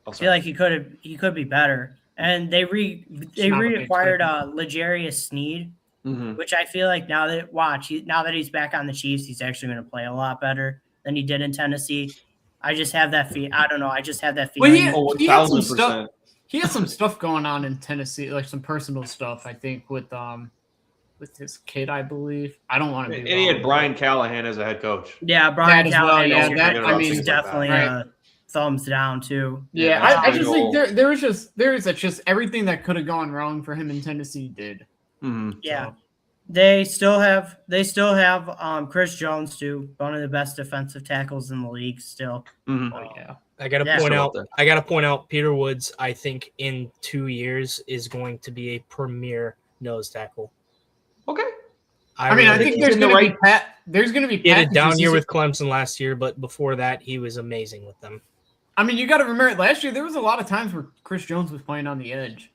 Speaker 6: I feel like he could be better. And they reacquired L'Jarius Sneed, which I feel like now that he's back on the Chiefs, he's actually going to play a lot better than he did in Tennessee. I just have that feel. I don't know. I just have that
Speaker 2: Well,
Speaker 6: feeling.
Speaker 2: he had some
Speaker 3: 1000%.
Speaker 2: stuff. He had some stuff going on in Tennessee, like some personal stuff. I think with his kid, I believe. I don't want to.
Speaker 3: And he had Brian Callahan as a head coach.
Speaker 6: Yeah, Brian
Speaker 2: That as well,
Speaker 6: Callahan.
Speaker 2: yeah,
Speaker 6: is-
Speaker 2: that- I mean,
Speaker 6: he's definitely
Speaker 2: right.
Speaker 6: thumbs down too.
Speaker 2: Yeah,
Speaker 3: that's
Speaker 2: I just think
Speaker 3: cool.
Speaker 2: there is just everything that could have gone wrong for him in Tennessee did.
Speaker 3: Mm-hmm.
Speaker 6: Yeah. They still have Chris Jones too, one of the best defensive tackles in the league still.
Speaker 3: Mm-hmm.
Speaker 2: Oh yeah.
Speaker 5: I gotta
Speaker 6: Yeah.
Speaker 5: point out Peter Woods, I think in 2 years is going to be a premier nose tackle.
Speaker 3: Okay.
Speaker 2: I mean, I think
Speaker 3: he's
Speaker 2: there's
Speaker 3: in the
Speaker 2: going to
Speaker 3: right-
Speaker 2: be There's going to be
Speaker 5: He had a down
Speaker 2: packages.
Speaker 5: year with Clemson last year, but before that, he was amazing with them.
Speaker 2: I mean, you got to remember last year there was a lot of times where Chris Jones was playing on the edge.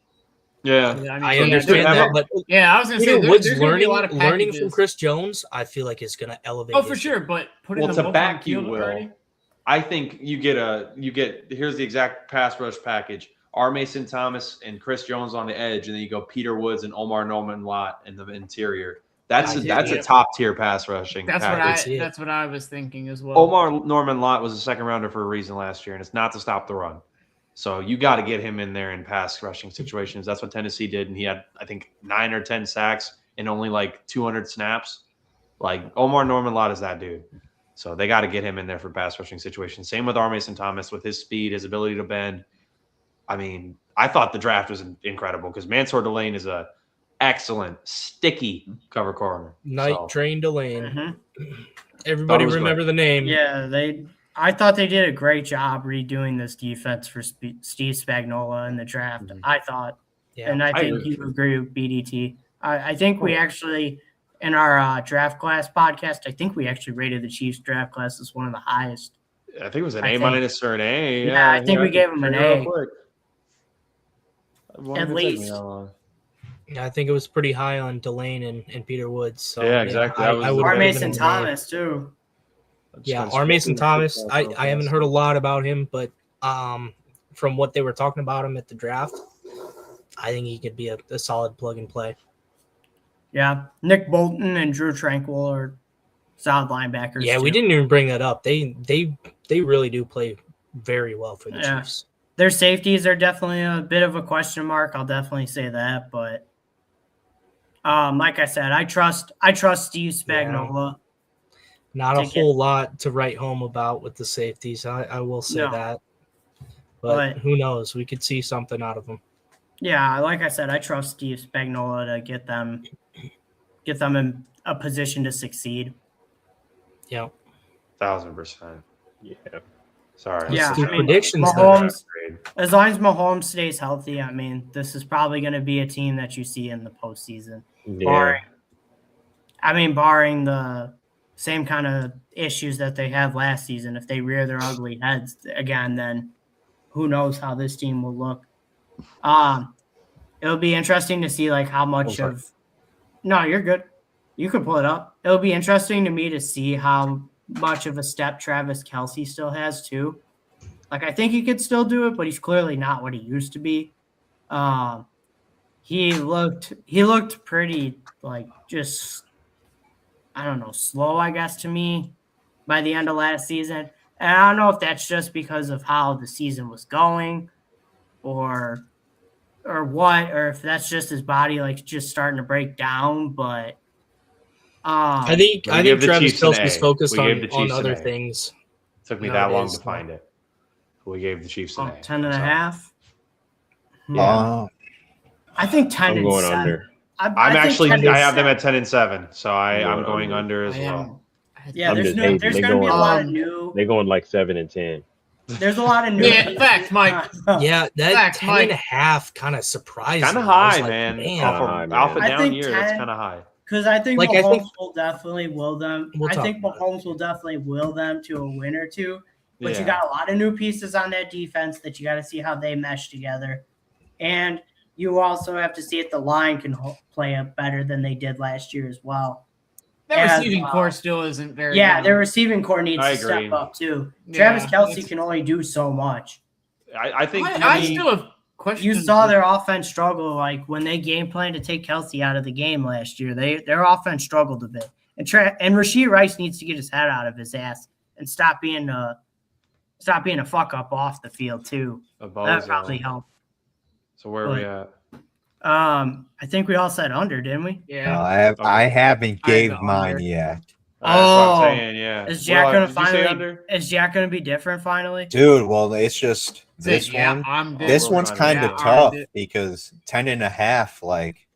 Speaker 3: Yeah.
Speaker 2: I mean,
Speaker 5: I understand
Speaker 3: there-
Speaker 5: that, but
Speaker 2: Yeah, I was going to say
Speaker 5: Peter Woods
Speaker 2: there's going to be a lot of
Speaker 5: learning from
Speaker 2: packages.
Speaker 5: Chris Jones, I feel like is going to elevate.
Speaker 2: Oh, for
Speaker 5: his
Speaker 2: sure, but putting
Speaker 3: Well,
Speaker 2: them
Speaker 3: to
Speaker 2: both
Speaker 3: back
Speaker 2: on the field
Speaker 3: you, Will,
Speaker 2: already.
Speaker 3: I think you get here's the exact pass rush package. R. Mason Thomas and Chris Jones on the edge, and then you go Peter Woods and Omar Norman Lott in the interior. That's a top tier pass rushing.
Speaker 2: That's
Speaker 3: package.
Speaker 2: that's what I was thinking as well.
Speaker 3: Omar Norman Lott was a second rounder for a reason last year, and it's not to stop the run. So you got to get him in there in pass rushing situations. That's what Tennessee did, and he had I think 9 or 10 sacks in only like 200 snaps. Like Omar Norman Lott is that dude. So they got to get him in there for pass rushing situations. Same with R. Mason Thomas with his speed, his ability to bend. I mean, I thought the draft was incredible because Mansour Delane is a excellent, sticky cover corner.
Speaker 5: Night
Speaker 3: So,
Speaker 5: Train Delane.
Speaker 6: Mhm.
Speaker 5: Everybody
Speaker 3: was
Speaker 5: remember
Speaker 3: great.
Speaker 5: the name.
Speaker 6: Yeah, I thought they did a great job redoing this defense for Steve Spagnuolo in the draft.
Speaker 3: Mhm.
Speaker 6: I thought,
Speaker 5: Yeah.
Speaker 6: and I
Speaker 3: I
Speaker 6: think
Speaker 3: agree.
Speaker 6: you agree with BDT. I think we actually, in our draft class podcast, I think we actually rated the Chiefs draft class as one of the highest.
Speaker 3: I think it was an
Speaker 6: I
Speaker 3: A
Speaker 6: think-
Speaker 3: minus or an A.
Speaker 6: Yeah, I think we gave him an
Speaker 3: Check it real
Speaker 6: A.
Speaker 3: quick. It won't
Speaker 6: At
Speaker 3: even take me
Speaker 6: least.
Speaker 3: that long.
Speaker 5: I think it was pretty high on Delane and Peter Woods. So,
Speaker 3: Yeah, exactly. That was
Speaker 5: I
Speaker 3: the
Speaker 5: would
Speaker 6: R.
Speaker 3: Or
Speaker 6: Mason Thomas too.
Speaker 5: Yeah, R. Mason Thomas. I haven't heard a lot about him, but from what they were talking about him at the draft, I think he could be a solid plug and play.
Speaker 6: Yeah, Nick Bolton and Drew Tranquil are solid linebackers.
Speaker 5: Yeah, we
Speaker 6: too.
Speaker 5: didn't even bring that up. They really do play very well for the
Speaker 6: Yeah.
Speaker 5: Chiefs.
Speaker 6: Their safeties are definitely a bit of a question mark. I'll definitely say that, but like I said, I trust Steve Spagnuolo.
Speaker 5: Not a
Speaker 6: to get-
Speaker 5: whole lot to write home about with the safeties. I will say
Speaker 6: No.
Speaker 5: that.
Speaker 6: But-
Speaker 5: But who knows? We could see something out of them.
Speaker 6: Yeah, like I said, I trust Steve Spagnuolo to get them in a position to succeed.
Speaker 5: Yeah.
Speaker 3: 1,000%.
Speaker 1: Yeah.
Speaker 3: Sorry.
Speaker 6: Yeah,
Speaker 5: Let's do
Speaker 6: I mean,
Speaker 5: predictions then.
Speaker 6: Mahomes, as long as Mahomes stays healthy, I mean, this is probably going to be a team that you see in the postseason.
Speaker 1: Yeah.
Speaker 6: Barring the same kind of issues that they had last season. If they rear their ugly heads again, then who knows how this team will look. It'll be interesting to see like how much
Speaker 1: sorry.
Speaker 6: of. No, you're good. You can pull it up. It'll be interesting to me to see how much of a step Travis Kelce still has too. Like I think he could still do it, but he's clearly not what he used to be. He looked pretty like just I don't know, slow, I guess, to me by the end of last season. And I don't know if that's just because of how the season was going or or what, or if that's just his body like just starting to break down. But
Speaker 5: I think
Speaker 3: We gave the
Speaker 5: Travis
Speaker 3: Chiefs an
Speaker 5: Kelce's
Speaker 3: A.
Speaker 5: focused
Speaker 3: We gave the
Speaker 5: on
Speaker 3: Chiefs an
Speaker 5: other
Speaker 3: A.
Speaker 5: things.
Speaker 3: Took me
Speaker 5: No,
Speaker 3: that
Speaker 5: it
Speaker 3: long
Speaker 5: is,
Speaker 3: to find it. We gave the Chiefs an A.
Speaker 6: 10 and
Speaker 3: I'm
Speaker 6: a
Speaker 3: sorry.
Speaker 6: half.
Speaker 1: Yeah.
Speaker 6: I think 10
Speaker 1: I'm
Speaker 6: and
Speaker 1: going
Speaker 6: 7.
Speaker 1: under.
Speaker 3: I'm
Speaker 6: think
Speaker 3: actually
Speaker 6: 10 and
Speaker 3: I have them
Speaker 6: 7.
Speaker 3: at 10 and 7, so I'm going
Speaker 1: under.
Speaker 3: under as
Speaker 2: I
Speaker 3: well.
Speaker 2: am.
Speaker 6: Yeah,
Speaker 1: I'm
Speaker 6: there's
Speaker 1: just hating.
Speaker 6: there's
Speaker 1: They
Speaker 6: going to be a
Speaker 1: going-
Speaker 6: lot of new.
Speaker 1: They're going like 7 and 10.
Speaker 6: There's a lot of new.
Speaker 2: Yeah, facts, Mike.
Speaker 5: Yeah, that
Speaker 2: Facts,
Speaker 5: 10
Speaker 2: Mike.
Speaker 5: and a half kind of surprised
Speaker 3: Kind
Speaker 5: me.
Speaker 3: of
Speaker 5: I was
Speaker 3: high,
Speaker 5: like,
Speaker 3: man.
Speaker 5: damn.
Speaker 3: Off
Speaker 1: Kinda high, man.
Speaker 3: a
Speaker 6: I
Speaker 3: down
Speaker 6: think
Speaker 3: year, that's
Speaker 6: 10
Speaker 3: kind of high.
Speaker 6: Because I think
Speaker 5: Like,
Speaker 6: Mahomes
Speaker 5: I think-
Speaker 6: will definitely will them.
Speaker 5: We'll
Speaker 6: I
Speaker 5: talk
Speaker 6: think
Speaker 5: about it.
Speaker 6: Mahomes will definitely will them to a win or two. But
Speaker 3: Yeah.
Speaker 6: you got a lot of new pieces on that defense that you got to see how they mesh together. And you also have to see if the line can play up better than they did last year as well.
Speaker 2: That
Speaker 6: As,
Speaker 2: receiving core still isn't very
Speaker 6: Yeah,
Speaker 2: good.
Speaker 6: their receiving core needs
Speaker 3: I
Speaker 6: to step
Speaker 3: agree.
Speaker 6: up too.
Speaker 2: Yeah,
Speaker 6: Travis Kelce
Speaker 2: it's-
Speaker 6: can only do so much.
Speaker 3: I think
Speaker 2: I still have questions.
Speaker 6: You saw their offense struggle, like when they game planned to take Kelce out of the game last year. Their offense struggled a bit, and Rashee Rice needs to get his head out of his ass and stop being a fuck up off the field too.
Speaker 3: a
Speaker 6: That
Speaker 3: bozo.
Speaker 6: probably helped.
Speaker 3: So where are we at?
Speaker 6: I think we all said under, didn't we?
Speaker 5: Oh,
Speaker 2: Yeah.
Speaker 4: No, I haven't
Speaker 2: I have
Speaker 4: gave
Speaker 2: the
Speaker 4: mine
Speaker 2: under.
Speaker 4: yet.
Speaker 3: That's what I'm
Speaker 6: Oh,
Speaker 3: saying, yeah.
Speaker 6: Is Jack
Speaker 3: Well,
Speaker 6: gonna
Speaker 3: did you say
Speaker 6: finally?
Speaker 3: under?
Speaker 6: Is Jack gonna be different finally?
Speaker 4: Dude, well, it's just
Speaker 2: That's it.
Speaker 4: this
Speaker 2: Yeah,
Speaker 4: one.
Speaker 2: I'm good.
Speaker 4: This
Speaker 3: we're
Speaker 4: one's
Speaker 3: fine.
Speaker 4: kind of
Speaker 2: Yeah,
Speaker 4: tough
Speaker 2: I'm-
Speaker 4: because 10 and a half, like,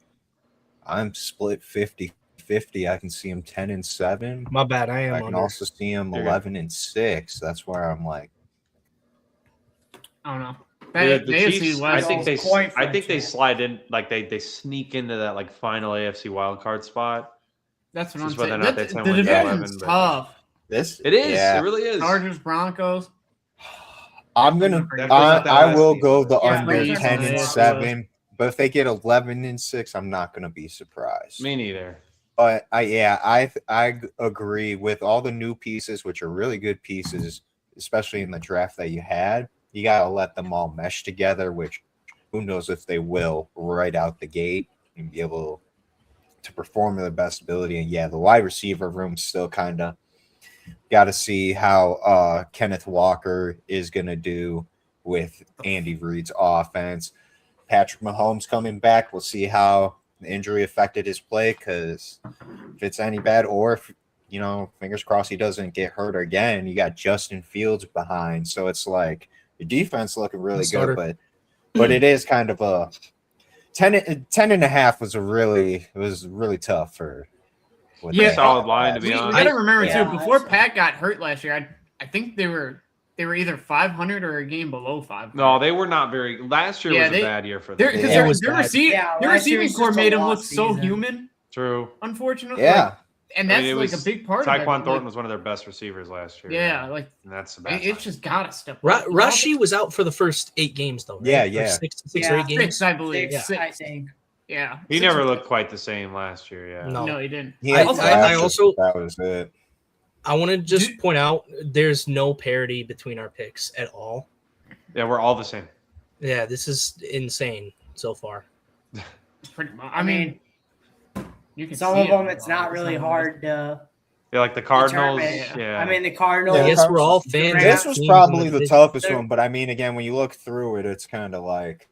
Speaker 4: I'm split 50-50. I can see him 10 and 7.
Speaker 5: My bad. I
Speaker 4: I
Speaker 5: am
Speaker 4: can
Speaker 5: under.
Speaker 4: also see him
Speaker 3: You're
Speaker 4: 11 and 6. That's where I'm like,
Speaker 2: I don't know.
Speaker 3: Dude, the
Speaker 2: AFC
Speaker 3: Chiefs, I
Speaker 2: West
Speaker 3: think
Speaker 2: is-
Speaker 3: they slide in, like they sneak into that like final AFC wildcard spot.
Speaker 2: That's what I'm
Speaker 3: Just whether
Speaker 2: saying.
Speaker 3: or not
Speaker 2: The
Speaker 3: they 10
Speaker 2: division's
Speaker 3: wins, 11, but-
Speaker 2: tough.
Speaker 4: this.
Speaker 3: It is.
Speaker 4: Yeah,
Speaker 3: It really is.
Speaker 2: Chargers, Broncos.
Speaker 4: I'm gonna.
Speaker 2: Definitely
Speaker 3: not that
Speaker 4: I
Speaker 3: last
Speaker 4: will
Speaker 3: season.
Speaker 4: go the
Speaker 6: Yeah,
Speaker 4: under
Speaker 6: Raiders
Speaker 4: 10 and
Speaker 2: are-
Speaker 4: 7. But if they get 11 and 6, I'm not gonna be surprised.
Speaker 3: Me neither.
Speaker 4: But I agree with all the new pieces, which are really good pieces, especially in the draft that you had. You gotta let them all mesh together, which who knows if they will right out the gate and be able to perform to their best ability. And yeah, the wide receiver room still kind of got to see how Kenneth Walker is gonna do with Andy Reid's offense. Patrick Mahomes coming back, we'll see how the injury affected his play, because if it's any bad, or if, fingers crossed he doesn't get hurt again, you got Justin Fields behind. So it's like your defense looking really
Speaker 5: Starter.
Speaker 4: good, but it is kind of a 10 and a half was really tough for what
Speaker 2: Yeah,
Speaker 4: they
Speaker 3: solid
Speaker 4: had
Speaker 3: line to
Speaker 4: last
Speaker 3: be
Speaker 2: We
Speaker 4: year.
Speaker 3: honest.
Speaker 2: got to remember
Speaker 6: Yeah,
Speaker 2: too. Before
Speaker 6: I-
Speaker 2: Pat got hurt last year, I think they were either 500 or a game below 500.
Speaker 3: No, they were not very. Last year
Speaker 2: Yeah,
Speaker 3: was
Speaker 2: they-
Speaker 3: a bad year for
Speaker 2: Their,
Speaker 3: them.
Speaker 2: because
Speaker 4: Yeah, it
Speaker 2: their,
Speaker 5: was
Speaker 2: their,
Speaker 5: bad.
Speaker 2: receive,
Speaker 6: Yeah,
Speaker 2: their
Speaker 6: last year
Speaker 2: receiving
Speaker 6: was
Speaker 2: core
Speaker 6: just a
Speaker 2: made them look
Speaker 6: lost
Speaker 2: so
Speaker 6: season.
Speaker 2: human,
Speaker 3: True.
Speaker 2: unfortunately.
Speaker 4: Yeah.
Speaker 2: Like, and that's
Speaker 3: it
Speaker 2: like a
Speaker 3: was
Speaker 2: big part of it.
Speaker 3: Taekwon Thornton
Speaker 2: Like,
Speaker 3: was one of their best receivers last year.
Speaker 2: yeah, like
Speaker 3: and that's the bad.
Speaker 2: it's just gotta step
Speaker 5: Ra-
Speaker 2: up.
Speaker 5: Rashi was out for the first 8 games, though. Right?
Speaker 4: Yeah,
Speaker 5: Or
Speaker 4: yeah.
Speaker 5: six
Speaker 6: Yeah.
Speaker 5: or 8 games.
Speaker 2: 6, I believe.
Speaker 6: 6,
Speaker 2: Six.
Speaker 6: I think.
Speaker 2: Yeah.
Speaker 3: He
Speaker 2: 6
Speaker 3: never
Speaker 2: or
Speaker 3: looked quite the same last year. Yeah.
Speaker 5: No.
Speaker 2: No, he didn't.
Speaker 4: He had
Speaker 5: I
Speaker 4: flashes,
Speaker 5: also-
Speaker 4: that was it.
Speaker 5: I want to just point out there's no parity between our picks at all.
Speaker 3: Yeah, we're all the same.
Speaker 5: Yeah, this is insane so far.
Speaker 2: Pretty much.
Speaker 6: I mean,
Speaker 2: you can
Speaker 6: some
Speaker 2: see
Speaker 6: of
Speaker 2: it,
Speaker 6: them
Speaker 2: but
Speaker 6: it's not really
Speaker 2: some of
Speaker 6: hard to
Speaker 3: Yeah, like the Cardinals.
Speaker 6: determine.
Speaker 3: Yeah.
Speaker 6: I mean, the Cardinals.
Speaker 4: Yeah,
Speaker 5: I guess we're all fans. of
Speaker 4: This was
Speaker 5: teams
Speaker 4: probably
Speaker 5: in
Speaker 4: the
Speaker 5: division.
Speaker 4: toughest
Speaker 6: They're-
Speaker 4: one, but I mean, again, when you look through it, it's kind of like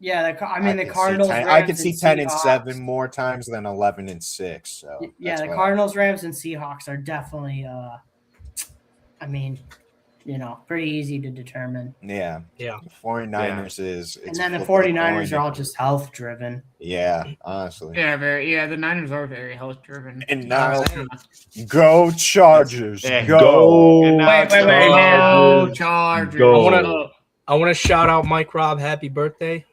Speaker 6: Yeah, the
Speaker 4: could see
Speaker 6: Cardinals.
Speaker 4: 10 I
Speaker 6: Rams,
Speaker 4: could see
Speaker 6: and
Speaker 4: 10 and
Speaker 6: Seahawks.
Speaker 4: 7 more times than 11 and 6. So
Speaker 6: Yeah,
Speaker 4: that's
Speaker 6: the
Speaker 4: why-
Speaker 6: Cardinals, Rams, and Seahawks are definitely. Pretty easy to determine.
Speaker 4: Yeah,
Speaker 5: Yeah.
Speaker 4: the 49ers is.
Speaker 6: And
Speaker 4: It's
Speaker 6: then the
Speaker 4: a flip of
Speaker 6: 49ers
Speaker 4: coin.
Speaker 6: are all just health driven.
Speaker 4: Yeah, honestly.
Speaker 2: Yeah, the Niners are very health driven.
Speaker 4: And now, go Chargers,
Speaker 3: Yeah,
Speaker 4: go!
Speaker 3: And now
Speaker 6: Wait,
Speaker 3: it's
Speaker 6: wait,
Speaker 3: the
Speaker 6: wait, man.
Speaker 2: Go Chargers.
Speaker 1: Go.
Speaker 5: I want to shout out Mike Robb. Happy birthday.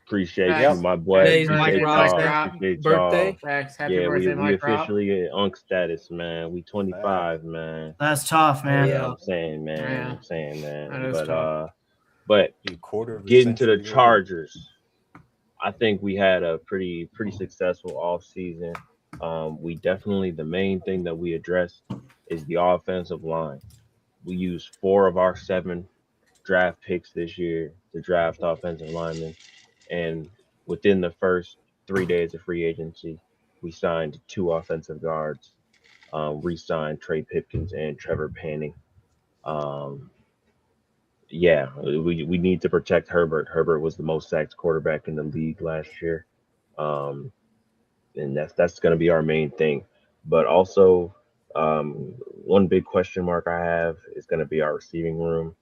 Speaker 1: Appreciate
Speaker 2: Yep.
Speaker 1: you, my boy.
Speaker 5: Today's
Speaker 1: Appreciate
Speaker 5: Mike
Speaker 1: y'all.
Speaker 5: Robb's
Speaker 1: Appreciate y'all.
Speaker 5: birthday.
Speaker 2: Facts. Happy
Speaker 1: Yeah,
Speaker 2: birthday,
Speaker 1: we
Speaker 2: Mike Robb.
Speaker 1: officially get Unk status, man. We 25, man.
Speaker 6: That's tough, man.
Speaker 1: Yeah,
Speaker 5: Yeah.
Speaker 1: I'm saying, man.
Speaker 2: Yeah.
Speaker 1: I'm saying, man.
Speaker 2: That is
Speaker 1: But
Speaker 2: tough.
Speaker 1: but
Speaker 4: Quarter of a
Speaker 1: getting to the
Speaker 4: century.
Speaker 1: Chargers, I think we had a pretty successful off season. We definitely, the main thing that we addressed is the offensive line. We used 4 of our 7 draft picks this year to draft offensive linemen, and within the first 3 days of free agency, we signed 2 offensive guards. Re-signed Trey Pipkins and Trevor Panning. Yeah, we need to protect Herbert. Herbert was the most sacked quarterback in the league last year, um, and that's going to be our main thing. But also, one big question mark I have is going to be our receiving room.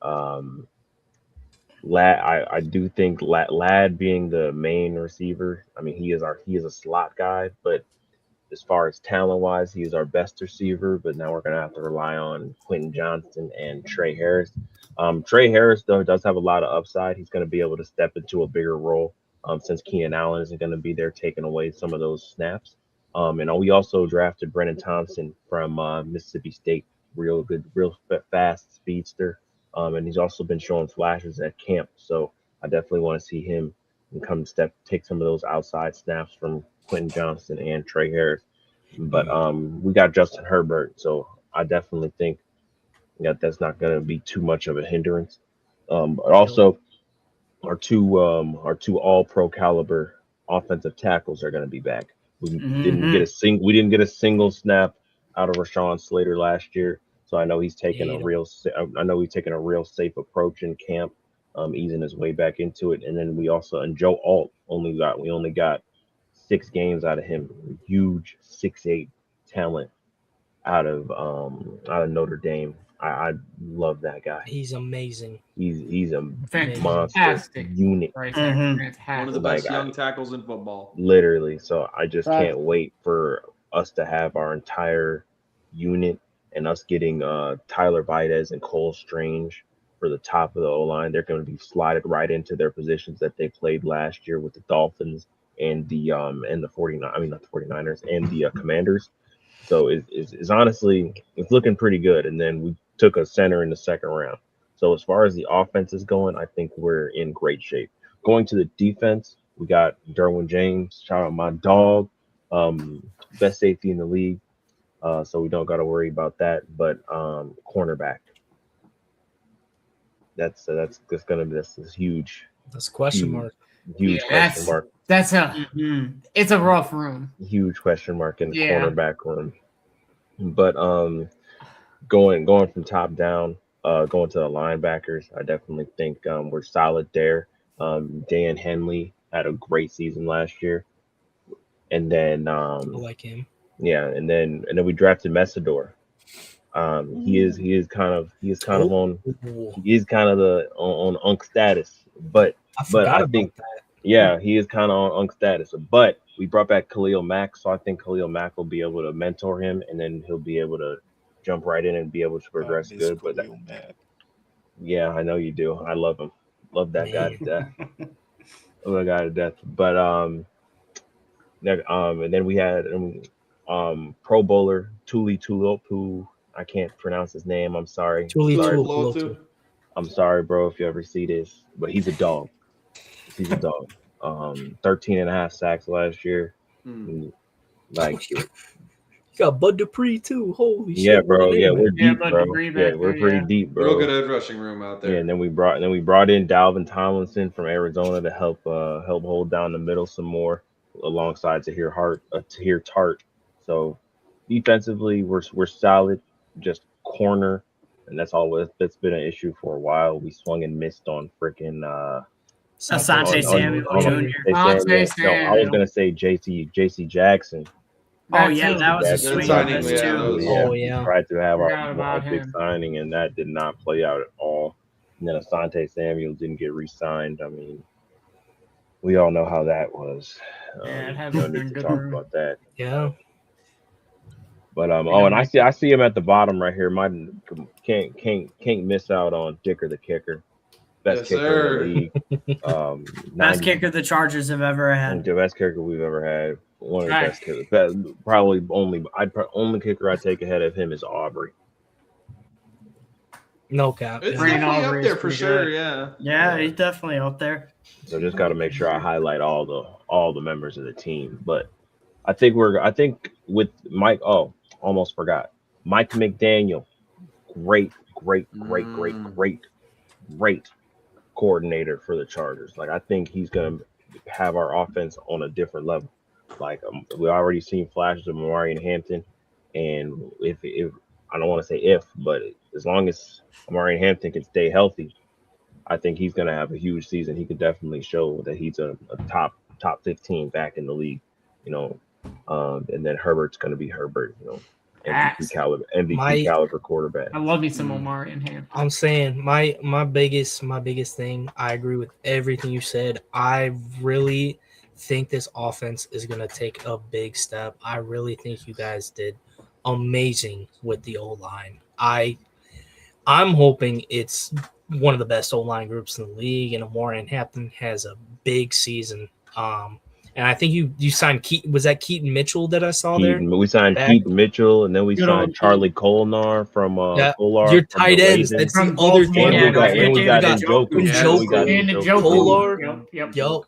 Speaker 1: Um, Lad, I do think Lad being the main receiver. I mean, he is a slot guy, but as far as talent wise, he is our best receiver. But now we're gonna have to rely on Quentin Johnston and Trey Harris. Trey Harris though does have a lot of upside. He's gonna be able to step into a bigger role since Keenan Allen isn't gonna be there taking away some of those snaps. And we also drafted Brennan Thompson from Mississippi State, real good, real fast speedster. And he's also been showing flashes at camp. So I definitely want to see him and take some of those outside snaps from Quentin Johnston and Trey Harris. But we got Justin Herbert, so I definitely think that that's not going to be too much of a hindrance. But also our two all pro caliber offensive tackles are going to be back. We didn't get a single snap out of Rashawn Slater last year, so I know he's taking a real safe approach in camp, easing his way back into it. And then and Joe Alt we only got 6 games out of him. Huge 6'8" talent out of Notre Dame. I love that guy.
Speaker 5: He's amazing.
Speaker 1: He's a monster
Speaker 2: fantastic
Speaker 1: unit.
Speaker 2: right there. Fantastic.
Speaker 3: One of the best young tackles in football.
Speaker 1: Literally. So I just can't wait for us to have our entire unit and us getting Tyler Vitez and Cole Strange for the top of the O-line. They're going to be slotted right into their positions that they played last year with the Dolphins and the 49ers and the Commanders. So it's honestly, it's looking pretty good. And then we took a center in the second round. So as far as the offense is going, I think we're in great shape. Going to the defense, we got Derwin James, shout out my dog, best safety in the league. So we don't got to worry about that. But cornerback, that's this huge.
Speaker 5: That's a question mark.
Speaker 1: Huge question mark.
Speaker 2: It's a rough room.
Speaker 1: Huge question mark in the cornerback room. But going from top down, going to the linebackers, I definitely think we're solid there. Dan Henley had a great season last year, and then
Speaker 5: I like him.
Speaker 1: Yeah, and then we drafted Messidor. He is kind of on Unk status, but I think he is kind of on Unk status. But we brought back Khalil Mack, so I think Khalil Mack will be able to mentor him, and then he'll be able to jump right in and be able to progress good. But yeah, I know you do. I love him. Love that guy to death. Love that guy to death. But and then we had Pro Bowler Tuli Tulop, who I can't pronounce his name. I'm sorry. I'm sorry, bro, if you ever see this, but he's a dog. He's a dog. 13 and a half sacks last year. Like,
Speaker 5: you got Bud Dupree too. Holy shit.
Speaker 1: Yeah, bro. Yeah, we're deep, bro.
Speaker 2: We're
Speaker 1: pretty deep, bro.
Speaker 3: Real good edge rushing room out there.
Speaker 1: Yeah, and then we brought in Dalvin Tomlinson from Arizona to help hold down the middle some more, alongside Tahir Tart. So defensively, we're solid. Just corner, and that's been an issue for a while. We swung and missed on freaking
Speaker 6: Asante Samuel Jr.
Speaker 1: I was gonna say JC Jackson.
Speaker 6: Oh yeah, that was a sweet
Speaker 3: signing
Speaker 6: too.
Speaker 1: We tried to have our big signing, and that did not play out at all. And then Asante Samuel didn't get re-signed. I mean, we all know how that was. No need to talk about that.
Speaker 5: Yeah.
Speaker 1: But and I see him at the bottom right here. Can't miss out on Dicker the kicker. Best kicker in the league.
Speaker 6: Best kicker the Chargers have ever had.
Speaker 1: The best kicker we've ever had. One of the best kickers. Probably only kicker I take ahead of him is Aubrey.
Speaker 5: No cap.
Speaker 3: It's definitely up there for sure.
Speaker 6: Yeah, he's definitely up there.
Speaker 1: So just got to make sure I highlight all the members of the team. But I think with Mike. Oh, almost forgot. Mike McDaniel, great coordinator for the Chargers. Like, I think he's gonna have our offense on a different level. Like, we already seen flashes of Marion Hampton, and if I don't want to say if, but as long as Amari Hampton can stay healthy, I think he's going to have a huge season. He could definitely show that he's a top 15 back in the league, you know. And then Herbert's going to be Herbert, you know, MVP caliber quarterback.
Speaker 2: I love me some Omari in hand.
Speaker 5: I'm saying my biggest thing. I agree with everything you said. I really think this offense is going to take a big step. I really think you guys did amazing with the O-line. I'm hoping it's one of the best O-line groups in the league, and Amari Hampton has a big season. And I think you signed Keaton. Was that Keaton Mitchell that I saw there?
Speaker 1: We signed Keaton Mitchell, and then we signed Charlie Colnar from Kolar.
Speaker 5: Your tight ends. That's the other thing.
Speaker 1: And we got
Speaker 5: Njoku.
Speaker 2: Kolar.
Speaker 5: Yep.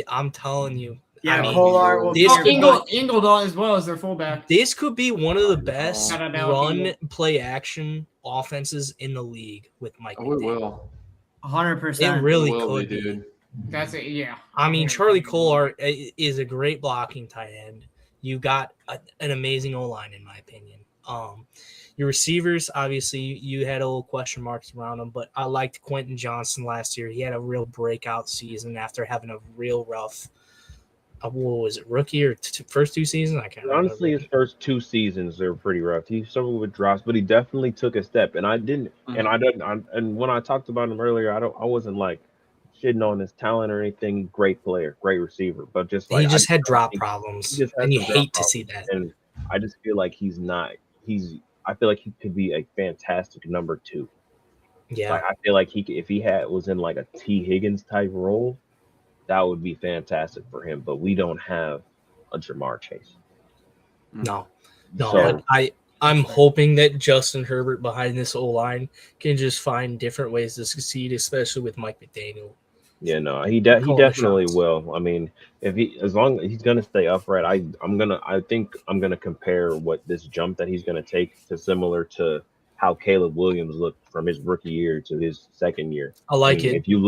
Speaker 5: I'm telling you.
Speaker 6: Yeah, Kolar will
Speaker 2: Ingoldon as well as their fullback.
Speaker 5: This could be one of the best run play action offenses in the league with Mike McDaniel.
Speaker 3: We will.
Speaker 6: 100%.
Speaker 5: It really could be.
Speaker 3: Dude.
Speaker 2: That's it, yeah.
Speaker 5: I mean, Charlie Kolar is a great blocking tight end. You got an amazing O-line, in my opinion. Your receivers, obviously, you had a little question marks around them, but I liked Quentin Johnson last year. He had a real breakout season after having a real rough, what was it, rookie or first 2 seasons? I can't remember.
Speaker 1: Honestly, his first 2 seasons are pretty rough. He struggled with drops, but he definitely took a step. And and when I talked about him earlier, I wasn't like shitting on his talent or anything. Great player, great receiver, but just like
Speaker 5: he just had drop problems, and you hate to see that.
Speaker 1: And I just feel like he's not. I feel like he could be a fantastic number 2.
Speaker 5: Yeah,
Speaker 1: like, I feel like if he was in like a T. Higgins type role, that would be fantastic for him. But we don't have a Jamar Chase.
Speaker 5: No.
Speaker 1: So,
Speaker 5: I'm hoping that Justin Herbert behind this O-line can just find different ways to succeed, especially with Mike McDaniel.
Speaker 1: Yeah, no, he definitely will. I mean, as long as he's gonna stay upright, I think I'm gonna compare what this jump that he's gonna take to similar to how Caleb Williams looked from his rookie year to his second year.
Speaker 5: I like it.
Speaker 1: If you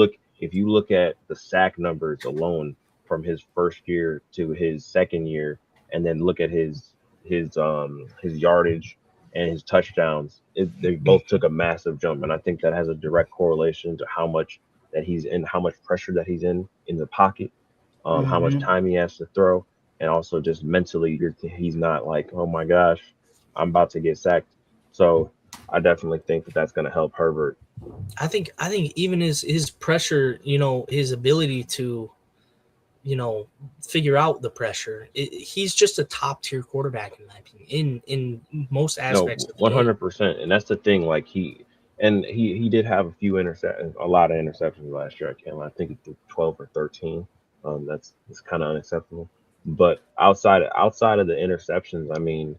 Speaker 1: look at the sack numbers alone from his first year to his second year, and then look at his yardage and his touchdowns, they both took a massive jump, and I think that has a direct correlation to how much that he's in, how much pressure that he's in the pocket, how much time he has to throw, and also just mentally, he's not like, oh my gosh, I'm about to get sacked. So I definitely think that's going to help Herbert.
Speaker 5: I think even his pressure, his ability to, figure out the pressure. He's just a top tier quarterback in my opinion in most aspects.
Speaker 1: No, 100%, and that's the thing. Like he did have a lot of interceptions last year. I think he threw 12 or 13. That's kind of unacceptable. But outside of the interceptions, I mean,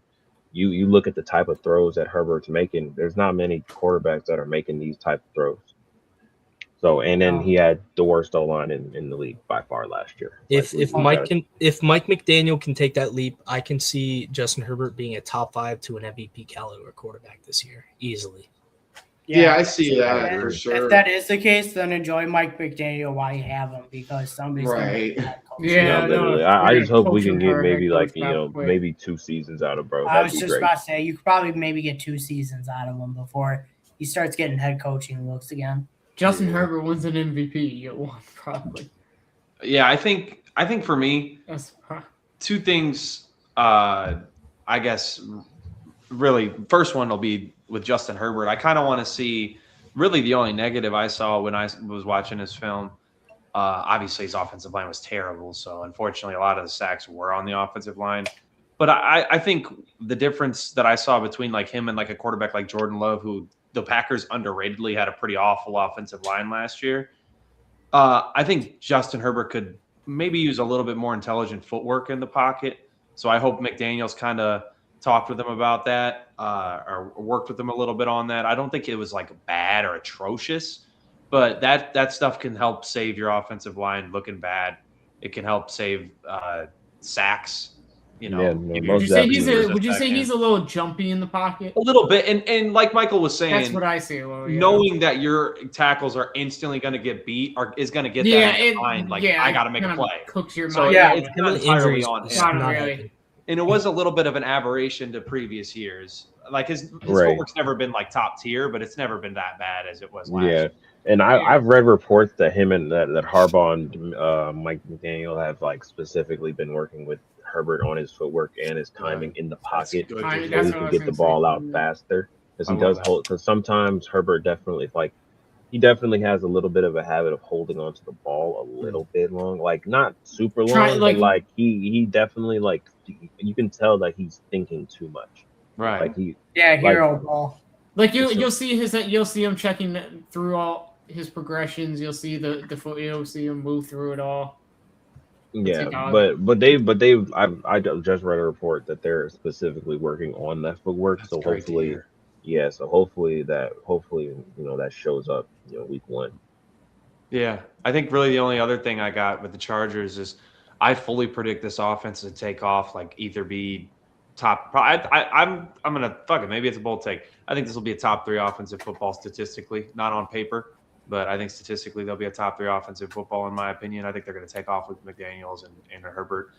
Speaker 1: you look at the type of throws that Herbert's making. There's not many quarterbacks that are making these type of throws. So, and then he had the worst O-line in the league by far last year.
Speaker 5: If Mike McDaniel can take that leap, I can see Justin Herbert being a top 5 to an MVP caliber quarterback this year easily.
Speaker 7: Yeah, I see that for sure.
Speaker 6: If that is the case, then enjoy Mike McDaniel while you have him, because somebody's
Speaker 7: right.
Speaker 1: I just hope we can get maybe maybe 2 seasons out of bro.
Speaker 6: I was just about to say you could probably maybe get 2 seasons out of him before he starts getting head coaching looks again.
Speaker 2: Justin Herbert wins an MVP, you get 1 probably.
Speaker 3: Yeah, I think for me, 2 things. I guess really, first one will be with Justin Herbert. I kind of want to see. Really, the only negative I saw when I was watching his film, obviously his offensive line was terrible. So unfortunately, a lot of the sacks were on the offensive line. But I think the difference that I saw between like him and like a quarterback like Jordan Love, who the Packers underratedly had a pretty awful offensive line last year. I think Justin Herbert could maybe use a little bit more intelligent footwork in the pocket. So I hope McDaniel's kind of talked with him about that or worked with him a little bit on that. I don't think it was like bad or atrocious, but that stuff can help save your offensive line looking bad. It can help save sacks.
Speaker 2: Would you say he's a little jumpy in the pocket?
Speaker 3: A little bit, and like Michael was saying,
Speaker 2: that's what I see.
Speaker 3: Knowing that your tackles are instantly going to get beat or is going to get that mind, like I got to make a play.
Speaker 2: Cooks your
Speaker 3: mind.
Speaker 2: mind.
Speaker 3: Yeah, it's not entirely on him.
Speaker 2: Really.
Speaker 3: And it was a little bit of an aberration to previous years. Like his
Speaker 1: Right.
Speaker 3: footwork's never been like top tier, but it's never been that bad as it was last
Speaker 1: Yeah,
Speaker 3: year.
Speaker 1: and I've read reports that him and that Harbaugh and Mike McDaniel have like specifically been working with Herbert on his footwork and his timing in the pocket,
Speaker 3: good.
Speaker 1: so
Speaker 2: I-
Speaker 1: he
Speaker 2: that's what I
Speaker 1: can
Speaker 2: was
Speaker 1: get the
Speaker 2: gonna
Speaker 1: ball
Speaker 2: say.
Speaker 1: out faster. Because
Speaker 3: I
Speaker 1: he
Speaker 3: love
Speaker 1: does
Speaker 3: that.
Speaker 1: hold. Because sometimes Herbert definitely like he definitely has a little bit of a habit of holding onto the ball a little bit long, like not super
Speaker 2: Try-
Speaker 1: long,
Speaker 2: like-
Speaker 1: but like he definitely like you can tell that he's thinking too much.
Speaker 3: Right.
Speaker 1: Like he
Speaker 6: Yeah,
Speaker 1: like
Speaker 6: hero ball.
Speaker 2: Like
Speaker 1: So-
Speaker 2: you'll see him checking through all his progressions. You'll see the foot. You'll see him move through it all.
Speaker 1: yeah,
Speaker 2: take out-
Speaker 1: but I just read a report that they're specifically working on that footwork.
Speaker 3: That's
Speaker 1: So
Speaker 3: great to
Speaker 1: hopefully,
Speaker 3: hear.
Speaker 1: yeah. So hopefully that shows up week 1.
Speaker 3: Yeah, I think really the only other thing I got with the Chargers is I fully predict this offense to take off, like either be top. I'm gonna fuck it. Maybe it's a bold take. I think this will be a top 3 offensive football statistically, not on paper, but I think statistically they'll be a top 3 offensive football in my opinion. I think they're gonna take off with McDaniels and Herbert,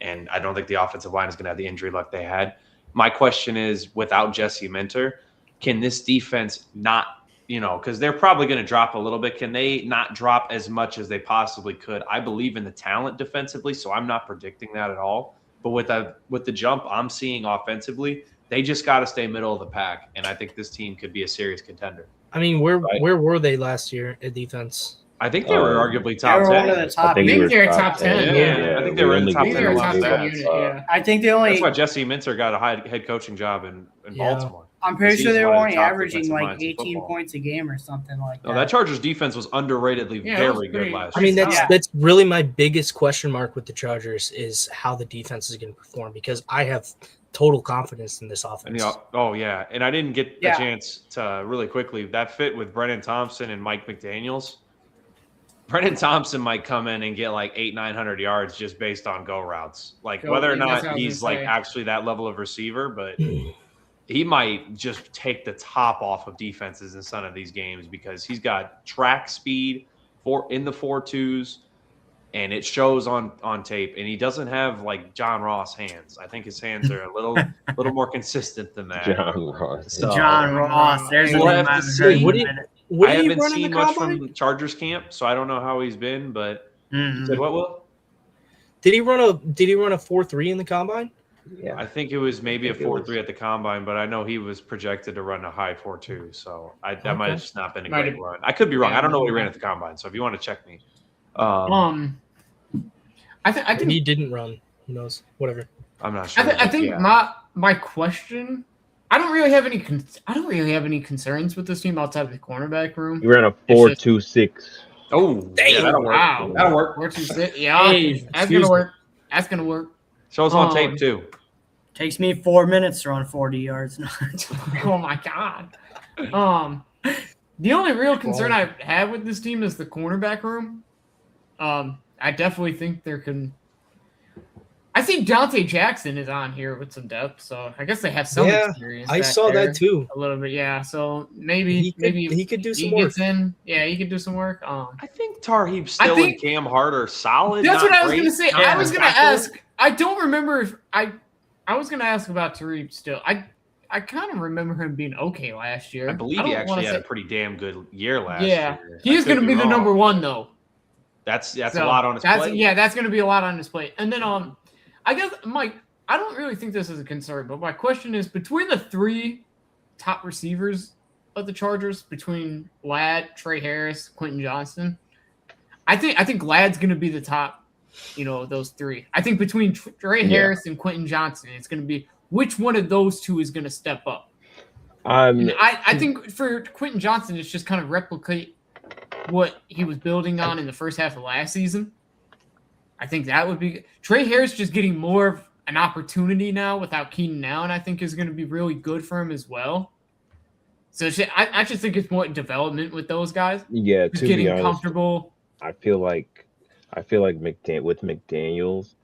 Speaker 3: and I don't think the offensive line is gonna have the injury luck they had. My question is, without Jesse Minter, can this defense not? Because they're probably going to drop a little bit. Can they not drop as much as they possibly could? I believe in the talent defensively, so I'm not predicting that at all. But with the jump I'm seeing offensively, they just got to stay middle of the pack, and I think this team could be a serious contender.
Speaker 5: I mean, where
Speaker 3: Right.
Speaker 5: were they last year at defense?
Speaker 3: I think they were arguably
Speaker 6: They
Speaker 3: top
Speaker 6: were
Speaker 3: 10.
Speaker 6: one of the
Speaker 1: I
Speaker 6: top.
Speaker 1: think
Speaker 2: I
Speaker 1: we
Speaker 2: think
Speaker 1: were
Speaker 2: they're top 10.
Speaker 3: Yeah, I think they
Speaker 1: we
Speaker 3: were in
Speaker 1: only
Speaker 3: the top
Speaker 2: I think
Speaker 1: gave
Speaker 2: they're a
Speaker 3: ten
Speaker 2: top
Speaker 3: along
Speaker 2: 10
Speaker 3: that.
Speaker 2: unit. Yeah.
Speaker 6: I think they only.
Speaker 3: That's why Jesse Minter got a head coaching job in
Speaker 5: Yeah.
Speaker 3: Baltimore.
Speaker 6: I'm pretty
Speaker 3: He's
Speaker 6: sure they were
Speaker 3: one of the
Speaker 6: only
Speaker 3: top
Speaker 6: averaging
Speaker 3: defensive
Speaker 6: like
Speaker 3: minds in
Speaker 6: 18
Speaker 3: football.
Speaker 6: points a game or something like that.
Speaker 3: No, that Chargers defense was underratedly
Speaker 2: Yeah, it was
Speaker 3: very
Speaker 2: pretty-
Speaker 3: good last
Speaker 5: I
Speaker 3: year.
Speaker 5: mean, that's
Speaker 6: Yeah.
Speaker 5: that's really my biggest question mark with the Chargers is how the defense is going to perform because I have total confidence in this offense.
Speaker 3: Oh yeah, and I didn't get
Speaker 6: Yeah.
Speaker 3: a chance to really quickly that fit with Brennan Thompson and Mike McDaniels. Brennan Thompson might come in and get like 800-900 yards just based on go routes, like
Speaker 2: Go-
Speaker 3: whether or
Speaker 2: that's what I
Speaker 3: not
Speaker 2: was
Speaker 3: he's
Speaker 2: gonna
Speaker 3: like
Speaker 2: say.
Speaker 3: actually that level of receiver, but he might just take the top off of defenses in some of these games because he's got track speed in the 4.2s. And it shows on tape, and he doesn't have like John Ross hands. I think his hands are a little more consistent than that.
Speaker 1: John Ross.
Speaker 3: So,
Speaker 6: John Ross. There's a
Speaker 3: We'll
Speaker 6: name
Speaker 3: have to
Speaker 6: I haven't
Speaker 3: see.
Speaker 6: heard in
Speaker 5: What
Speaker 6: a
Speaker 5: do you-
Speaker 6: minute.
Speaker 5: What
Speaker 3: I
Speaker 5: did he
Speaker 3: haven't
Speaker 5: run in
Speaker 3: seen
Speaker 5: the
Speaker 3: much
Speaker 5: combine?
Speaker 3: from Chargers camp, so I don't know how he's been. But
Speaker 6: Mhm.
Speaker 3: you said what? Will?
Speaker 5: Did he run a 4.3 in the combine?
Speaker 1: Yeah.
Speaker 3: I think it was maybe a
Speaker 1: think it was.
Speaker 3: 4.3 at the combine, but I know he was projected to run a high 4.2. So that might
Speaker 5: Okay.
Speaker 3: have just not been a
Speaker 2: Might
Speaker 3: great
Speaker 2: have-
Speaker 3: run. I could be wrong.
Speaker 2: yeah,
Speaker 3: I don't know what he
Speaker 2: might
Speaker 3: ran
Speaker 2: have.
Speaker 3: at the combine. So if you want to check me,
Speaker 2: I think
Speaker 5: He didn't run. Who knows? Whatever.
Speaker 3: I'm not sure.
Speaker 2: I think
Speaker 3: Yeah.
Speaker 2: my question. I don't really have any concerns with this team outside of the cornerback room.
Speaker 1: He ran a 4.26.
Speaker 3: Oh, yeah, that'll work.
Speaker 2: Wow.
Speaker 3: That'll work.
Speaker 2: 4.26. Yeah,
Speaker 6: Hey,
Speaker 2: that's
Speaker 5: excuse
Speaker 2: gonna
Speaker 5: me.
Speaker 2: work. That's gonna work.
Speaker 3: Shows on tape too.
Speaker 6: Takes me 4 minutes to run 40 yards.
Speaker 2: Oh my god. The only real concern I have with this team is the cornerback room. I definitely think there can. I think Dante Jackson is on here with some depth, so I guess they have some
Speaker 5: Yeah,
Speaker 2: experience.
Speaker 5: I
Speaker 2: back
Speaker 5: saw
Speaker 2: there
Speaker 5: that too.
Speaker 2: a little bit. Yeah, so maybe
Speaker 5: He could do
Speaker 2: he
Speaker 5: some work.
Speaker 2: gets in. Yeah, he could do some work.
Speaker 3: I think Tarheeb still
Speaker 2: think-
Speaker 3: and Cam Hart are solid.
Speaker 2: That's
Speaker 3: not
Speaker 2: what I was
Speaker 3: great.
Speaker 2: gonna say.
Speaker 6: Yeah,
Speaker 2: I was gonna
Speaker 3: exactly.
Speaker 2: ask. I don't remember if I was gonna ask about Tariq still. I kind of remember him being okay last year.
Speaker 3: I believe
Speaker 2: don't
Speaker 3: he
Speaker 2: wanna
Speaker 3: actually had
Speaker 2: say-
Speaker 3: a pretty damn good year last
Speaker 2: Yeah,
Speaker 3: year.
Speaker 2: he
Speaker 3: I
Speaker 2: is
Speaker 3: could
Speaker 2: gonna be the
Speaker 3: wrong.
Speaker 2: number one though.
Speaker 3: That's
Speaker 2: So,
Speaker 3: a lot on his
Speaker 2: that's,
Speaker 3: plate.
Speaker 2: Yeah, that's going to be a lot on his plate. And then, I guess, Mike, I don't really think this is a concern, but my question is between the 3 top receivers of the Chargers, between Ladd, Trey Harris, Quentin Johnston, I think Ladd's going to be the top, those 3. I think between Trey Harris and Quentin Johnston, it's going to be which one of those 2 is going to step up. And I think for Quentin Johnston, it's just kind of replicate what he was building on in the first half of last season. I think that would be Trey Harris just getting more of an opportunity now without Keenan Allen. I think is going to be really good for him as well. So I just think it's more development with those guys.
Speaker 1: Yeah,
Speaker 2: Just
Speaker 1: to
Speaker 2: getting
Speaker 1: be honest,
Speaker 2: comfortable.
Speaker 1: I feel like with McDaniels,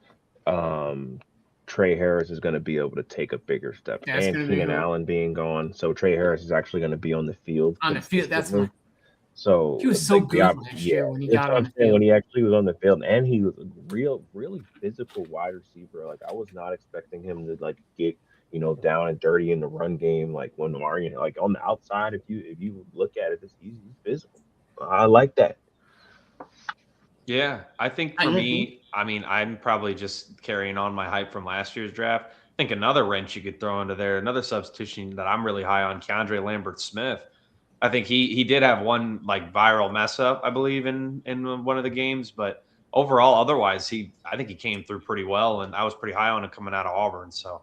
Speaker 1: Trey Harris is going to be able to take a bigger step,
Speaker 2: That's
Speaker 1: and
Speaker 2: gonna be
Speaker 1: Keenan
Speaker 2: good.
Speaker 1: Allen being gone, so Trey Harris is actually going to be on the field.
Speaker 2: On the field, that's
Speaker 1: consistently. So
Speaker 2: He was so
Speaker 1: the
Speaker 2: good last year when he
Speaker 1: that's
Speaker 2: got
Speaker 1: what
Speaker 2: on
Speaker 1: I'm
Speaker 2: the
Speaker 1: saying,
Speaker 2: field.
Speaker 1: when he actually was on the field, and he was a really physical wide receiver. Like I was not expecting him to like get down and dirty in the run game. Like when Mario, like on the outside, if you look at it, he's visible. I like that.
Speaker 3: Yeah, I think for me, I mean, I'm probably just carrying on my hype from last year's draft. I think another wrench you could throw into there, another substitution that I'm really high on, Keandre Lambert-Smith. I think he did have one like viral mess up, I believe, in one of the games, but overall, otherwise, I think he came through pretty well, and I was pretty high on him coming out of Auburn. So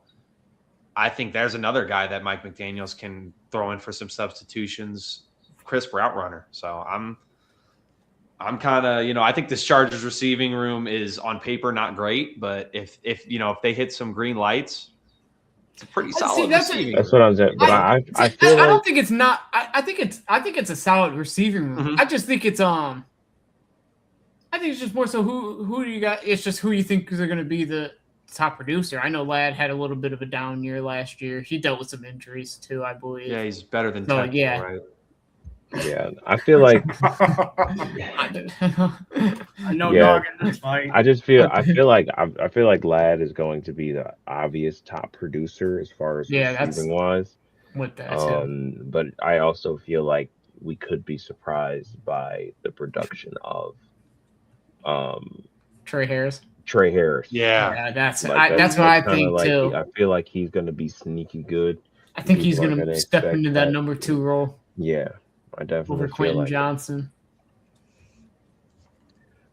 Speaker 3: I think there's another guy that Mike McDaniels can throw in for some substitutions, crisp route runner. So I'm kind of, I think this Chargers receiving room is on paper not great, but if they hit some green lights, it's a pretty solid receiving.
Speaker 1: That's what I'm saying. But I feel like,
Speaker 2: I don't think it's not. I think it's a solid receiving room. I just think it's I think it's just more so who do you got? It's just who you think is going to be the top producer. I know Ladd had a little bit of a down year last year. He dealt with some injuries too, I believe.
Speaker 3: Yeah, he's better than
Speaker 2: So,
Speaker 3: Tech,
Speaker 2: yeah.
Speaker 3: right?
Speaker 1: yeah, I feel like
Speaker 6: No
Speaker 1: Yeah.
Speaker 6: dog in this fight.
Speaker 1: I feel like Ladd is going to be the obvious top producer as far as
Speaker 2: Yeah, that's-
Speaker 1: receiving wise.
Speaker 2: with that too.
Speaker 1: But I also feel like we could be surprised by the production of
Speaker 2: Trey Harris.
Speaker 3: Yeah.
Speaker 2: Yeah, that's
Speaker 1: Like,
Speaker 2: that's what I
Speaker 1: kinda
Speaker 2: think
Speaker 1: like,
Speaker 2: too.
Speaker 1: I feel like he's going to be sneaky good.
Speaker 2: I think he's
Speaker 1: people are
Speaker 2: going to
Speaker 1: gonna
Speaker 2: step
Speaker 1: expect
Speaker 2: into that
Speaker 1: that.
Speaker 2: number 2 role
Speaker 1: Yeah, I definitely
Speaker 2: over
Speaker 1: feel
Speaker 2: Quentin
Speaker 1: like it.
Speaker 2: Johnson.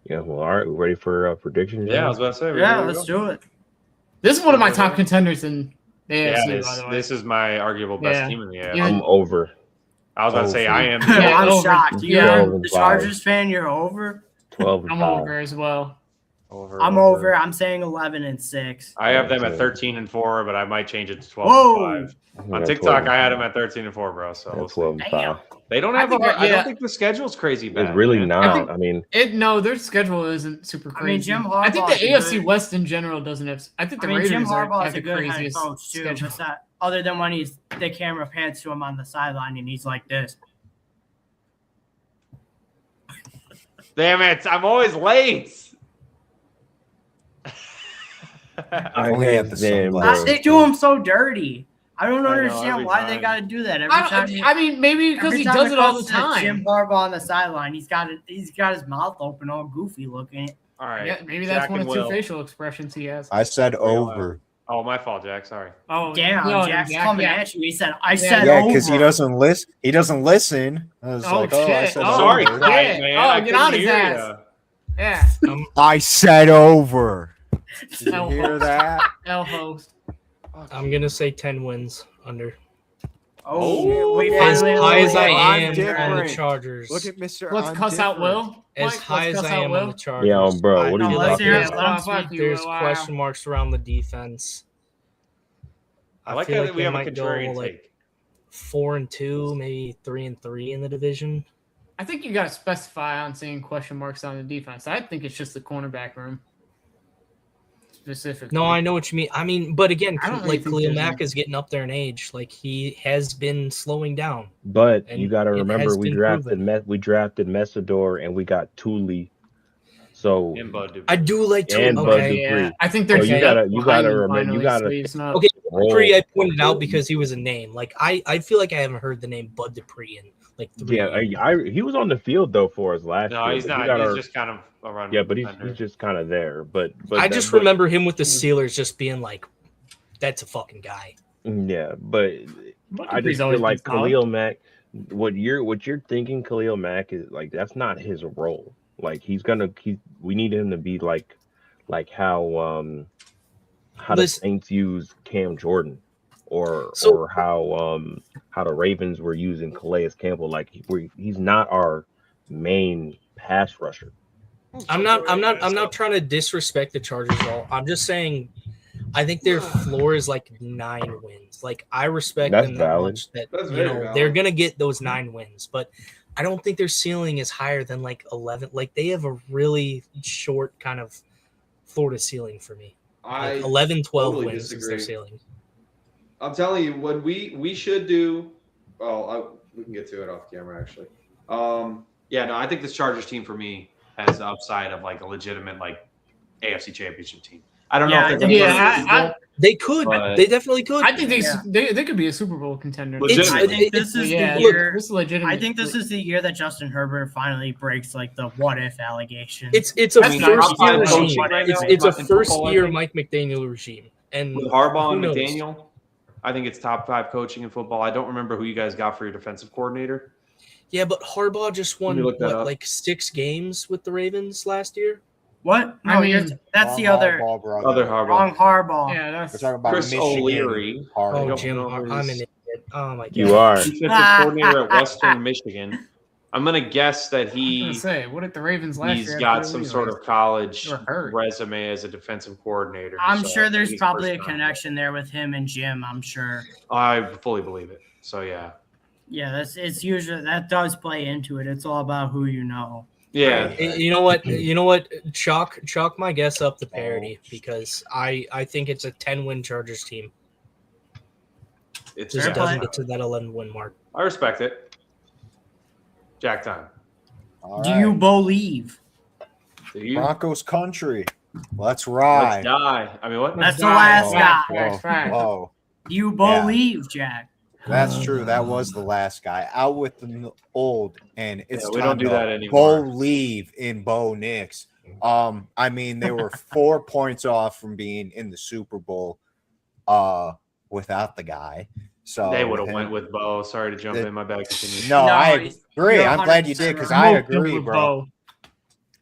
Speaker 1: Yeah, well, all right, we ready for predictions?
Speaker 3: Yeah, I was about to say.
Speaker 6: Yeah, let's do it.
Speaker 2: This is one of my top contenders in the
Speaker 3: Yeah,
Speaker 2: AFC, by the way.
Speaker 3: this is my arguable best
Speaker 2: Yeah.
Speaker 3: team in the AFC.
Speaker 2: Yeah.
Speaker 1: I'm over.
Speaker 3: I was about to say I am.
Speaker 6: Yeah, I'm
Speaker 2: over.
Speaker 6: shocked.
Speaker 2: Yeah.
Speaker 6: You're the Chargers fan. You're over.
Speaker 1: 12 and
Speaker 2: I'm
Speaker 1: 5.
Speaker 2: over as well.
Speaker 6: I'm over. I'm saying 11-6.
Speaker 3: I have them at 13-4, but I might change it to 12-5. On
Speaker 1: Yeah,
Speaker 3: TikTok,
Speaker 1: 12
Speaker 3: I had
Speaker 1: and
Speaker 3: them at 13-4, bro. So
Speaker 1: Yeah,
Speaker 3: we'll see.
Speaker 1: 12 and 5.
Speaker 3: They don't
Speaker 2: I
Speaker 3: have.
Speaker 2: think
Speaker 3: I
Speaker 2: yeah.
Speaker 3: don't think the schedule's crazy bad.
Speaker 1: It's really
Speaker 3: man.
Speaker 1: not. I mean,
Speaker 2: No, their schedule isn't super crazy.
Speaker 6: I mean, Jim
Speaker 2: I think
Speaker 6: Harbaugh's
Speaker 2: the
Speaker 6: a
Speaker 2: AFC
Speaker 6: good-
Speaker 2: West in general doesn't have. I think the Raiders
Speaker 6: Jim Harbaugh
Speaker 2: have
Speaker 6: is
Speaker 2: the
Speaker 6: a good head
Speaker 2: craziest
Speaker 6: coach too.
Speaker 2: schedule.
Speaker 6: But that, other than when the camera pans to him on the sideline and he's like this.
Speaker 3: Damn it! I'm always late.
Speaker 1: I
Speaker 4: only have the
Speaker 1: understand,
Speaker 4: sunglasses.
Speaker 1: bro.
Speaker 6: They do him so dirty. I don't
Speaker 3: I know,
Speaker 6: understand
Speaker 3: every
Speaker 6: why they
Speaker 3: time.
Speaker 6: got to do that every time.
Speaker 2: I mean, maybe because
Speaker 6: every
Speaker 2: he
Speaker 6: time
Speaker 2: does it all the
Speaker 6: coach says Jim
Speaker 2: time.
Speaker 6: Harbaugh on the sideline. He's got his mouth open, all goofy looking.
Speaker 3: All right.
Speaker 2: Yeah, maybe that's
Speaker 3: Jack
Speaker 2: one
Speaker 3: and
Speaker 2: of 2
Speaker 3: Will.
Speaker 2: facial expressions he has.
Speaker 4: I said over.
Speaker 3: Oh, my fault, Jack. Sorry.
Speaker 2: Oh,
Speaker 6: Damn,
Speaker 2: no,
Speaker 6: Jack's
Speaker 2: Jack,
Speaker 6: coming
Speaker 2: yeah.
Speaker 6: at you. He said, "I said
Speaker 4: Yeah,
Speaker 6: over."
Speaker 4: because he doesn't listen. He doesn't listen. I was
Speaker 2: Oh,
Speaker 4: like, I
Speaker 2: shit.
Speaker 4: said
Speaker 2: Oh,
Speaker 3: Sorry,
Speaker 4: over.
Speaker 3: quiet,
Speaker 2: yeah.
Speaker 3: man.
Speaker 2: Oh,
Speaker 3: I
Speaker 2: get
Speaker 3: couldn't
Speaker 2: on his
Speaker 3: hear
Speaker 2: ass.
Speaker 3: ya.
Speaker 2: Yeah,
Speaker 4: I said over. Did you
Speaker 2: No.
Speaker 4: hear that?
Speaker 2: L host.
Speaker 5: I'm gonna say 10 wins under.
Speaker 6: Oh, we
Speaker 5: As
Speaker 6: finally
Speaker 5: high as I
Speaker 8: I'm
Speaker 5: am on the
Speaker 8: different.
Speaker 5: Chargers.
Speaker 8: Look at Mr.
Speaker 2: Let's
Speaker 8: I'm
Speaker 2: cuss out
Speaker 8: different.
Speaker 2: Will.
Speaker 5: As
Speaker 2: Mike,
Speaker 5: high
Speaker 2: let's
Speaker 5: as
Speaker 2: cuss
Speaker 5: I
Speaker 2: out
Speaker 5: am
Speaker 2: Will.
Speaker 5: on the Chargers.
Speaker 1: Yeah, bro, what
Speaker 6: No,
Speaker 1: are you
Speaker 6: let's
Speaker 1: talking
Speaker 6: hear it.
Speaker 1: about?
Speaker 6: Let him
Speaker 2: Fuck
Speaker 6: speak.
Speaker 2: you,
Speaker 5: There's
Speaker 2: Will.
Speaker 5: question marks around the defense.
Speaker 3: I like
Speaker 5: feel
Speaker 3: how
Speaker 5: like
Speaker 3: we
Speaker 5: they
Speaker 3: have a
Speaker 5: might go,
Speaker 3: contrarian
Speaker 5: like,
Speaker 3: take.
Speaker 5: 4-2, maybe 3-3 in the division.
Speaker 2: I think you got to specify on saying question marks on the defense. I think it's just the cornerback room. Specifically.
Speaker 5: No, I know what you mean. I mean, but again,
Speaker 2: I don't really
Speaker 5: like
Speaker 2: think
Speaker 5: Khalil
Speaker 2: there's
Speaker 5: Mack
Speaker 2: any-
Speaker 5: is getting up there in age. Like he has been slowing down.
Speaker 1: But
Speaker 5: And
Speaker 1: you got to
Speaker 5: it
Speaker 1: remember,
Speaker 5: has
Speaker 1: we
Speaker 5: been
Speaker 1: drafted
Speaker 5: proven.
Speaker 1: we drafted Messidor and we got Thule. So
Speaker 3: And Bud Dupree.
Speaker 5: I do like to.
Speaker 1: And Bud
Speaker 5: Okay,
Speaker 1: Dupree.
Speaker 2: Yeah, I think they're
Speaker 1: So you gotta remember, you gotta
Speaker 5: Okay,
Speaker 1: roll.
Speaker 5: Dupree I pointed out because he was a name. Like I feel like I haven't heard the name Bud Dupree in like 3
Speaker 1: Yeah,
Speaker 5: years.
Speaker 1: he was on the field though for us last year.
Speaker 3: No, he's
Speaker 1: but you
Speaker 3: not.
Speaker 1: gotta-
Speaker 3: He's just kind of a run.
Speaker 1: yeah, but he's
Speaker 3: defender.
Speaker 1: just kind of there. But
Speaker 5: I just remember him with the Steelers just being like, "That's a fucking guy."
Speaker 1: Yeah, but I just
Speaker 2: Dupree's
Speaker 1: feel
Speaker 2: always
Speaker 1: like
Speaker 2: been solid.
Speaker 1: Khalil Mack. What you're thinking, Khalil Mack is like that's not his role. Like we need him to be like how the
Speaker 5: Listen-
Speaker 1: Saints use Cam Jordan, or how the Ravens were using Calais Campbell. Like he's not our main pass rusher.
Speaker 5: I'm not trying to disrespect the Chargers at all. I'm just saying I think their floor is like 9 wins. Like I respect
Speaker 1: That's
Speaker 5: them that
Speaker 1: valid.
Speaker 5: much that
Speaker 7: That's
Speaker 5: you
Speaker 7: very
Speaker 5: know
Speaker 7: valid.
Speaker 5: they're gonna get those 9 wins, but I don't think their ceiling is higher than like 11. Like they have a really short kind of floor to ceiling for me.
Speaker 7: I
Speaker 5: Like 11, 12
Speaker 7: totally
Speaker 5: wins is
Speaker 7: disagree.
Speaker 5: their ceiling.
Speaker 7: I'm telling you, what we should do. Well, we can get to it off camera actually.
Speaker 3: Yeah, no, I think this Chargers team for me has the upside of like a legitimate like AFC Championship team. I don't know if they're going to
Speaker 5: They could.
Speaker 3: But-
Speaker 5: They definitely could.
Speaker 2: I think they could be a Super Bowl contender.
Speaker 3: Legitimately.
Speaker 6: I think this is
Speaker 2: Yeah,
Speaker 6: the year.
Speaker 2: this is legitimate.
Speaker 6: I think this is the year that Justin Herbert finally breaks like the what if allegation.
Speaker 5: It's a
Speaker 2: That's not
Speaker 5: first year
Speaker 2: top five
Speaker 5: regime.
Speaker 3: coaching right now
Speaker 5: It's a
Speaker 3: in football,
Speaker 5: first
Speaker 3: I
Speaker 5: year
Speaker 3: think.
Speaker 5: Mike McDaniel regime. And
Speaker 3: With Harbaugh
Speaker 5: who
Speaker 3: and
Speaker 5: knows?
Speaker 3: McDaniel, I think it's top 5 coaching in football. I don't remember who you guys got for your defensive coordinator.
Speaker 5: Yeah, but Harbaugh just won
Speaker 3: Let me look that up.
Speaker 5: like 6 games with the Ravens last year.
Speaker 6: what? No,
Speaker 2: I mean,
Speaker 6: that's the other
Speaker 4: Harbaugh, brother.
Speaker 3: Other Harbaugh.
Speaker 6: wrong Harbaugh.
Speaker 2: Yeah,
Speaker 4: We're
Speaker 2: that's
Speaker 4: talking about
Speaker 3: Chris
Speaker 4: Michigan.
Speaker 3: O'Leary.
Speaker 4: Harbaugh.
Speaker 3: I
Speaker 5: Oh,
Speaker 3: don't
Speaker 5: Jim,
Speaker 3: know who
Speaker 5: I'm
Speaker 3: his
Speaker 5: an idiot. Oh my god.
Speaker 1: You are.
Speaker 3: defensive coordinator at Western Michigan. I'm gonna guess that
Speaker 2: I was gonna
Speaker 3: he
Speaker 2: say. What did the Ravens last year?
Speaker 3: he's
Speaker 2: have
Speaker 3: got
Speaker 2: to do
Speaker 3: some
Speaker 2: anyways?
Speaker 3: sort of college
Speaker 2: Or hurt.
Speaker 3: resume as a defensive coordinator.
Speaker 6: I'm
Speaker 3: so
Speaker 6: sure
Speaker 3: I
Speaker 6: there's
Speaker 3: think he's
Speaker 6: probably a
Speaker 3: first round.
Speaker 6: connection there with him and Jim. I'm sure.
Speaker 3: I fully believe it. So yeah,
Speaker 6: Yeah, it's usually that does play into it. It's all about who you know.
Speaker 3: yeah.
Speaker 5: You know what? Chalk my guess up to parity because I think it's a 10-win Chargers team.
Speaker 3: It's
Speaker 5: Just
Speaker 6: Fair
Speaker 5: doesn't
Speaker 6: play.
Speaker 5: get to that 11-win mark.
Speaker 3: I respect it. Jack time.
Speaker 4: All
Speaker 6: Do
Speaker 4: right.
Speaker 6: you believe?
Speaker 3: Do you?
Speaker 4: Broncos country. Let's
Speaker 3: Let's
Speaker 4: ride.
Speaker 3: die. I mean, what?
Speaker 6: That's the
Speaker 2: die.
Speaker 6: last
Speaker 2: Facts,
Speaker 6: guy.
Speaker 2: facts, facts.
Speaker 4: Whoa.
Speaker 6: Do you believe, Jack?
Speaker 4: That's true. That was the last guy. Out with the old, and it's
Speaker 3: Yeah, we
Speaker 4: time
Speaker 3: don't do
Speaker 4: to
Speaker 3: that anymore.
Speaker 4: believe in Bo Nix. I mean, they were 4 points off from being in the Super Bowl without the guy. So
Speaker 3: They would have
Speaker 4: with
Speaker 3: went
Speaker 4: him-
Speaker 3: with Bo. Sorry to jump
Speaker 4: The-
Speaker 3: in. My bad. Continue.
Speaker 4: No,
Speaker 6: No,
Speaker 4: I agree.
Speaker 6: you're
Speaker 4: I'm glad you did
Speaker 6: 100%
Speaker 4: because
Speaker 6: right.
Speaker 4: I
Speaker 2: Smoked him
Speaker 4: agree,
Speaker 2: with
Speaker 4: bro.
Speaker 2: Bo.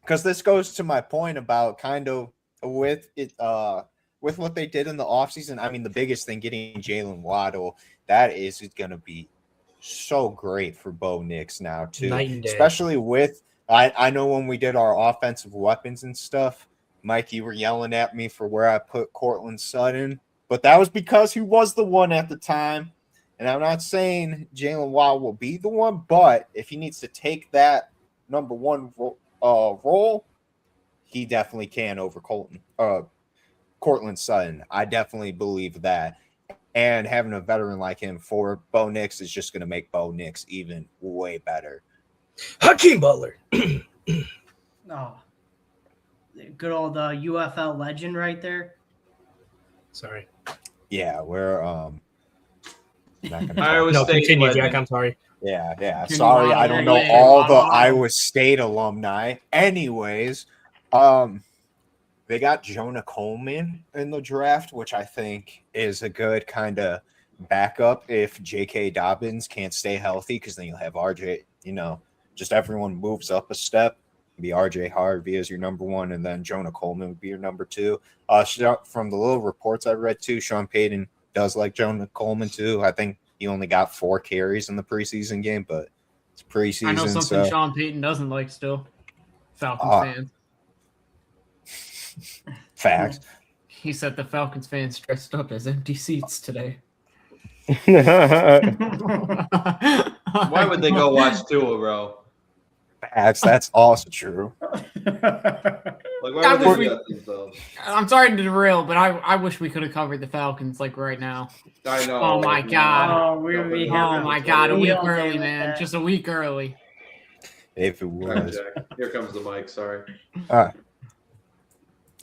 Speaker 4: Because this goes to my point about kind of with it with what they did in the offseason. I mean, the biggest thing getting Jalen Waddle, that is going to be so great for Bo Nix now too.
Speaker 5: Night and day.
Speaker 4: Especially with I know when we did our offensive weapons and stuff, Mike, you were yelling at me for where I put Cortland Sutton, but that was because he was the one at the time. And I'm not saying Jalen Waddle will be the one, but if he needs to take that number one role, he definitely can over Cortland Sutton. I definitely believe that. And having a veteran like him for Bo Nix is just going to make Bo Nix even way better.
Speaker 5: Hakeem Butler.
Speaker 6: Oh, good old UFL legend right there.
Speaker 5: Sorry.
Speaker 4: Yeah, we're not gonna
Speaker 3: Iowa
Speaker 5: No,
Speaker 3: State
Speaker 5: continue,
Speaker 3: legend.
Speaker 5: Jack. I'm sorry.
Speaker 4: Yeah.
Speaker 2: Can
Speaker 4: Sorry,
Speaker 2: you
Speaker 4: I don't know
Speaker 6: Waddle,
Speaker 4: all the
Speaker 6: Waddle.
Speaker 4: Iowa State alumni. Anyways, they got Jonah Coleman in the draft, which I think is a good kind of backup if J.K. Dobbins can't stay healthy, because then you'll have RJ, just everyone moves up a step. Be RJ Harvey as your number one, and then Jonah Coleman would be your number two. From the little reports I read too, Sean Payton does like Jonah Coleman too. I think he only got 4 carries in the preseason game, but it's preseason.
Speaker 2: I know something
Speaker 4: so
Speaker 2: Sean Payton doesn't like still. Falcons fans.
Speaker 4: facts.
Speaker 2: He said the Falcons fans dressed up as empty seats today.
Speaker 3: Why would they go watch Tua, bro?
Speaker 4: Facts. That's also true.
Speaker 3: Like, why
Speaker 2: I
Speaker 3: would
Speaker 2: wish
Speaker 3: they
Speaker 2: we-
Speaker 3: do that themselves?
Speaker 2: I'm sorry to derail, but I wish we could have covered the Falcons like right now.
Speaker 3: I know.
Speaker 2: Oh my God.
Speaker 6: Oh, we
Speaker 2: Oh my God, a
Speaker 6: We
Speaker 2: week
Speaker 6: all
Speaker 2: early,
Speaker 6: did
Speaker 2: man.
Speaker 6: that.
Speaker 2: Just a week early.
Speaker 4: If it
Speaker 3: All right,
Speaker 4: was.
Speaker 3: Jack. Here comes the mic. Sorry.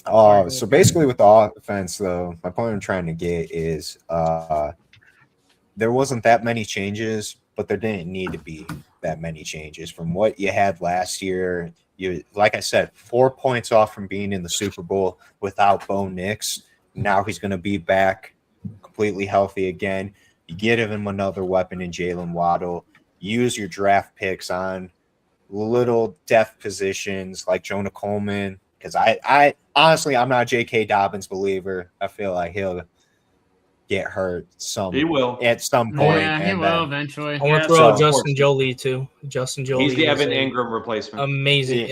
Speaker 4: So basically with the offense, though, my point I'm trying to get is there wasn't that many changes, but there didn't need to be that many changes from what you had last year. You, like I said, 4 points off from being in the Super Bowl without Bo Nix. Now he's going to be back completely healthy again. You get him another weapon in Jalen Waddle. Use your draft picks on little depth positions like Jonah Coleman, because I honestly, I'm not a J.K. Dobbins believer. I feel like he'll get hurt
Speaker 3: He will.
Speaker 4: at some point.
Speaker 2: Yeah, he
Speaker 4: and
Speaker 2: will
Speaker 4: then-
Speaker 2: eventually.
Speaker 5: I want
Speaker 6: Yeah,
Speaker 5: to throw out
Speaker 4: so-
Speaker 5: Justin Jolie too. Justin Jolie.
Speaker 3: He's the
Speaker 5: is
Speaker 3: Evan
Speaker 5: a
Speaker 3: Ingram replacement.
Speaker 5: Amazing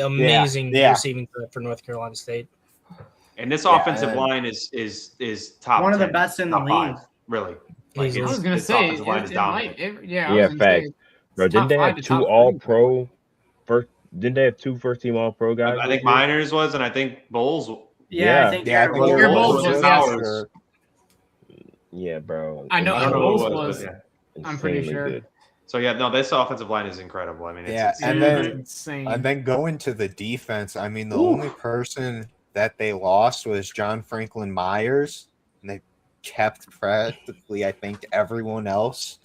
Speaker 4: Yeah.
Speaker 5: receiving threat for North Carolina State.
Speaker 3: And this
Speaker 4: Yeah,
Speaker 3: offensive
Speaker 4: and-
Speaker 3: line is top
Speaker 6: One of the
Speaker 3: 10,
Speaker 6: best in the
Speaker 3: top 5,
Speaker 6: league.
Speaker 3: really.
Speaker 5: Easily.
Speaker 2: I was gonna
Speaker 3: its
Speaker 2: say,
Speaker 3: offensive line is dominant.
Speaker 2: I
Speaker 1: Yeah,
Speaker 2: was gonna
Speaker 1: facts.
Speaker 2: say,
Speaker 1: Bro,
Speaker 2: it's
Speaker 1: didn't
Speaker 2: top
Speaker 1: they
Speaker 2: 5
Speaker 1: have
Speaker 2: to
Speaker 1: 2
Speaker 2: top
Speaker 1: All-Pro first? Didn't they have 2 first-team All-Pro guys?
Speaker 3: I think
Speaker 1: this year?
Speaker 3: Miners was, and I think Bowles.
Speaker 6: Yeah,
Speaker 1: Yeah.
Speaker 6: I think
Speaker 4: Yeah, I
Speaker 6: Garrett
Speaker 4: think
Speaker 6: Wilson
Speaker 2: Garrett
Speaker 6: was.
Speaker 2: Bowles was,
Speaker 3: Powers.
Speaker 1: Yeah, bro.
Speaker 2: I know-
Speaker 3: I don't know
Speaker 2: Bowles
Speaker 3: who it was,
Speaker 2: was-
Speaker 3: but yeah.
Speaker 2: I'm pretty
Speaker 1: Insanely
Speaker 2: sure.
Speaker 1: good.
Speaker 3: So yeah, no, this offensive line is incredible. I mean, it's,
Speaker 4: Yeah,
Speaker 3: it's
Speaker 4: and
Speaker 2: It
Speaker 4: then-
Speaker 2: is insane.
Speaker 4: And then going to the defense, I mean, the
Speaker 1: Ooh.
Speaker 4: only person that they lost was John Franklin Myers, and they kept practically, I think, everyone else.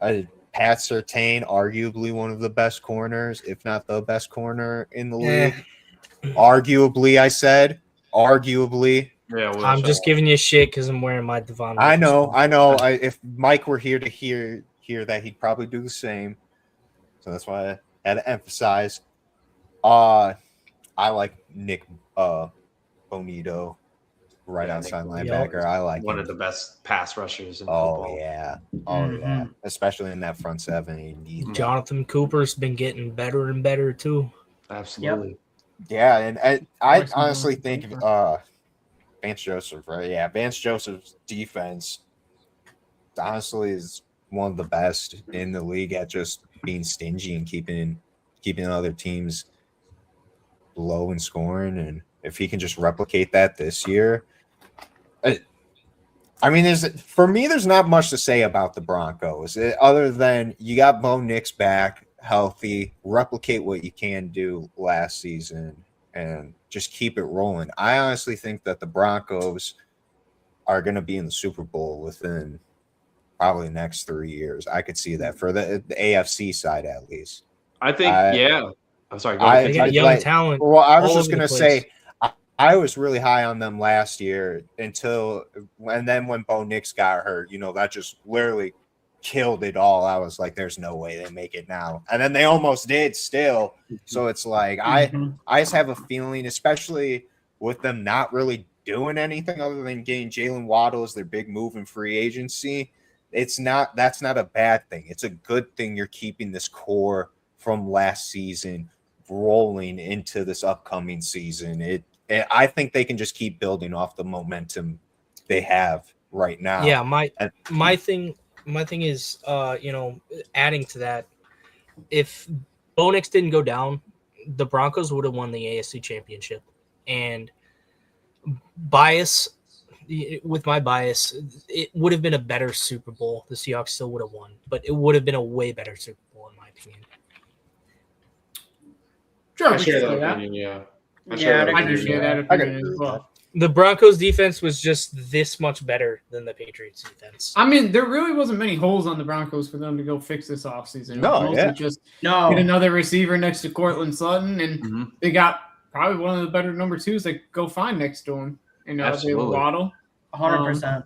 Speaker 4: Pat Surtain, arguably one of the best corners, if not the best corner in the league. Arguably, I said. Arguably.
Speaker 3: Yeah,
Speaker 5: I'm just giving you shit because I'm wearing my Devon.
Speaker 4: I know. If Mike were here to hear that, he'd probably do the same. So that's why I had to emphasize. I like Nick Bonito, right outside linebacker. I like
Speaker 3: one
Speaker 4: him.
Speaker 3: of the best pass rushers in
Speaker 4: Oh
Speaker 3: football.
Speaker 4: yeah, especially in that front seven.
Speaker 5: Jonathan Cooper's been getting better and better too.
Speaker 3: Absolutely.
Speaker 4: Yeah, and I honestly think Vance Joseph, right? Yeah, Vance Joseph's defense honestly is one of the best in the league at just being stingy and keeping other teams low in scoring. And if he can just replicate that this year, I mean, there's not much to say about the Broncos other than you got Bo Nix back healthy, replicate what you can do last season, and just keep it rolling. I honestly think that the Broncos are going to be in the Super Bowl within probably the next 3 years. I could see that for the AFC side at least.
Speaker 3: I think, yeah. I'm sorry. Go
Speaker 5: ahead. They got young talent.
Speaker 4: Well, I was just going to say, I was really high on them last year and then when Bo Nix got hurt, that just literally killed it all. I was like, there's no way they make it now. And then they almost did still. So it's like, I just have a feeling, especially with them not really doing anything other than getting Jalen Waddle as their big move in free agency. That's not a bad thing. It's a good thing you're keeping this core from last season rolling into this upcoming season. I think they can just keep building off the momentum they have right now.
Speaker 5: Yeah, my thing is, adding to that, if Bo Nix didn't go down, the Broncos would have won the AFC Championship. And with my bias, it would have been a better Super Bowl. The Seahawks still would have won, but it would have been a way better Super Bowl, in my opinion.
Speaker 2: Sure,
Speaker 7: I share that opinion, yeah.
Speaker 2: I do share that opinion as well.
Speaker 5: The Broncos defense was just this much better than the Patriots defense.
Speaker 2: I mean, there really wasn't many holes on the Broncos for them to go fix this offseason. Just get another receiver next to Cortland Sutton, and they got probably one of the better number twos they go find next to him. Jalen Waddle.
Speaker 6: 100%.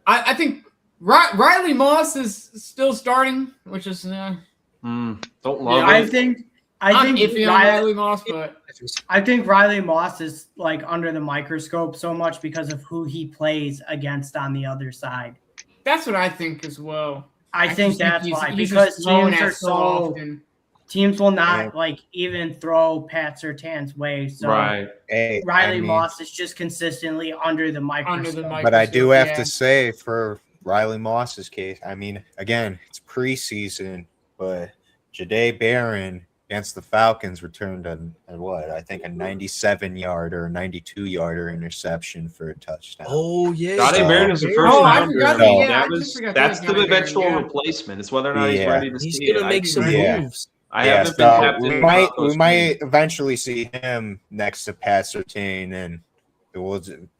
Speaker 2: I think Riley Moss is still starting, which is
Speaker 3: don't love it.
Speaker 6: I think
Speaker 2: Riley Moss, but
Speaker 6: I think Riley Moss is like under the microscope so much because of who he plays against on the other side.
Speaker 2: That's what I think as well.
Speaker 6: I think that's why, because teams will not even throw Pat Surtain's way. So Riley Moss is just consistently under the microscope.
Speaker 4: But I do have to say, for Riley Moss's case, I mean, again, it's preseason, but Jahdae Barron against the Falcons returned I think a 97-yarder or 92-yarder interception for a touchdown.
Speaker 5: Oh yeah,
Speaker 3: Jahdae Barron is the first rounder. That's the eventual replacement. It's whether or not he's ready to see it.
Speaker 5: He's gonna make some moves.
Speaker 4: We might eventually see him next to Pat Surtain, and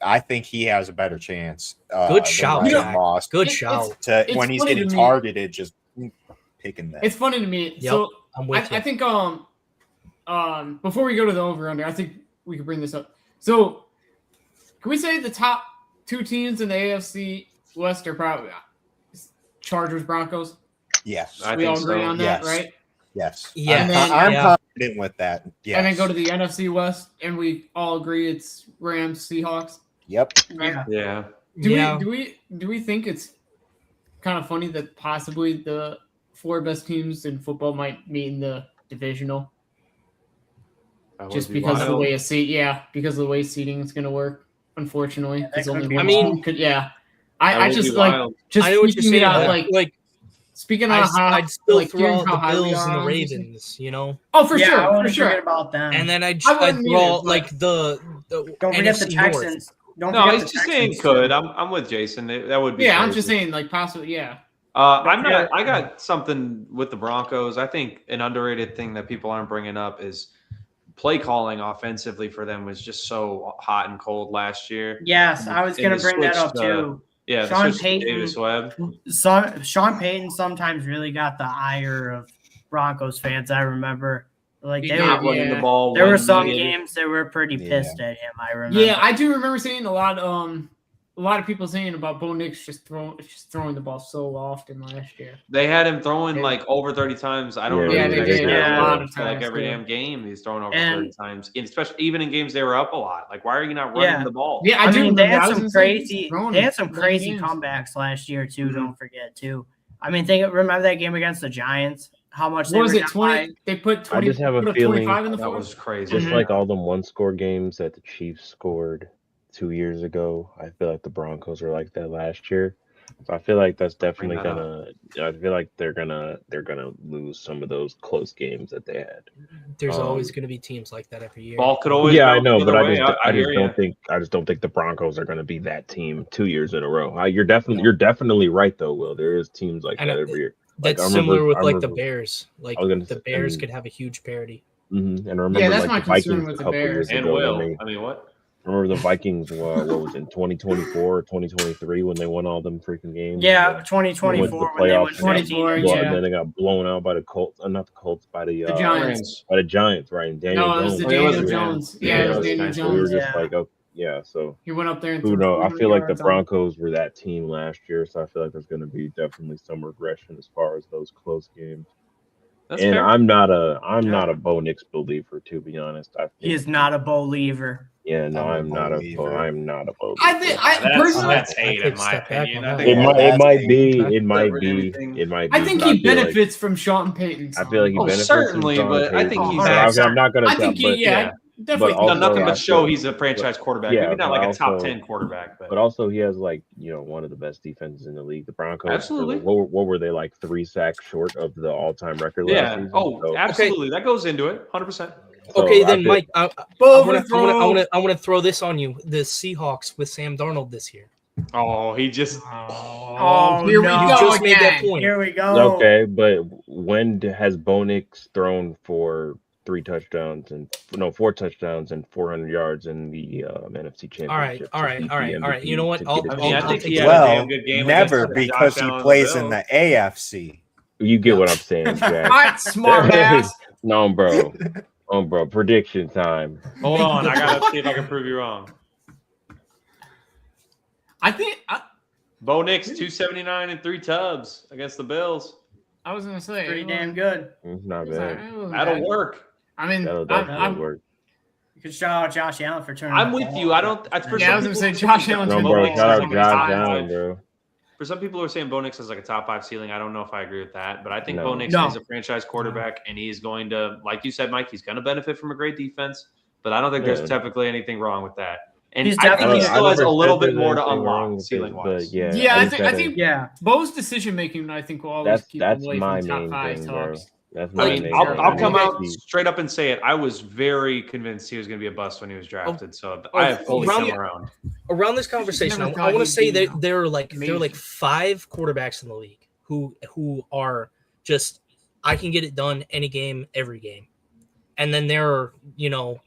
Speaker 4: I think he has a better chance.
Speaker 5: Good shout,
Speaker 4: Moss.
Speaker 5: Good shout.
Speaker 4: When he's getting targeted, just picking that.
Speaker 2: It's funny to me.
Speaker 5: Yep,
Speaker 2: so
Speaker 5: I'm with you.
Speaker 2: I think before we go to the over-under, I think we could bring this up. So can we say the top two teams in the AFC West are probably Chargers, Broncos?
Speaker 4: Yes.
Speaker 2: We all agree on that, right?
Speaker 4: Yes.
Speaker 5: Yeah.
Speaker 4: I'm confident with that. Yes.
Speaker 2: And then go to the NFC West, and we all agree it's Rams, Seahawks.
Speaker 4: Yep.
Speaker 3: Yeah.
Speaker 2: Do we think it's kind of funny that possibly the four best teams in football might meet in the divisional? Just because of the way because of the way seeding is going to work. Unfortunately, it's only one team could. Yeah. I just like just
Speaker 5: I know what you're saying.
Speaker 2: Like speaking on how
Speaker 5: I'd still
Speaker 2: like,
Speaker 5: throw out
Speaker 2: how
Speaker 5: the
Speaker 2: high we
Speaker 5: Bills
Speaker 2: are
Speaker 5: and the
Speaker 2: on this
Speaker 5: Ravens, you know.
Speaker 2: Oh, for sure,
Speaker 6: I
Speaker 2: for sure.
Speaker 6: Forget about them.
Speaker 5: And then I'd
Speaker 2: wouldn't
Speaker 5: throw
Speaker 2: either,
Speaker 5: like the
Speaker 6: don't forget the
Speaker 5: NFC
Speaker 6: Texans.
Speaker 5: North.
Speaker 3: No, he's just saying could. I'm with Jason. That would be.
Speaker 2: Yeah,
Speaker 3: crazy.
Speaker 2: I'm just saying like possibly. Yeah.
Speaker 3: I got something with the Broncos. I think an underrated thing that people aren't bringing up is play calling offensively for them was just so hot and cold last year.
Speaker 6: Yes, I was going to bring that up too.
Speaker 3: Yeah,
Speaker 6: Sean
Speaker 3: the
Speaker 6: Payton.
Speaker 3: Davis Webb.
Speaker 6: Sean Payton sometimes really got the ire of Broncos fans. I remember, like
Speaker 2: He
Speaker 6: they
Speaker 2: did,
Speaker 6: were.
Speaker 3: Not winning the ball.
Speaker 6: There were
Speaker 3: when
Speaker 6: some
Speaker 3: needed.
Speaker 6: games that were pretty
Speaker 4: Yeah.
Speaker 6: pissed at him. I remember.
Speaker 2: Yeah, I do remember seeing a lot of people saying about Bo Nix just throwing the ball so often last year.
Speaker 3: They had him throwing like over 30 times. I don't know.
Speaker 1: Yeah,
Speaker 2: they
Speaker 3: the
Speaker 2: did.
Speaker 3: exact
Speaker 6: Yeah, a
Speaker 3: number,
Speaker 2: lot of
Speaker 3: but, like
Speaker 2: times,
Speaker 3: every
Speaker 2: yeah.
Speaker 3: damn game, he's throwing over
Speaker 6: And-
Speaker 3: 30 times. And especially even in games they were up a lot. Like, why are you not running
Speaker 6: Yeah.
Speaker 3: the ball?
Speaker 2: Yeah,
Speaker 6: I
Speaker 2: do
Speaker 6: mean, they
Speaker 2: remember. I
Speaker 6: had
Speaker 2: was
Speaker 6: some
Speaker 2: gonna say, he's
Speaker 6: crazy.
Speaker 2: throwing
Speaker 6: They had some
Speaker 2: late
Speaker 6: crazy
Speaker 2: games.
Speaker 6: comebacks last year too.
Speaker 3: Mhm.
Speaker 6: Don't forget too. I mean, remember that game against the Giants? How much they
Speaker 2: What was
Speaker 6: were
Speaker 2: it?
Speaker 6: down
Speaker 2: 20?
Speaker 6: by?
Speaker 2: They put 20.
Speaker 1: I just have a
Speaker 2: put
Speaker 1: feeling
Speaker 2: 25 in the
Speaker 3: That
Speaker 2: fourth.
Speaker 3: was crazy.
Speaker 1: Just
Speaker 6: Mhm.
Speaker 1: like all them one-score games that the Chiefs scored 2 years ago, I feel like the Broncos were like that last year. So I feel like that's definitely
Speaker 3: Bring that
Speaker 1: gonna. I feel like they're gonna lose some of those close games that they had.
Speaker 5: There's always
Speaker 1: Um,
Speaker 5: going to be teams like that every year.
Speaker 3: Ball could always
Speaker 1: Yeah, I
Speaker 3: bounce
Speaker 1: know,
Speaker 3: the
Speaker 1: but
Speaker 3: other
Speaker 1: I
Speaker 3: way.
Speaker 1: just
Speaker 3: hear ya.
Speaker 1: I just don't think the Broncos are gonna be that team 2 years in a row. You're definitely right though, Will. There is teams like
Speaker 5: And
Speaker 1: that
Speaker 5: I-
Speaker 1: every year. Like,
Speaker 5: That's
Speaker 1: I remember-
Speaker 5: similar with
Speaker 1: I
Speaker 5: like the
Speaker 1: remember-
Speaker 5: Bears. Like
Speaker 1: I was gonna
Speaker 5: the
Speaker 1: say-
Speaker 5: Bears
Speaker 1: and-
Speaker 5: could have a huge parity.
Speaker 1: And I remember
Speaker 2: Yeah, that's
Speaker 1: like
Speaker 2: my
Speaker 1: the
Speaker 2: concern
Speaker 1: Vikings
Speaker 2: with
Speaker 1: a
Speaker 2: the
Speaker 1: couple
Speaker 2: Bears.
Speaker 1: years
Speaker 3: And
Speaker 1: ago when
Speaker 3: Will.
Speaker 1: they.
Speaker 3: I mean, what?
Speaker 1: Remember the Vikings? What was it, in 2024 or 2023 when they won all them freaking games?
Speaker 6: Yeah,
Speaker 1: They went to
Speaker 6: 2024
Speaker 1: the
Speaker 6: when they
Speaker 1: playoffs
Speaker 6: went
Speaker 1: and got
Speaker 6: 14.
Speaker 2: yeah.
Speaker 1: blown- and then they got blown out by the Colts. Not the Colts, by the
Speaker 2: Giants.
Speaker 1: by the Giants, right? And Daniel
Speaker 2: No, it was
Speaker 1: Jones.
Speaker 2: the
Speaker 3: Oh, it was
Speaker 2: Daniel
Speaker 3: the
Speaker 2: Jones.
Speaker 3: Giants.
Speaker 2: Yeah, it was
Speaker 3: Yeah,
Speaker 2: Daniel
Speaker 3: Giants.
Speaker 1: So we were
Speaker 2: Jones.
Speaker 1: just
Speaker 6: Yeah.
Speaker 1: like, oh, yeah. So
Speaker 2: He went up there and
Speaker 1: who
Speaker 2: threw
Speaker 1: knows? I
Speaker 2: 300
Speaker 1: feel like the
Speaker 2: yards on-
Speaker 1: Broncos were that team last year, so I feel like there's going to be definitely some regression as far as those close games.
Speaker 3: That's
Speaker 1: And
Speaker 3: fair.
Speaker 1: I'm not a Bo Nix believer, to be honest. I think
Speaker 6: He is not a believer.
Speaker 1: Yeah, no,
Speaker 4: I'm a believer.
Speaker 1: I'm not a believer.
Speaker 2: I think personally,
Speaker 3: That's hate
Speaker 5: I
Speaker 3: in
Speaker 5: take
Speaker 3: my
Speaker 5: step back
Speaker 3: opinion.
Speaker 5: on
Speaker 3: I
Speaker 5: that.
Speaker 3: think
Speaker 1: It might
Speaker 4: that's
Speaker 1: be.
Speaker 5: anything.
Speaker 1: It might
Speaker 3: For
Speaker 1: be.
Speaker 3: anything.
Speaker 1: It might be.
Speaker 2: I think
Speaker 1: but
Speaker 2: he
Speaker 1: feel like-
Speaker 2: benefits from Sean Payton's.
Speaker 1: I feel like he
Speaker 3: Oh,
Speaker 1: benefits
Speaker 3: certainly,
Speaker 1: from Sean
Speaker 3: but I think
Speaker 1: Payton,
Speaker 3: he's
Speaker 1: but
Speaker 3: had
Speaker 1: I'm not gonna
Speaker 2: I
Speaker 1: tell.
Speaker 2: think he,
Speaker 1: But
Speaker 2: yeah, definitely.
Speaker 1: but
Speaker 3: He's done
Speaker 1: also,
Speaker 3: nothing
Speaker 1: I
Speaker 3: but show
Speaker 1: feel-
Speaker 3: he's a franchise quarterback.
Speaker 1: yeah,
Speaker 3: Maybe not
Speaker 1: but
Speaker 3: like a top
Speaker 1: also-
Speaker 3: 10 quarterback,
Speaker 1: but also he has like one of the best defenses in the league. The Broncos.
Speaker 3: Absolutely.
Speaker 1: What were they like 3 sacks short of the all-time record last
Speaker 3: yeah.
Speaker 1: season?
Speaker 3: Oh,
Speaker 1: So-
Speaker 3: absolutely. That goes into it. 100%.
Speaker 1: so
Speaker 5: Okay,
Speaker 1: I
Speaker 5: then
Speaker 1: feel-
Speaker 5: Mike, I want to throw this on you. The Seahawks with Sam Darnold this year.
Speaker 3: Oh, he just.
Speaker 6: Oh,
Speaker 2: here we
Speaker 6: no.
Speaker 5: You
Speaker 2: go
Speaker 5: just made that
Speaker 2: again.
Speaker 5: point.
Speaker 6: Here we go.
Speaker 1: Okay, but when has Bo Nix thrown for 4 touchdowns and 400 yards in the NFC Championship?
Speaker 5: All right. You know what?
Speaker 1: To
Speaker 5: I'll-
Speaker 1: get
Speaker 3: I
Speaker 1: it
Speaker 3: mean, I
Speaker 1: done.
Speaker 3: think
Speaker 1: To
Speaker 3: he
Speaker 1: get
Speaker 3: had
Speaker 1: it
Speaker 3: a
Speaker 1: done.
Speaker 3: damn
Speaker 4: Well,
Speaker 3: good game
Speaker 4: never
Speaker 3: against the
Speaker 4: because
Speaker 3: Josh
Speaker 4: he
Speaker 3: Allen
Speaker 4: plays in
Speaker 3: Bills.
Speaker 4: the AFC.
Speaker 1: You get what I'm saying, Jack.
Speaker 2: Hot smart ass.
Speaker 1: No, bro. Bro. Prediction time.
Speaker 3: Hold on. I got to see if I can prove you wrong.
Speaker 2: I think
Speaker 3: Bo Nix, 279 and 3 tubs against the Bills.
Speaker 2: I was gonna say
Speaker 6: Pretty damn good.
Speaker 1: It's not
Speaker 2: It wasn't
Speaker 1: bad.
Speaker 2: bad.
Speaker 3: That'll work.
Speaker 2: I mean,
Speaker 1: That'll definitely work.
Speaker 6: You could shout out Josh Allen for turning.
Speaker 3: I'm
Speaker 6: the
Speaker 3: with
Speaker 6: ball
Speaker 3: you. I
Speaker 6: over.
Speaker 3: don't. For
Speaker 2: Yeah, I
Speaker 3: some
Speaker 2: was gonna
Speaker 3: people-
Speaker 2: say Josh Allen's
Speaker 1: No,
Speaker 2: been
Speaker 1: bro.
Speaker 2: winning
Speaker 1: Shout out
Speaker 2: so many
Speaker 1: Josh
Speaker 2: times.
Speaker 1: Allen, bro.
Speaker 3: For some people who are saying Bo Nix is like a top 5 ceiling, I don't know if I agree with that. But I think
Speaker 1: No.
Speaker 3: Bo Nix
Speaker 6: No.
Speaker 3: is a franchise quarterback, and he's going to, like you said, Mike, he's going to benefit from a great defense. But I don't think there's
Speaker 1: Yeah.
Speaker 3: typically anything wrong with that. And
Speaker 6: He's
Speaker 3: I think
Speaker 6: definitely-
Speaker 3: he
Speaker 1: I
Speaker 3: still has
Speaker 1: never
Speaker 3: a little
Speaker 1: said
Speaker 3: bit more to
Speaker 1: there's anything wrong
Speaker 3: unlock
Speaker 1: with it,
Speaker 3: ceiling wise.
Speaker 1: but yeah,
Speaker 2: Yeah, I
Speaker 1: just
Speaker 2: think
Speaker 1: gotta-
Speaker 6: Yeah.
Speaker 2: Bo's decision making, I think, will always keep him
Speaker 1: that's
Speaker 2: away
Speaker 1: my
Speaker 2: from top
Speaker 1: main
Speaker 2: 5
Speaker 1: thing, bro.
Speaker 2: talks.
Speaker 1: That's
Speaker 3: I
Speaker 1: my
Speaker 3: mean,
Speaker 1: main
Speaker 3: I'll
Speaker 1: thing.
Speaker 3: come out
Speaker 1: He-
Speaker 3: straight up and say it. I was very convinced he was going to be a bust when he was drafted. So I have fully
Speaker 5: around-
Speaker 3: come around.
Speaker 5: Around this conversation,
Speaker 2: never
Speaker 5: I
Speaker 2: thought
Speaker 5: want to
Speaker 2: he'd
Speaker 5: say
Speaker 2: be
Speaker 5: that there are like
Speaker 2: amazing.
Speaker 5: 5 quarterbacks in the league who are just I can get it done any game, every game. And then there are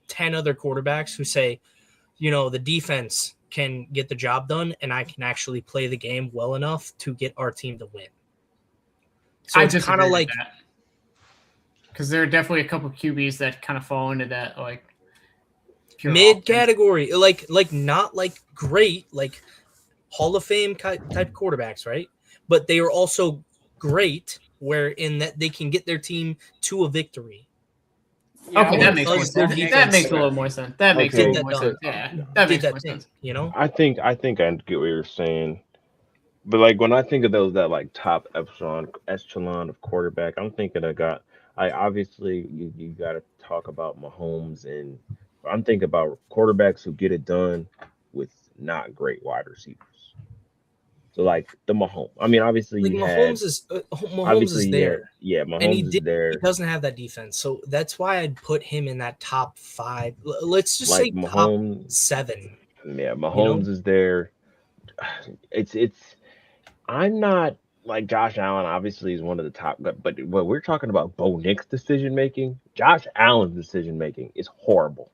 Speaker 5: 10 other quarterbacks who say, the defense can get the job done, and I can actually play the game well enough to get our team to win. So it's kind of like
Speaker 2: because there are definitely a couple QBs that kind of fall into that like pure
Speaker 5: mid
Speaker 2: offense.
Speaker 5: category, like not like great, like Hall of Fame type quarterbacks, right? But they are also great, where in that they can get their team to a victory.
Speaker 2: Okay, that makes more
Speaker 5: Because their
Speaker 2: sense. That
Speaker 5: defense-
Speaker 2: makes a little more sense. That makes
Speaker 1: Okay.
Speaker 2: a little more
Speaker 5: Did
Speaker 2: sense.
Speaker 5: that
Speaker 2: Yeah, that makes
Speaker 5: Did
Speaker 2: more
Speaker 5: that thing,
Speaker 2: sense.
Speaker 1: I think I get what you're saying, but like when I think of those that like top echelon of quarterback, I'm thinking obviously you got to talk about Mahomes, and I'm thinking about quarterbacks who get it done with not great wide receivers. So like the Mahomes. I mean, obviously
Speaker 5: Like
Speaker 1: you
Speaker 5: Mahomes
Speaker 1: had,
Speaker 5: is there.
Speaker 1: Yeah,
Speaker 5: And he
Speaker 1: Mahomes is there.
Speaker 5: He doesn't have that defense, so that's why I'd put him in that top 5. Let's just
Speaker 1: Like
Speaker 5: say top
Speaker 1: Mahomes,
Speaker 5: 7.
Speaker 1: yeah, Mahomes is there. It's. I'm not like Josh Allen. Obviously, is one of the top, but when we're talking about Bo Nix decision making, Josh Allen's decision making is horrible.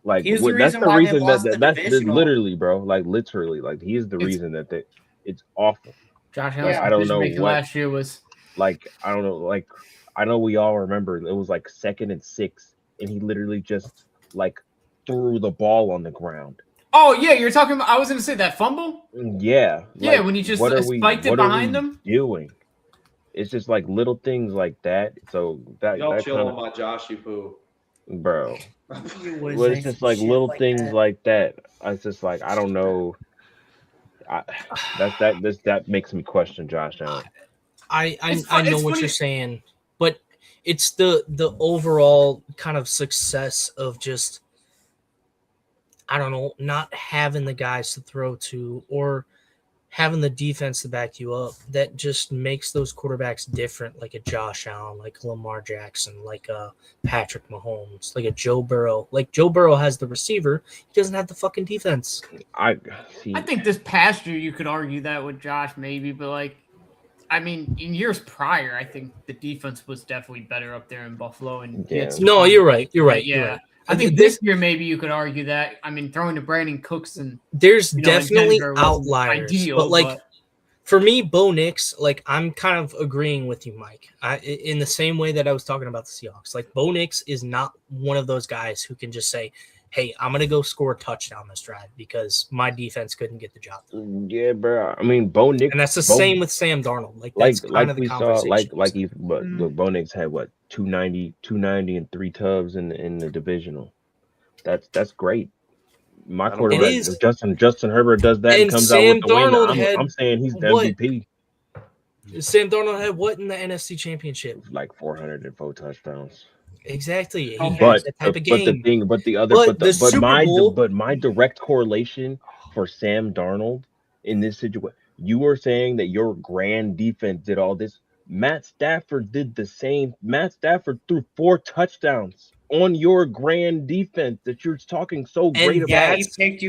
Speaker 1: Like
Speaker 6: He's the
Speaker 1: that's
Speaker 6: reason
Speaker 1: the
Speaker 6: why they
Speaker 1: reason
Speaker 6: lost the
Speaker 1: that's
Speaker 6: divisional.
Speaker 1: literally, bro. Like literally, like he is the reason that it's awful.
Speaker 2: Josh Allen's
Speaker 1: I don't know
Speaker 2: decision-making
Speaker 1: what.
Speaker 2: last year was.
Speaker 1: Like I don't know. Like I know we all remember it was like 2nd and 6, and he literally just like threw the ball on the ground.
Speaker 2: Oh yeah, you're talking about. I was going to say that fumble.
Speaker 1: Yeah.
Speaker 2: Yeah, when he just spiked it behind them.
Speaker 1: Doing? It's just like little things like that. So that
Speaker 7: Y'all
Speaker 1: that
Speaker 7: chill
Speaker 1: kind
Speaker 7: on my Joshy poo.
Speaker 1: bro.
Speaker 6: You would
Speaker 1: Well,
Speaker 6: say
Speaker 1: it's just
Speaker 6: some
Speaker 1: like
Speaker 6: shit
Speaker 1: little
Speaker 6: like
Speaker 1: things
Speaker 6: that.
Speaker 1: like that. It's just like I don't know. That makes me question Josh Allen.
Speaker 5: I
Speaker 2: It's
Speaker 5: know what
Speaker 2: funny.
Speaker 5: you're saying, but it's the overall kind of success of just, I don't know, not having the guys to throw to or having the defense to back you up that just makes those quarterbacks different, like a Josh Allen, like Lamar Jackson, like a Patrick Mahomes, like a Joe Burrow. Like Joe Burrow has the receiver, he doesn't have the fucking defense.
Speaker 1: I see.
Speaker 2: I think this past year you could argue that with Josh maybe, but like, I mean, in years prior, I think the defense was definitely better up there in Buffalo. And
Speaker 1: Yeah.
Speaker 5: No, you're right. You're right.
Speaker 2: Yeah.
Speaker 5: You're right.
Speaker 2: I think this year maybe you could argue that. I mean, throwing to Brandon Cooks and
Speaker 5: there's
Speaker 2: in
Speaker 5: definitely
Speaker 2: Denver wasn't
Speaker 5: outliers,
Speaker 2: ideal,
Speaker 5: but like for me, Bo Nix, like I'm kind of agreeing with you, Mike. In the same way that I was talking about the Seahawks, like Bo Nix is not one of those guys who can just say, "Hey, I'm gonna go score a touchdown this drive because my defense couldn't get the job done."
Speaker 1: Yeah, bro. I mean, Bo Nix,
Speaker 5: and that's the same with Sam Darnold. Like that's kind of the
Speaker 1: we saw,
Speaker 5: conversation.
Speaker 1: like he's look, Bo Nix had what 290 and 3 tubs in the divisional. That's great. My quarterback, if Justin Herbert does that and comes out with the win, I'm saying he's the MVP.
Speaker 5: Sam Darnold had what in the NFC Championship?
Speaker 1: Like 404 touchdowns.
Speaker 5: Exactly. He
Speaker 1: But
Speaker 5: that type of game.
Speaker 1: My direct correlation for Sam Darnold in this situation, you were saying that your grand defense did all this. Matt Stafford did the same. Matt Stafford threw 4 touchdowns on your grand defense that you're talking so great about.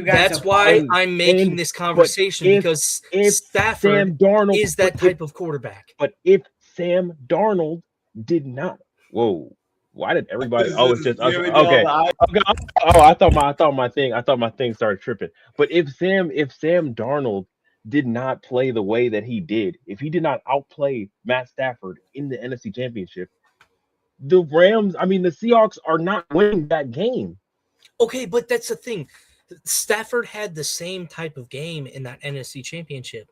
Speaker 5: That's why I'm making this conversation because Stafford is that type of quarterback.
Speaker 1: But if Sam Darnold did not, why did everybody? Oh, it's just okay. Oh, I thought my thing started tripping. But if Sam Darnold did not play the way that he did, if he did not outplay Matt Stafford in the NFC Championship, the Seahawks are not winning that game.
Speaker 5: Okay, but that's the thing. Stafford had the same type of game in that NFC Championship.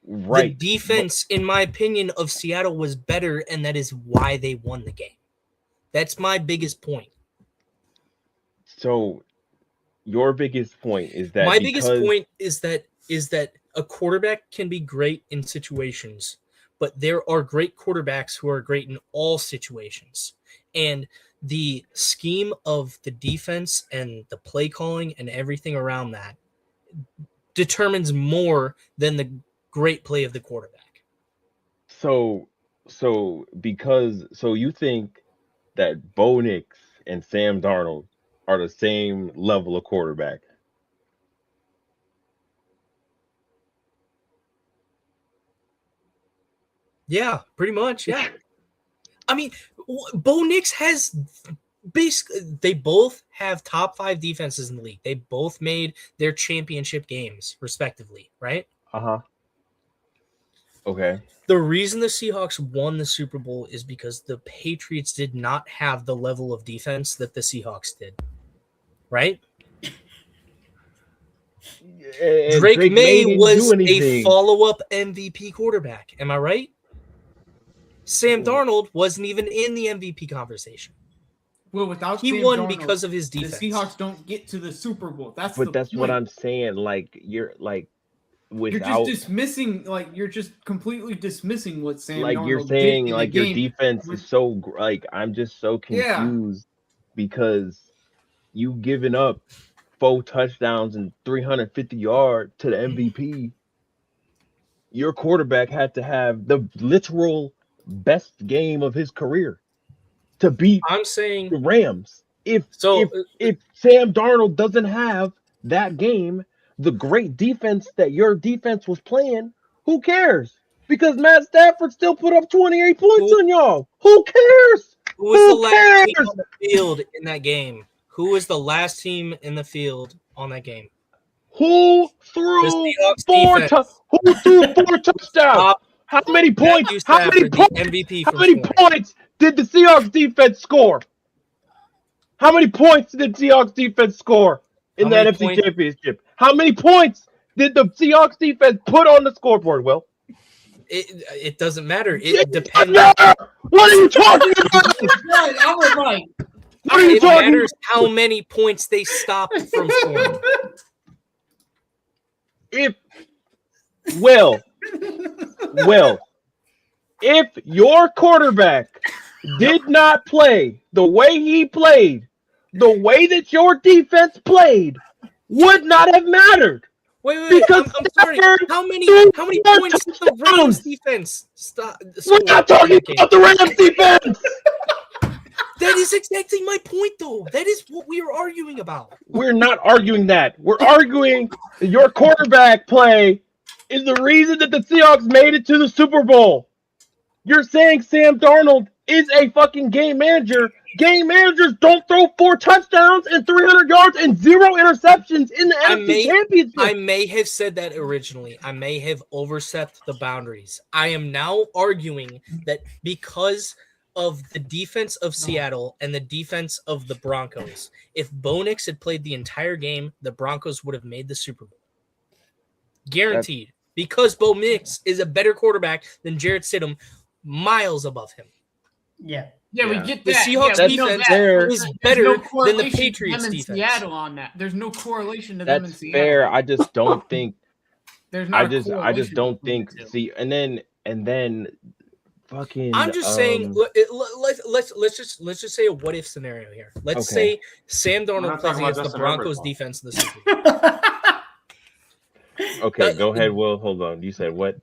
Speaker 1: Right.
Speaker 5: The defense, in my opinion, of Seattle was better, and that is why they won the game. That's my biggest point.
Speaker 1: So, your biggest point is that
Speaker 5: biggest point is that a quarterback can be great in situations, but there are great quarterbacks who are great in all situations. And the scheme of the defense and the play calling and everything around that determines more than the great play of the quarterback.
Speaker 1: So you think that Bo Nix and Sam Darnold are the same level of quarterback?
Speaker 5: Yeah, pretty much. Yeah. I mean, Bo Nix has basically, they both have top 5 defenses in the league. They both made their championship games, respectively, right?
Speaker 1: Okay.
Speaker 5: The reason the Seahawks won the Super Bowl is because the Patriots did not have the level of defense that the Seahawks did, right? Drake May was a follow-up MVP quarterback. Am I right? Sam Darnold wasn't even in the MVP conversation.
Speaker 2: Well, without
Speaker 5: he
Speaker 2: Sam
Speaker 5: won
Speaker 2: Darnold,
Speaker 5: because of his defense.
Speaker 2: The Seahawks don't get to the Super Bowl. That's
Speaker 1: what I'm saying. Like you're
Speaker 2: just dismissing. Like you're just completely dismissing what Sam.
Speaker 1: Like
Speaker 2: Darnold
Speaker 1: you're saying,
Speaker 2: did
Speaker 1: like your defense is so like I'm just so confused because you giving up 4 touchdowns and 350 yards to the MVP. Your quarterback had to have the literal best game of his career to beat the Rams. If Sam Darnold doesn't have that game, the great defense that your defense was playing, who cares? Because Matt Stafford still put up 28 points on y'all. Who cares?
Speaker 5: Who was the last team on the field in that game? Who was the last team in the field on that game?
Speaker 1: Who threw
Speaker 5: Seahawks
Speaker 1: four?
Speaker 5: defense.
Speaker 1: Who threw 4 touchdowns?
Speaker 5: Stop.
Speaker 1: How many points?
Speaker 5: Matthew
Speaker 1: How many
Speaker 5: Stafford, the
Speaker 1: points?
Speaker 5: MVP
Speaker 1: How
Speaker 5: from
Speaker 1: many
Speaker 5: scoring.
Speaker 1: points did the Seahawks defense score? How many points did the Seahawks defense score in the
Speaker 5: How many
Speaker 1: NFC
Speaker 5: points?
Speaker 1: Championship? How many points did the Seahawks defense put on the scoreboard, Will?
Speaker 5: It doesn't matter.
Speaker 1: It
Speaker 5: It depends.
Speaker 1: matter. What are you talking about?
Speaker 6: Right, I was like,
Speaker 1: What are you
Speaker 5: It
Speaker 1: talking
Speaker 5: matters how many points they stopped from scoring.
Speaker 1: If Will, if your quarterback did not play the way he played, the way that your defense played would not have mattered.
Speaker 5: Wait.
Speaker 1: Because
Speaker 5: I'm sorry.
Speaker 1: Stafford
Speaker 5: How many
Speaker 1: threw
Speaker 5: points did the
Speaker 1: touchdowns.
Speaker 5: Rams defense stop?
Speaker 1: We're not talking about the Rams defense.
Speaker 5: That is exactly my point, though. That is what we are arguing about.
Speaker 1: We're not arguing that. We're arguing that your quarterback play is the reason that the Seahawks made it to the Super Bowl. You're saying Sam Darnold is a fucking game manager. Game managers don't throw 4 touchdowns and 300 yards and 0 interceptions in the NFC Championship.
Speaker 5: I may have said that originally. I may have overstepped the boundaries. I am now arguing that because of the defense of Seattle and the defense of the Broncos, if Bo Nix had played the entire game, the Broncos would have made the Super Bowl. Guaranteed. Because Bo Nix is a better quarterback than Jarrett Stidham, miles above him.
Speaker 6: yeah.
Speaker 2: Yeah, we get
Speaker 5: The
Speaker 2: that.
Speaker 5: Seahawks
Speaker 2: yeah, we know
Speaker 5: defense
Speaker 2: that.
Speaker 5: is
Speaker 2: There's
Speaker 5: better
Speaker 2: no
Speaker 5: than the
Speaker 2: correlation to
Speaker 5: Patriots
Speaker 2: them in
Speaker 5: defense.
Speaker 2: Seattle on that. There's no correlation to them in
Speaker 1: That's
Speaker 2: Seattle.
Speaker 1: fair. I just don't think.
Speaker 2: There's not
Speaker 1: I
Speaker 2: a
Speaker 1: just
Speaker 2: correlation
Speaker 1: don't
Speaker 2: between
Speaker 1: think.
Speaker 2: the two.
Speaker 1: See, and then, fucking.
Speaker 5: I'm just saying. Let's just say a what if scenario here. Let's
Speaker 1: Okay.
Speaker 5: say Sam
Speaker 3: We're
Speaker 5: Darnold
Speaker 3: not
Speaker 5: plays
Speaker 3: talking about
Speaker 5: against the
Speaker 3: Justin Herbert,
Speaker 5: Broncos
Speaker 3: though.
Speaker 5: defense in the Super Bowl.
Speaker 1: Okay, go ahead, Will. Hold on. You said what?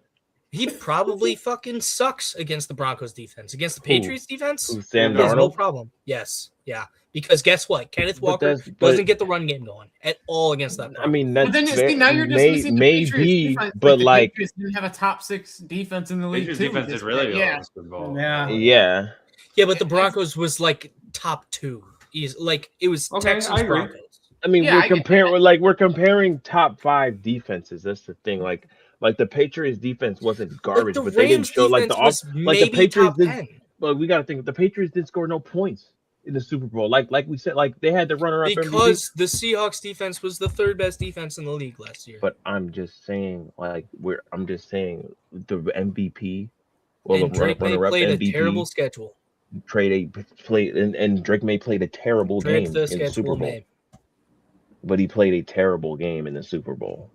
Speaker 5: He probably fucking sucks against the Broncos defense. Against the
Speaker 1: Who?
Speaker 5: Patriots defense,
Speaker 1: Who, Sam
Speaker 5: he has no
Speaker 1: Darnold?
Speaker 5: problem. Yes, yeah. Because guess what? Kenneth
Speaker 1: But
Speaker 5: Walker
Speaker 1: that's-
Speaker 5: doesn't get the run game going at all against that.
Speaker 1: I mean,
Speaker 2: But
Speaker 1: that's
Speaker 2: then
Speaker 1: fair.
Speaker 2: see, now you're dismissing the Patriots
Speaker 1: maybe,
Speaker 2: defense.
Speaker 1: but
Speaker 2: the
Speaker 1: like,
Speaker 2: Patriots didn't have a top 6 defense in the league
Speaker 3: Patriots
Speaker 2: too.
Speaker 3: defense
Speaker 2: this
Speaker 3: did really
Speaker 2: year.
Speaker 3: well in
Speaker 2: Yeah.
Speaker 3: the Super Bowl.
Speaker 6: Yeah.
Speaker 1: yeah.
Speaker 5: Yeah, but the Broncos was like top 2. He's like it was
Speaker 3: Okay,
Speaker 5: Texans
Speaker 3: I agree.
Speaker 5: Broncos.
Speaker 1: I mean,
Speaker 2: Yeah, I get
Speaker 1: we're comparing top 5 defenses. That's the thing. Like the Patriots defense wasn't garbage,
Speaker 5: Like
Speaker 1: but
Speaker 5: the
Speaker 1: they didn't
Speaker 5: Rams
Speaker 1: show like
Speaker 5: defense
Speaker 1: the
Speaker 5: was
Speaker 1: like the
Speaker 5: maybe
Speaker 1: Patriots
Speaker 5: top
Speaker 1: did.
Speaker 5: 10
Speaker 1: But we got to think the Patriots didn't score no points in the Super Bowl. Like we said, like they had the runner-up MVP.
Speaker 5: because the Seahawks defense was the 3rd best defense in the league last year.
Speaker 1: But I'm just saying, I'm just saying the MVP. Well,
Speaker 5: and
Speaker 1: the
Speaker 5: Drake May
Speaker 1: runner-up
Speaker 5: played
Speaker 1: MVP
Speaker 5: a terrible schedule.
Speaker 1: and Drake May played a terrible
Speaker 5: Drake
Speaker 1: game
Speaker 5: the
Speaker 1: in the Super
Speaker 5: schedule
Speaker 1: Bowl.
Speaker 5: May.
Speaker 1: But he played a terrible game in the Super Bowl.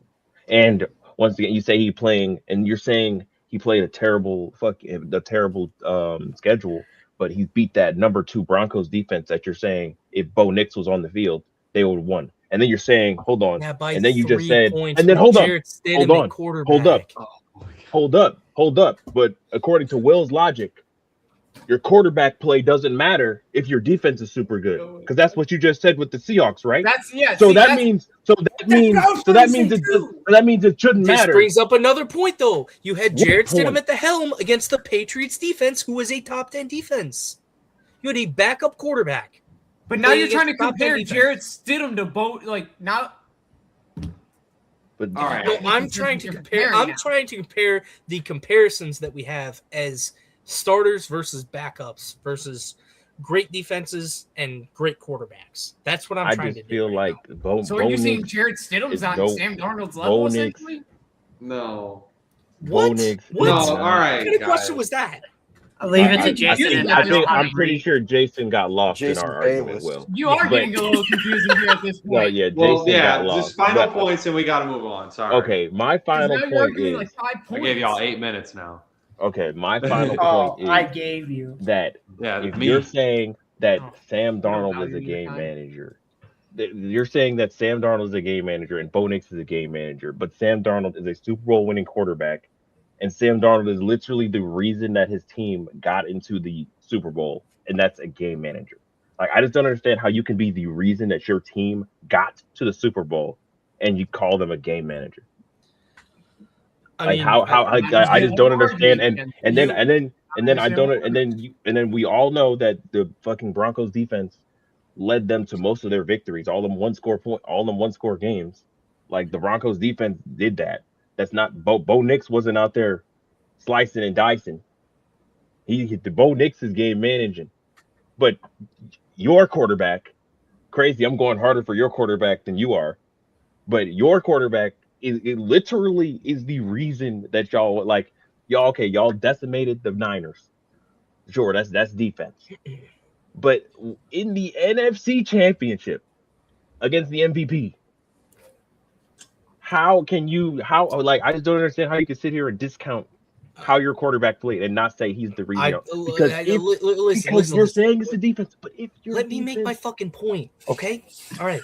Speaker 1: And once again, you say you're saying he played a terrible schedule, but he beat that number 2 Broncos defense that you're saying if Bo Nix was on the field, they would have won. And then you're saying, hold on.
Speaker 5: Yeah, by
Speaker 1: And then you just
Speaker 5: 3
Speaker 1: said,
Speaker 5: points
Speaker 1: and then
Speaker 5: with
Speaker 1: hold on.
Speaker 5: Jarrett Stidham
Speaker 1: Hold
Speaker 5: at
Speaker 1: on.
Speaker 5: quarterback.
Speaker 1: Hold up. But according to Will's logic, your quarterback play doesn't matter if your defense is super good, because that's what you just said with the Seahawks, right? So that means it shouldn't
Speaker 5: This
Speaker 1: matter.
Speaker 5: brings up another point, though. You had
Speaker 1: What
Speaker 5: Jarrett Stidham
Speaker 1: point?
Speaker 5: at the helm against the Patriots defense, who was a top 10 defense. You had a backup quarterback.
Speaker 2: But now
Speaker 5: playing
Speaker 2: you're trying to
Speaker 5: against top 10
Speaker 2: compare
Speaker 5: defense.
Speaker 2: Jarrett Stidham to Bo. Like now,
Speaker 1: But
Speaker 3: All right.
Speaker 5: No, I'm
Speaker 2: You're
Speaker 5: trying to
Speaker 2: comparing
Speaker 5: compare. I'm
Speaker 2: now.
Speaker 5: trying to compare the comparisons that we have as starters versus backups versus great defenses and great quarterbacks. That's what I'm
Speaker 1: I
Speaker 5: trying
Speaker 1: just
Speaker 5: to do.
Speaker 1: feel
Speaker 5: right
Speaker 1: like
Speaker 5: now.
Speaker 1: Bo
Speaker 2: so are you saying
Speaker 1: Nix,
Speaker 2: Jarrett Stidham's
Speaker 1: is
Speaker 2: on
Speaker 1: no-
Speaker 2: Sam Darnold's level
Speaker 1: Bo Nix-
Speaker 2: essentially?
Speaker 7: No.
Speaker 5: What?
Speaker 1: Nix
Speaker 5: What?
Speaker 1: is
Speaker 7: No,
Speaker 1: not-
Speaker 7: all right,
Speaker 5: What kind of
Speaker 7: guys.
Speaker 5: question was that?
Speaker 6: I'll leave it
Speaker 1: I-
Speaker 6: to
Speaker 1: I
Speaker 6: Jason.
Speaker 2: think-
Speaker 6: and
Speaker 2: I
Speaker 6: then
Speaker 2: think-
Speaker 6: I'll
Speaker 1: I'm pretty
Speaker 6: agree.
Speaker 1: sure Jason got lost
Speaker 8: Jason
Speaker 1: in our argument.
Speaker 8: Bayless.
Speaker 1: Will.
Speaker 2: You are
Speaker 1: But-
Speaker 2: getting a little confusing here at this point.
Speaker 1: No, yeah,
Speaker 7: Well,
Speaker 1: Jason
Speaker 7: yeah,
Speaker 1: got lost.
Speaker 7: just final
Speaker 1: But-
Speaker 7: points and we got to move on. Sorry.
Speaker 1: Okay, my
Speaker 2: 'Cause
Speaker 1: final
Speaker 2: now you're
Speaker 1: point
Speaker 2: arguing
Speaker 1: is
Speaker 2: like 5
Speaker 3: I
Speaker 2: points.
Speaker 3: gave y'all 8 minutes now.
Speaker 1: okay. My final
Speaker 6: Oh,
Speaker 1: point is
Speaker 6: I gave you.
Speaker 1: that
Speaker 3: Yeah,
Speaker 1: if
Speaker 3: me.
Speaker 1: you're saying that
Speaker 2: Oh,
Speaker 1: Sam
Speaker 2: you don't
Speaker 1: Darnold is
Speaker 2: value
Speaker 1: a
Speaker 2: your
Speaker 1: game
Speaker 2: time.
Speaker 1: manager, you're saying that Sam Darnold is a game manager and Bo Nix is a game manager, but Sam Darnold is a Super Bowl winning quarterback, and Sam Darnold is literally the reason that his team got into the Super Bowl, and that's a game manager. Like, I just don't understand how you can be the reason that your team got to the Super Bowl and you call them a game manager. I just don't understand. And then we all know that the fucking Broncos defense led them to most of their victories, all them one score games. Like the Broncos defense did that. That's not Bo Nix wasn't out there slicing and dicing. The Bo Nix is game managing. But your quarterback, crazy, I'm going harder for your quarterback than you are. But your quarterback it literally is the reason that y'all decimated the Niners. Sure, that's defense. But in the NFC Championship against the MVP, I just don't understand how you can sit here and discount how your quarterback played and not say he's the reason. Because you're saying it's the defense, but if you're
Speaker 5: let me make my fucking point, okay? All right.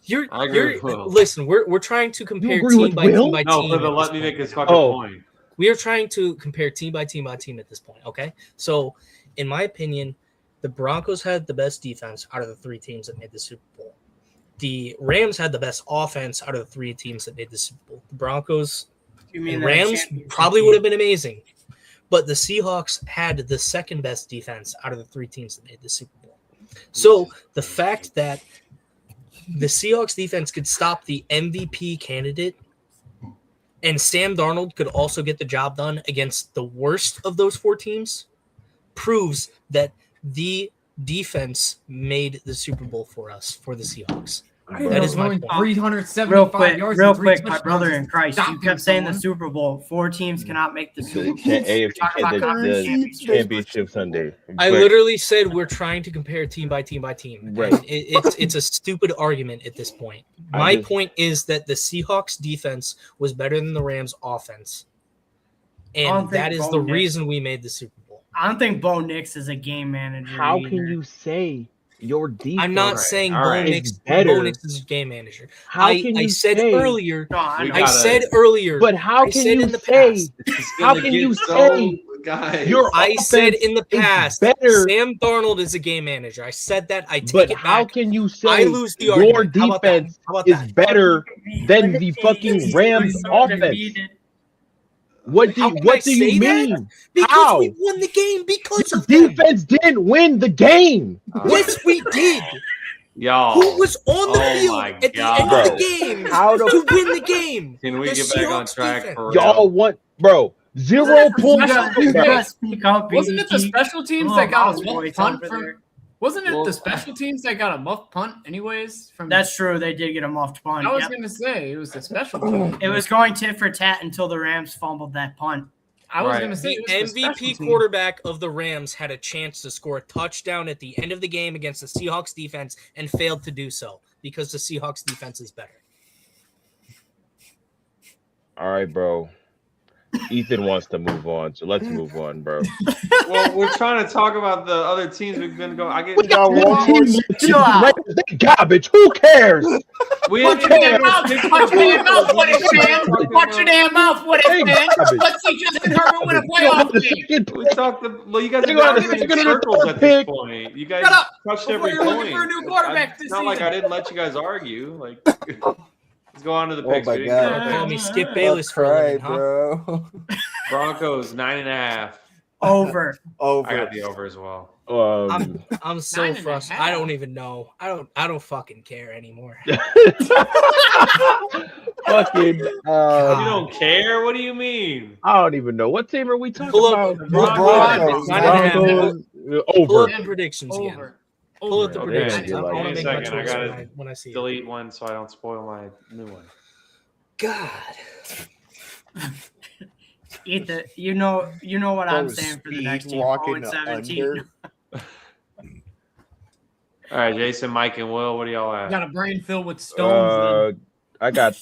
Speaker 5: Listen, we're trying to compare team by team by team.
Speaker 3: No, let me make this fucking point.
Speaker 5: We are trying to compare team by team by team at this point, okay? So, in my opinion, the Broncos had the best defense out of the 3 teams that made the Super Bowl. The Rams had the best offense out of the 3 teams that made the Super Bowl. The Broncos and Rams probably would have been amazing, but the Seahawks had the second best defense out of the 3 teams that made the Super Bowl. So, the fact that the Seahawks defense could stop the MVP candidate and Sam Darnold could also get the job done against the worst of those 4 teams proves that the defense made the Super Bowl for us, for the Seahawks. That is my point.
Speaker 2: 375 yards.
Speaker 6: Real quick, my brother in Christ, you kept saying the Super Bowl. 4 teams cannot make the Super Bowl.
Speaker 1: The championship Sunday.
Speaker 5: I literally said we're trying to compare team by team by team.
Speaker 1: Right.
Speaker 5: It's a stupid argument at this point. My point is that the Seahawks defense was better than the Rams offense. And that is the reason we made the Super Bowl.
Speaker 6: I don't think Bo Nix is a game manager.
Speaker 1: How can you say your defense?
Speaker 5: I'm not saying Bo Nix is a game manager. I said earlier.
Speaker 1: But how can you say? How can you say?
Speaker 5: I said in the past, Sam Darnold is a game manager. I said that. I take it back.
Speaker 1: How can you say
Speaker 5: I lose the
Speaker 1: your
Speaker 5: argument.
Speaker 1: defense is better than the fucking Rams offense? What do you mean?
Speaker 5: Because
Speaker 1: How?
Speaker 5: we won the game because of
Speaker 1: defense didn't win the game.
Speaker 5: Yes, we did.
Speaker 3: Y'all,
Speaker 5: who was on the field at the end of the game to win the game?
Speaker 3: Can we get back on track for
Speaker 1: y'all? Want, bro? 0 points.
Speaker 2: Wasn't it the special teams that got a muff punt from? Wasn't it the special teams that got a muff punt anyways?
Speaker 6: That's true. They did get a muffed punt.
Speaker 2: I was going to say it was the special team.
Speaker 6: It was going tit for tat until the Rams fumbled that punt.
Speaker 2: I was going to say
Speaker 5: the MVP quarterback of the Rams had a chance to score a touchdown at the end of the game against the Seahawks defense and failed to do so because the Seahawks defense is better.
Speaker 1: All right, bro. Ethan wants to move on, so let's move on, bro.
Speaker 3: Well, we're trying to talk about the other teams we've been going. I get
Speaker 1: they garbage. Who cares?
Speaker 2: Watch your damn mouth. Watch your damn mouth, what it man. Watch your damn mouth, what it man. Let's see Justin Herbert win a playoff game.
Speaker 3: We talked. Well, you guys are going in circles at this point. You guys touched every point.
Speaker 2: For a new quarterback this
Speaker 3: it's not like I didn't let you guys argue. Like. Let's go on to the picks.
Speaker 8: Oh my God.
Speaker 5: Call me Skip Bayless for a living,
Speaker 8: bro.
Speaker 3: Broncos 9.5.
Speaker 6: Over.
Speaker 3: I got the over as well.
Speaker 5: I'm so frustrated. I don't even know. I don't fucking care anymore.
Speaker 1: Fucking.
Speaker 3: You don't care? What do you mean?
Speaker 1: I don't even know. What team are we talking about?
Speaker 5: Broncos.
Speaker 1: Over.
Speaker 5: And predictions
Speaker 2: over.
Speaker 5: again. Pull up the predictions.
Speaker 1: I
Speaker 5: want to make my
Speaker 3: choice
Speaker 5: choice when I see it.
Speaker 3: Delete one so I don't spoil my new one.
Speaker 5: God.
Speaker 6: Ethan, you know what I'm saying for the next team. 0-17.
Speaker 3: All right, Jason, Mike, and Will, what do y'all have?
Speaker 2: Got a brain filled with stones.
Speaker 1: I got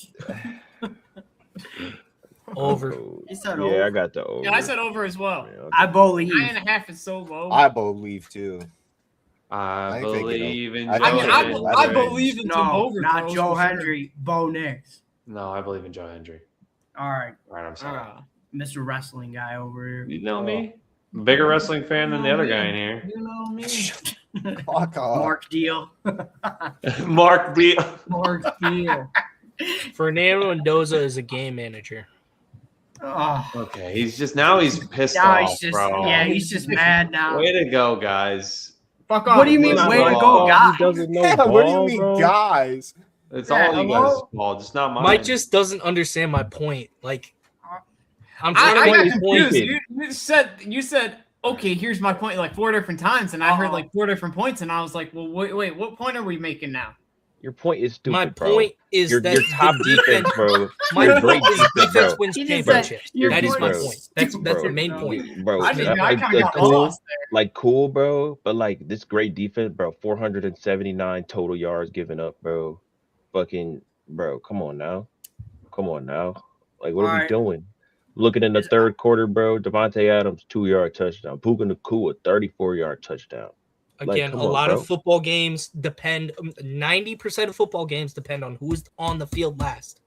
Speaker 5: over.
Speaker 6: He said
Speaker 1: yeah,
Speaker 6: over.
Speaker 1: I got the over.
Speaker 2: Yeah, I said over as well.
Speaker 1: Yeah, okay.
Speaker 6: I believe.
Speaker 2: 9.5 is so low.
Speaker 4: I believe too.
Speaker 3: I believe in Joe
Speaker 2: I believe in some over.
Speaker 6: Not Joe Hendry. Bo Nix.
Speaker 3: No, I believe in Joe Hendry.
Speaker 6: All right.
Speaker 3: I'm sorry.
Speaker 6: Mr. Wrestling guy over here.
Speaker 3: You know me. Bigger wrestling fan than the other guy in here.
Speaker 2: You know me.
Speaker 8: Fuck off.
Speaker 6: Mark Deal.
Speaker 3: Mark Beal.
Speaker 2: Mark Deal.
Speaker 5: Fernando Mendoza is a game manager.
Speaker 6: Oh.
Speaker 3: Okay, he's pissed
Speaker 6: Now
Speaker 3: off, bro.
Speaker 6: Yeah, he's just mad now.
Speaker 3: Way to go, guys.
Speaker 2: Fuck off.
Speaker 6: What do you mean,
Speaker 3: Not
Speaker 6: way to
Speaker 3: ball.
Speaker 6: go, guys?
Speaker 1: He doesn't know
Speaker 8: Yeah,
Speaker 1: ball,
Speaker 8: what do you mean,
Speaker 1: bro.
Speaker 8: guys?
Speaker 3: It's
Speaker 6: Yeah,
Speaker 3: all you guys' fault, just not mine.
Speaker 5: Mike just doesn't understand my point. Like, I'm
Speaker 2: I
Speaker 5: trying to
Speaker 2: got
Speaker 5: make a point.
Speaker 2: confused. You said, okay, here's my point, like 4 different times, and I heard like 4 different points, and I was like, well, wait, what point are we making now?
Speaker 1: Your point is stupid,
Speaker 5: My
Speaker 1: bro.
Speaker 5: point is
Speaker 1: Your
Speaker 5: that
Speaker 1: top
Speaker 5: the
Speaker 1: defense, bro.
Speaker 5: My
Speaker 1: Your
Speaker 5: point
Speaker 1: great
Speaker 5: is
Speaker 1: defense,
Speaker 5: defense
Speaker 1: bro.
Speaker 5: wins
Speaker 6: He just
Speaker 5: championships.
Speaker 6: said your
Speaker 5: That is my
Speaker 1: point
Speaker 5: point.
Speaker 1: is
Speaker 5: That's
Speaker 6: stupid,
Speaker 5: the
Speaker 6: bro.
Speaker 5: main point.
Speaker 1: Bro,
Speaker 2: I
Speaker 1: that-
Speaker 2: kind of got
Speaker 1: cool,
Speaker 2: lost there.
Speaker 1: cool, bro. But like this great defense, bro. 479 total yards given up, bro. Fucking, bro. Come on now. Like, what are we
Speaker 6: Alright.
Speaker 1: doing? Looking in the third quarter, bro. Devontae Adams 2-yard touchdown. Puka Nacua 34-yard touchdown. Like,
Speaker 5: Again,
Speaker 1: come
Speaker 5: a
Speaker 1: on,
Speaker 5: lot
Speaker 1: bro.
Speaker 5: of football games depend. 90% of football games depend on who's on the field last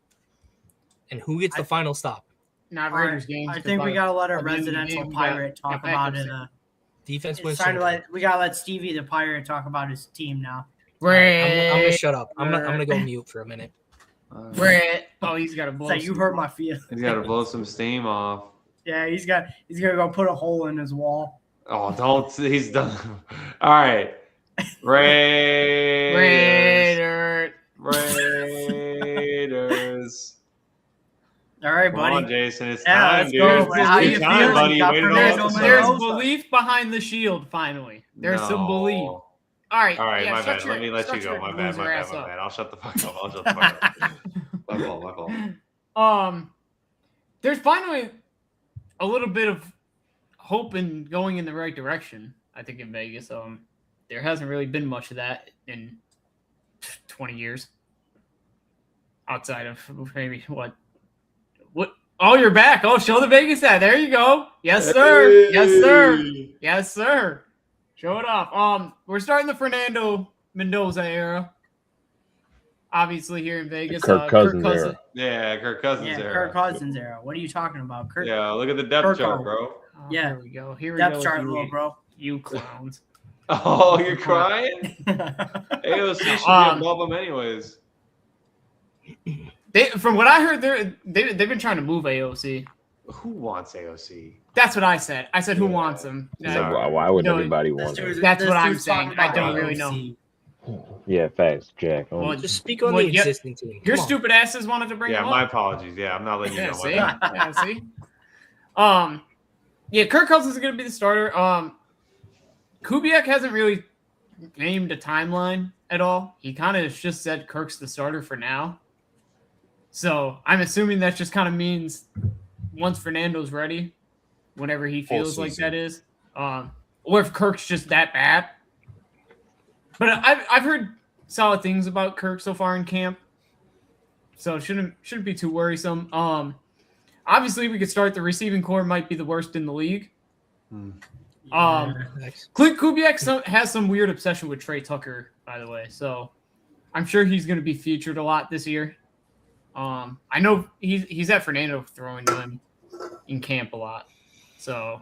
Speaker 5: and who gets the final stop.
Speaker 2: Not
Speaker 6: All right,
Speaker 2: Raiders games.
Speaker 6: I think we gotta let our
Speaker 2: at the end of the
Speaker 6: residential
Speaker 2: game, we
Speaker 6: pirate
Speaker 2: got
Speaker 6: talk about it.
Speaker 2: backups.
Speaker 5: Defense
Speaker 6: It's
Speaker 5: wins.
Speaker 6: time to
Speaker 5: championships.
Speaker 6: we gotta let Stevie the pirate talk about his team now.
Speaker 5: I'm gonna shut up. I'm gonna go mute for a minute.
Speaker 2: Brett. Oh, he's got a blow.
Speaker 6: So you hurt my feelings.
Speaker 3: He's got to blow some steam off.
Speaker 6: Yeah, he's gonna go put a hole in his wall.
Speaker 3: Oh, don't. He's done. All right. Raiders. Raiders.
Speaker 6: All right,
Speaker 3: Come on,
Speaker 6: buddy.
Speaker 3: Jason. It's
Speaker 6: Yeah,
Speaker 3: time,
Speaker 6: let's
Speaker 3: dude.
Speaker 6: go.
Speaker 3: It's
Speaker 6: How you
Speaker 3: your time,
Speaker 6: feeling?
Speaker 3: buddy.
Speaker 6: Got
Speaker 3: Waited all
Speaker 6: Fernando
Speaker 3: episode.
Speaker 2: There's
Speaker 6: Mendoza.
Speaker 2: belief behind the shield, finally. There's some
Speaker 3: No.
Speaker 2: belief. All right.
Speaker 3: All right,
Speaker 2: yeah,
Speaker 3: my
Speaker 2: shut
Speaker 3: bad.
Speaker 2: your-
Speaker 3: Let me let
Speaker 2: shut
Speaker 3: you go.
Speaker 2: your
Speaker 3: My bad.
Speaker 2: loser ass up.
Speaker 3: I'll shut the fuck up. My fault.
Speaker 2: There's finally a little bit of hope in going in the right direction, I think, in Vegas. There hasn't really been much of that in 20 years. Outside of maybe what? Oh, you're back. Oh, show the Vegas ad. There you go. Yes, sir. Yes, sir. Yes, sir. Show it off. We're starting the Fernando Mendoza era. Obviously here in Vegas.
Speaker 1: Kirk Cousins era.
Speaker 3: Yeah, Kirk Cousins
Speaker 6: Yeah,
Speaker 3: era.
Speaker 6: Kirk Cousins era. What are you talking about? Kirk.
Speaker 3: Yeah, look at the depth
Speaker 6: Kirk
Speaker 3: chart,
Speaker 6: Cousins.
Speaker 3: bro.
Speaker 2: Oh,
Speaker 6: Yeah.
Speaker 2: Here we go. Here we
Speaker 6: Depth
Speaker 2: go.
Speaker 6: chart,
Speaker 2: You-
Speaker 6: little bro.
Speaker 2: You clowns.
Speaker 3: Oh, you're crying? AOC should be above him anyways.
Speaker 2: From what I heard, they've been trying to move AOC.
Speaker 3: Who wants AOC?
Speaker 2: That's what I said. I said, who
Speaker 3: Yeah.
Speaker 2: wants him?
Speaker 1: Like, why would
Speaker 2: No,
Speaker 1: anybody want it?
Speaker 2: That's what I'm saying. I don't really know.
Speaker 1: Yeah, facts, Jack.
Speaker 2: Well,
Speaker 5: Just speak on
Speaker 2: Well,
Speaker 5: the
Speaker 2: yeah,
Speaker 5: existing team.
Speaker 2: Your
Speaker 5: Come on.
Speaker 2: stupid asses wanted to bring
Speaker 3: Yeah,
Speaker 2: him
Speaker 3: my
Speaker 2: up.
Speaker 3: apologies. Yeah, I'm not letting you
Speaker 2: Yeah,
Speaker 3: know.
Speaker 2: see?
Speaker 3: My bad.
Speaker 2: Yeah, see? Yeah, Kirk Cousins is going to be the starter. Kubiak hasn't really named a timeline at all. He kind of just said Kirk's the starter for now. So I'm assuming that just kind of means once Fernando's ready, whenever he feels like that is, or if Kirk's just that bad. But I've heard solid things about Kirk so far in camp, so shouldn't be too worrisome. Obviously we could start the receiving core might be the worst in the league.
Speaker 5: Thanks.
Speaker 2: Clint Kubiak has some weird obsession with Trey Tucker, by the way. So I'm sure he's going to be featured a lot this year. I know he's at Fernando throwing to him in camp a lot. So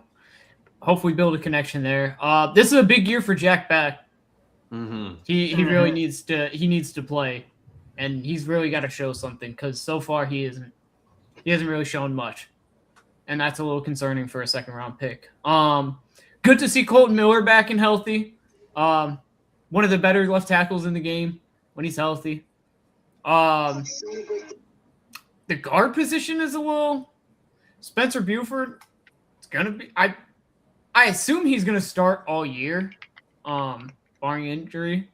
Speaker 2: hopefully build a connection there. This is a big year for Jack Beck.
Speaker 3: Mm-hmm.
Speaker 2: He really needs to play, and he's really got to show something because so far he hasn't really shown much, and that's a little concerning for a second round pick. Good to see Colton Miller back and healthy. One of the better left tackles in the game when he's healthy. The guard position is a little Spencer Buford. It's gonna be I assume he's gonna start all year, barring injury.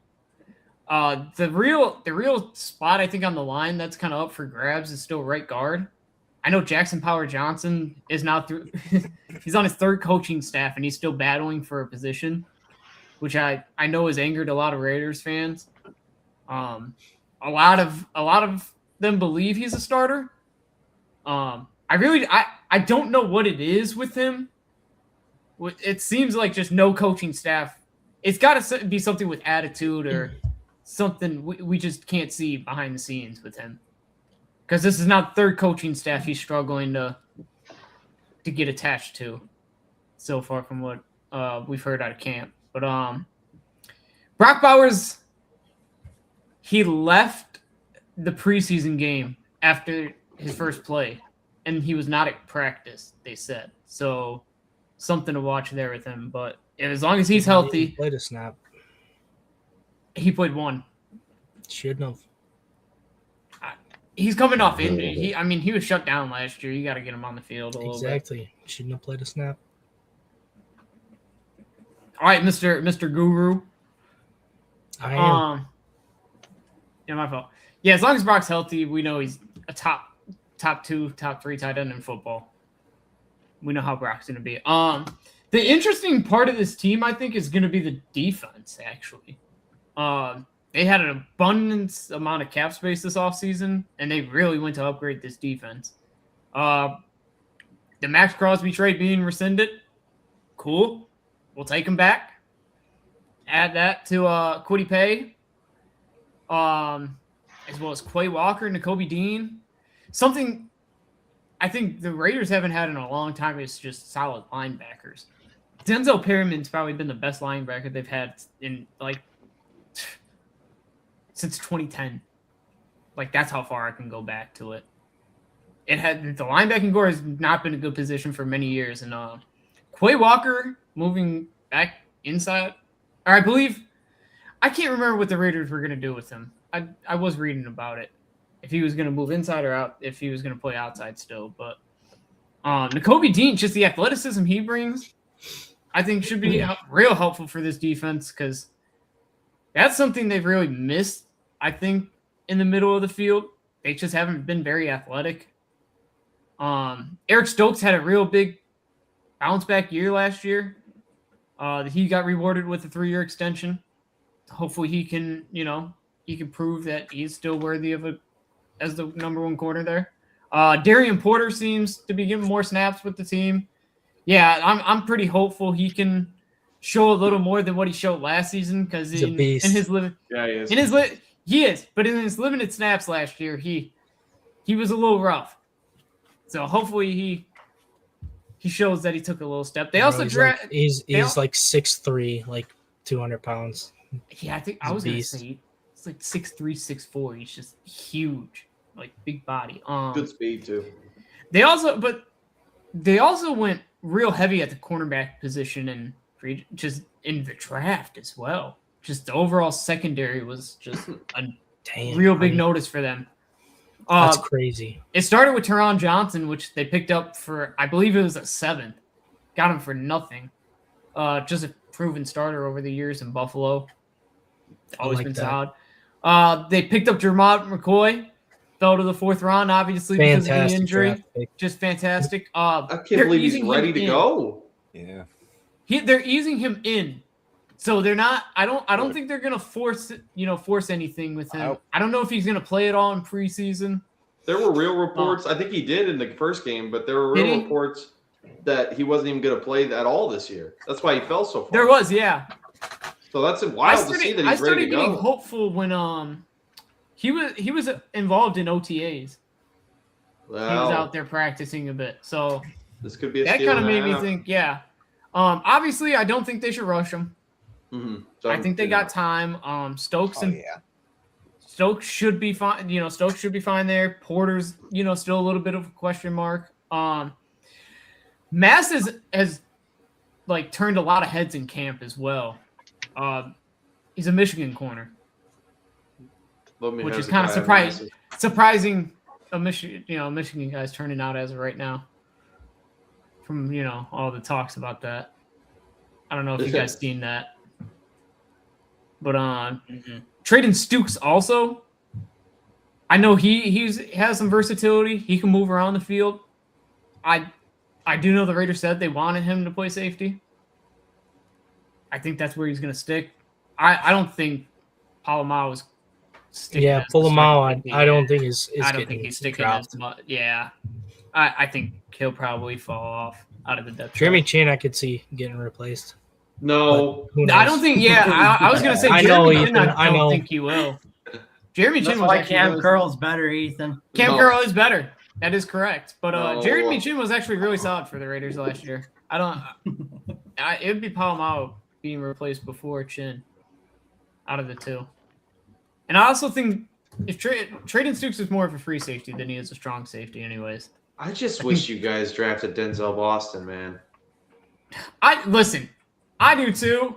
Speaker 2: The real spot I think on the line that's kind of up for grabs is still right guard. I know Jackson Power Johnson is now through. He's on his third coaching staff and he's still battling for a position, which I know has angered a lot of Raiders fans. A lot of them believe he's a starter. I don't know what it is with him. It seems like just no coaching staff. It's got to be something with attitude or something we just can't see behind the scenes with him. Because this is not third coaching staff he's struggling to get attached to so far from what we've heard out of camp. But Brock Bowers, he left the preseason game after his first play, and he was not at practice, they said. So something to watch there with him. But as long as he's healthy,
Speaker 5: Played a snap.
Speaker 2: He played one.
Speaker 5: Shouldn't have.
Speaker 2: He's coming off injury. He was shut down last year. You got to get him on the field a little bit.
Speaker 5: Exactly. Shouldn't have played a snap.
Speaker 2: All right, Mr. Guru.
Speaker 5: I am.
Speaker 2: Yeah, my fault. Yeah, as long as Brock's healthy, we know he's a top 2, top 3 tight end in football. We know how Brock's going to be. The interesting part of this team, I think, is going to be the defense, actually. They had an abundance amount of cap space this offseason, and they really went to upgrade this defense. The Max Crosby trade being rescinded, cool. We'll take him back. Add that to Kwity Paye, as well as Quay Walker, Nakobe Dean. Something I think the Raiders haven't had in a long time is just solid linebackers. Denzel Perryman's probably been the best linebacker they've had in since 2010. That's how far I can go back to it. The linebacking core has not been a good position for many years, and Quay Walker moving back inside. Or I believe I can't remember what the Raiders were going to do with him. I was reading about it. If he was going to move inside or out, if he was going to play outside still. But Nakobe Dean, just the athleticism he brings, I think should be real helpful for this defense because that's something they've really missed, I think, in the middle of the field. They just haven't been very athletic. Eric Stokes had a real big bounce back year last year. He got rewarded with a 3-year extension. Hopefully he can prove that he's still worthy as the number 1 corner there. Darian Porter seems to be getting more snaps with the team. Yeah, I'm pretty hopeful he can show a little more than what he showed last season because
Speaker 5: He's a beast.
Speaker 2: in his living he is, but in his limited snaps last year, he was a little rough. So hopefully he shows that he took a little step. They also draft.
Speaker 5: He's 6'3", 200 pounds.
Speaker 2: Yeah, I think I was gonna say it's 6'3", 6'4". He's just huge, big body.
Speaker 7: Good speed too.
Speaker 2: They also went real heavy at the cornerback position and just in the draft as well. Just the overall secondary was just a real big notice for them.
Speaker 5: That's crazy.
Speaker 2: It started with Teron Johnson, which they picked up for, I believe it was a 7th. Got him for nothing. Just a proven starter over the years in Buffalo. Always been solid. They picked up Jermod McCoy. Fell to the 4th round, obviously, because of the injury. Just fantastic.
Speaker 7: I can't believe he's ready to go.
Speaker 4: Yeah.
Speaker 2: They're easing him in. So they're not. I don't think they're gonna force anything with him. I don't know if he's gonna play at all in preseason.
Speaker 7: There were real reports. I think he did in the first game, but there were real reports that he wasn't even gonna play at all this year. That's why he fell so far.
Speaker 2: There was, yeah.
Speaker 7: So that's wild to see that he's ready to go. I started
Speaker 2: getting hopeful when he was involved in OTAs.
Speaker 7: Well,
Speaker 2: he was out there practicing a bit. So
Speaker 7: this could be
Speaker 2: that kind of made me think. Yeah. Obviously, I don't think they should rush him.
Speaker 7: Mm-hmm.
Speaker 2: So, I think they got time. Stokes Stokes should be fine. Stokes should be fine there. Porter's, still a little bit of a question mark. Mass has turned a lot of heads in camp as well. He's a Michigan corner, which is kind of surprising. A Michigan guy's turning out as of right now. From all the talks about that. I don't know if you guys seen that. But Traden Stukes also, I know he has some versatility. He can move around the field. I do know the Raiders said they wanted him to play safety. I think that's where he's going to stick. I don't think Palomar was sticking.
Speaker 5: Yeah, Palomar, I don't think is
Speaker 2: I don't think he's sticking as much. Yeah, I think he'll probably fall off out of the depth.
Speaker 5: Jeremy Chin, I could see getting replaced.
Speaker 7: No,
Speaker 2: I don't think. Yeah, I was gonna say Jeremy Chin. I don't think he will. Jeremy Chin was
Speaker 6: like Cam Curl's better, Ethan.
Speaker 2: Cam Curl is better. That is correct. But Jeremy Chin was actually really solid for the Raiders last year. It would be Palomar being replaced before Chin out of the two. And I also think if Traden Stukes is more of a free safety than he is a strong safety, anyways.
Speaker 7: I just wish you guys drafted Denzel Boston, man.
Speaker 2: I do too.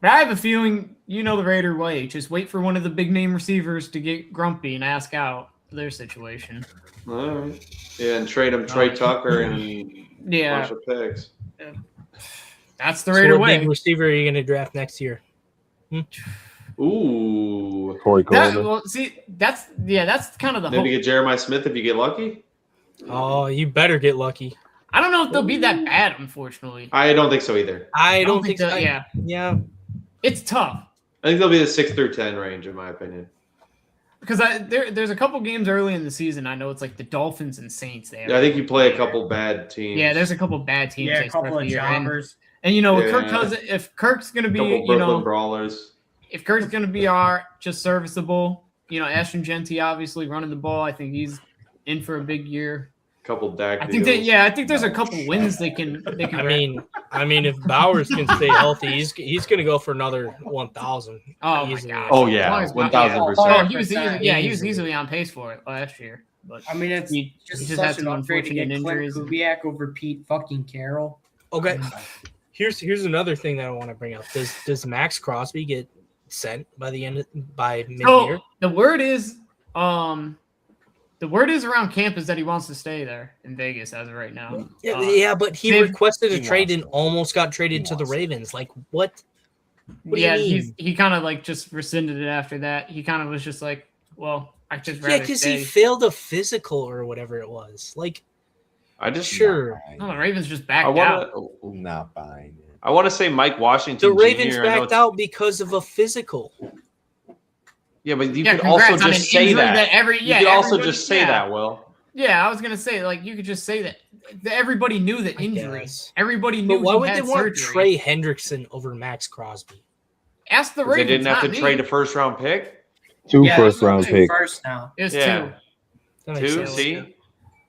Speaker 2: But I have a feeling you know the Raider way. Just wait for one of the big name receivers to get grumpy and ask out for their situation.
Speaker 7: All right. Yeah, and trade him Trey Tucker and a bunch of picks.
Speaker 2: That's the Raider way.
Speaker 5: What big receiver are you going to draft next year?
Speaker 7: Ooh.
Speaker 1: Corey Coleman.
Speaker 2: Well, see, that's kind of the
Speaker 7: Maybe
Speaker 2: hope.
Speaker 7: get Jeremiah Smith if you get lucky.
Speaker 5: Oh, you better get lucky.
Speaker 2: I don't know if they'll be that bad, unfortunately.
Speaker 7: I don't think so either.
Speaker 5: I don't think so.
Speaker 2: Yeah. It's tough.
Speaker 7: I think they'll be the 6 through 10 range, in my opinion.
Speaker 2: Because there's a couple games early in the season. I know it's like the Dolphins and Saints.
Speaker 7: I think you play a couple bad teams.
Speaker 2: Yeah, there's a couple bad teams.
Speaker 6: Yeah, a couple of jobbers.
Speaker 2: And Kirk Cousins, if Kirk's going to be,
Speaker 7: Brooklyn Brawlers.
Speaker 2: If Kirk's going to be just serviceable, Ashton Genty obviously running the ball. I think he's in for a big year.
Speaker 7: Couple Dak.
Speaker 2: I think I think there's a couple wins they can.
Speaker 5: I mean, if Bowers can stay healthy, he's going to go for another 1,000.
Speaker 2: Oh my God!
Speaker 3: Oh yeah, 1,000%.
Speaker 2: He was easily on pace for it last year. But
Speaker 6: I mean, it's
Speaker 2: he
Speaker 6: just
Speaker 2: had
Speaker 6: such
Speaker 2: some
Speaker 6: an upgrade to get
Speaker 2: unfortunate
Speaker 6: Clint
Speaker 2: injuries.
Speaker 6: Kubiak over Pete fucking Carroll.
Speaker 5: Okay, here's another thing that I want to bring up. Does Max Crosby get sent by mid-year?
Speaker 2: The word is around camp is that he wants to stay there in Vegas as of right now.
Speaker 5: Yeah, but he requested a trade and almost got traded to the Ravens. Like, what? What do you mean?
Speaker 2: He kind of like just rescinded it after that. He kind of was just like, well, I just rather
Speaker 5: because
Speaker 2: stay.
Speaker 5: he failed a physical or whatever it was. Like,
Speaker 2: the Ravens just backed out.
Speaker 4: Not buying it.
Speaker 3: I want to say Mike Washington.
Speaker 5: The Ravens
Speaker 3: Jr.,
Speaker 5: backed out because of a physical.
Speaker 3: Yeah, but you could also just say that. You could also just say that, Will.
Speaker 2: Yeah, I was gonna say, like, you could just say that. Everybody knew the injuries. Everybody knew.
Speaker 5: But why would they want
Speaker 2: surgery.
Speaker 5: Trey Hendrickson over Max Crosby?
Speaker 2: Ask the Ravens.
Speaker 3: They didn't have to trade a first-round pick.
Speaker 1: 2 first-round picks.
Speaker 6: First now.
Speaker 2: It was 2.
Speaker 3: 2. See.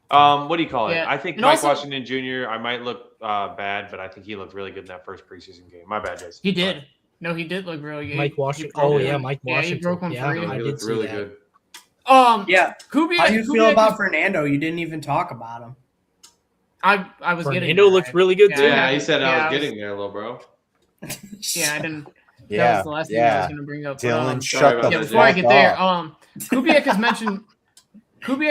Speaker 3: What do you call it?
Speaker 2: Yeah.
Speaker 3: I think
Speaker 2: And
Speaker 3: Mike
Speaker 2: also-
Speaker 3: Washington Jr. I might look bad, but I think he looked really good in that first preseason game. My bad, Jason.
Speaker 2: He did. No, he did look really good.
Speaker 5: Mike Washington.
Speaker 2: Mike
Speaker 5: Washington.
Speaker 2: Yeah, he broke one for you.
Speaker 5: I
Speaker 7: He
Speaker 5: did
Speaker 7: looked
Speaker 5: see
Speaker 7: really
Speaker 5: that.
Speaker 7: good.
Speaker 6: Yeah.
Speaker 2: Kubiak,
Speaker 6: How do you feel
Speaker 2: Kubiak
Speaker 6: about
Speaker 2: is-
Speaker 6: Fernando? You didn't even talk about him.
Speaker 2: I was getting.
Speaker 5: Fernando looked really good too.
Speaker 7: Yeah, he said I was getting there, little bro.
Speaker 2: Yeah, I didn't.
Speaker 4: Yeah,
Speaker 2: That was the last thing I was going to bring up.
Speaker 4: Dylan,
Speaker 7: Sorry
Speaker 4: shut
Speaker 7: about
Speaker 4: the
Speaker 7: that,
Speaker 2: Before I
Speaker 4: fuck
Speaker 2: get there,
Speaker 4: up.
Speaker 2: Kubiak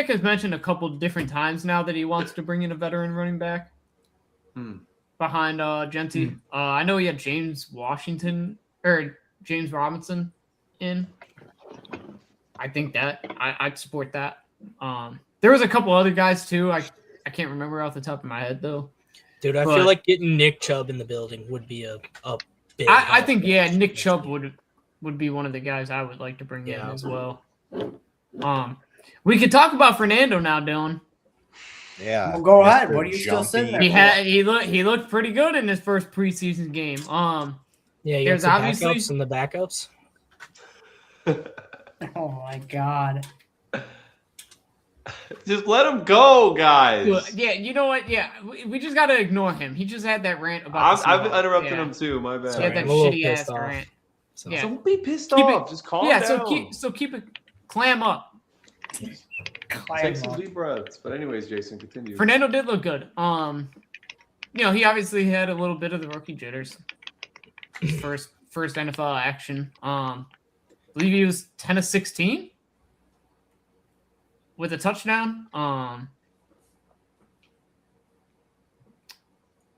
Speaker 2: has mentioned a couple different times now that he wants to bring in a veteran running back behind Genty. I know he had James Robinson in. I think that I'd support that. There was a couple other guys too. I can't remember off the top of my head though.
Speaker 5: Dude, I feel like getting Nick Chubb in the building would be a big
Speaker 2: I think Nick Chubb would be one of the guys I would like to bring in as well. We could talk about Fernando now, Dylan.
Speaker 4: Yeah.
Speaker 6: Well, go ahead.
Speaker 4: Mr.
Speaker 6: What are you still sitting there?
Speaker 2: He looked pretty good in his first preseason game.
Speaker 5: you
Speaker 2: there's
Speaker 5: got the
Speaker 2: obviously-
Speaker 5: backups and the backups.
Speaker 6: Oh my God.
Speaker 3: Just let him go, guys.
Speaker 2: Yeah, you know what? Yeah, we just got to ignore him. He just had that rant about the
Speaker 3: I've
Speaker 2: Seahawks.
Speaker 3: interrupted
Speaker 2: Yeah.
Speaker 3: him too. My bad.
Speaker 2: He had that
Speaker 5: I'm a little
Speaker 2: shitty ass
Speaker 5: pissed off.
Speaker 2: rant.
Speaker 5: So.
Speaker 2: Yeah.
Speaker 3: Don't be pissed
Speaker 2: Keep
Speaker 3: off.
Speaker 2: it-
Speaker 3: Just calm
Speaker 2: Yeah,
Speaker 3: down.
Speaker 2: so keep it clam up.
Speaker 3: Take some deep breaths. But anyways, Jason, continue.
Speaker 2: Fernando did look good. He obviously had a little bit of the rookie jitters. First NFL action. I believe he was 10 of 16 with a touchdown.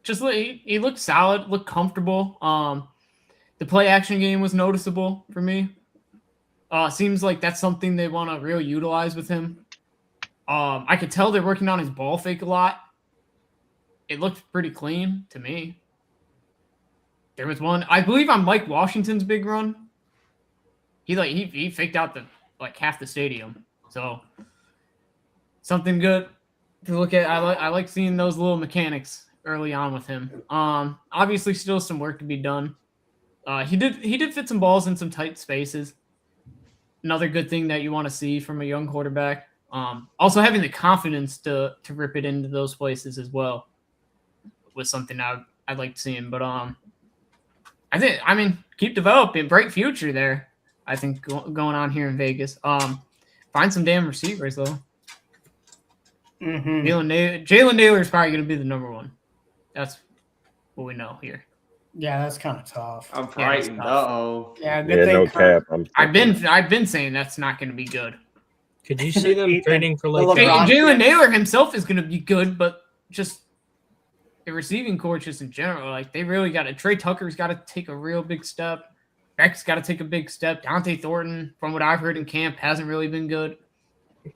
Speaker 2: He looked solid, looked comfortable. The play action game was noticeable for me. Seems like that's something they want to really utilize with him. I could tell they're working on his ball fake a lot. It looked pretty clean to me. There was one, I believe, on Mike Washington's big run. He faked out half the stadium. So something good to look at. I like seeing those little mechanics early on with him. Obviously, still some work to be done. He did fit some balls in some tight spaces. Another good thing that you want to see from a young quarterback. Also having the confidence to rip it into those places as well was something I'd like to see him. But keep developing, bright future there. I think going on here in Vegas. Find some damn receivers though.
Speaker 6: Mm-hmm.
Speaker 2: Jalen Naylor is probably going to be the number one. That's what we know here.
Speaker 6: Yeah, that's kind of tough.
Speaker 7: I'm frightened.
Speaker 6: Yeah,
Speaker 1: Yeah,
Speaker 6: good
Speaker 1: no
Speaker 6: thing Kirk.
Speaker 1: cap.
Speaker 2: I've been saying that's not going to be good.
Speaker 5: Could you see them
Speaker 6: Ethan,
Speaker 5: trading for like
Speaker 6: the LeBron-
Speaker 2: Jalen Naylor himself is going to be good, but just the receiving corps just in general, like they really got to. Trey Tucker's got to take a real big step. Beck's got to take a big step. Dante Thornton, from what I've heard in camp, hasn't really been good.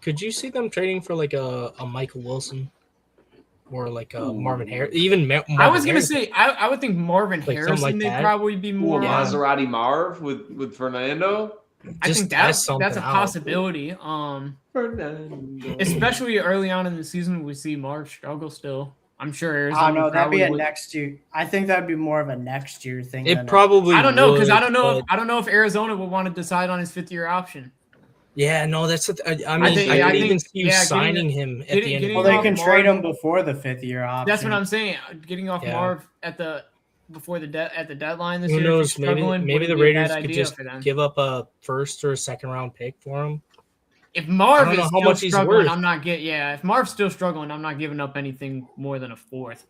Speaker 5: Could you see them trading for like a Michael Wilson or like a Marvin Harris? Even Marvin
Speaker 2: I was gonna
Speaker 5: Harris.
Speaker 2: say I would think Marvin
Speaker 5: Like something
Speaker 2: Harrison
Speaker 5: like
Speaker 2: they'd
Speaker 5: that?
Speaker 2: probably be more.
Speaker 7: Maserati Marv with Fernando.
Speaker 2: I
Speaker 5: Just
Speaker 2: think
Speaker 5: test something
Speaker 2: that's a
Speaker 5: out.
Speaker 2: possibility.
Speaker 7: Fernando.
Speaker 2: Especially early on in the season, we see Marv struggle still. I'm sure Arizona.
Speaker 6: I don't know. That'd be a
Speaker 2: probably would.
Speaker 6: next year. I think that'd be more of a next year thing.
Speaker 5: It
Speaker 6: than
Speaker 5: probably.
Speaker 2: I don't know because
Speaker 5: would,
Speaker 2: I don't know.
Speaker 5: but-
Speaker 2: I don't know if Arizona would want to decide on his 5th-year option.
Speaker 5: Yeah, no, that's. I mean,
Speaker 2: think-
Speaker 5: I
Speaker 2: I
Speaker 5: could
Speaker 2: think-
Speaker 5: even see you
Speaker 2: yeah,
Speaker 5: signing him at
Speaker 2: getting-
Speaker 5: the end.
Speaker 2: getting
Speaker 6: Well,
Speaker 5: of
Speaker 6: they
Speaker 5: the
Speaker 6: can
Speaker 2: off
Speaker 6: trade
Speaker 2: Marv-
Speaker 6: him before the 5th-year option.
Speaker 2: That's what I'm saying. Getting off
Speaker 5: Yeah.
Speaker 2: Marv at the deadline this
Speaker 5: Who
Speaker 2: year. if
Speaker 5: knows?
Speaker 2: he's struggling,
Speaker 5: Maybe
Speaker 2: wouldn't
Speaker 5: the
Speaker 2: be a
Speaker 5: Raiders
Speaker 2: bad
Speaker 5: could
Speaker 2: idea
Speaker 5: just
Speaker 2: for them.
Speaker 5: give up a 1st or a 2nd round pick for him.
Speaker 2: If Marv
Speaker 5: I don't
Speaker 2: is
Speaker 5: know how
Speaker 2: still
Speaker 5: much he's
Speaker 2: struggling,
Speaker 5: worth.
Speaker 2: I'm not get. Yeah, if Marv's still struggling, I'm not giving up anything more than a 4th.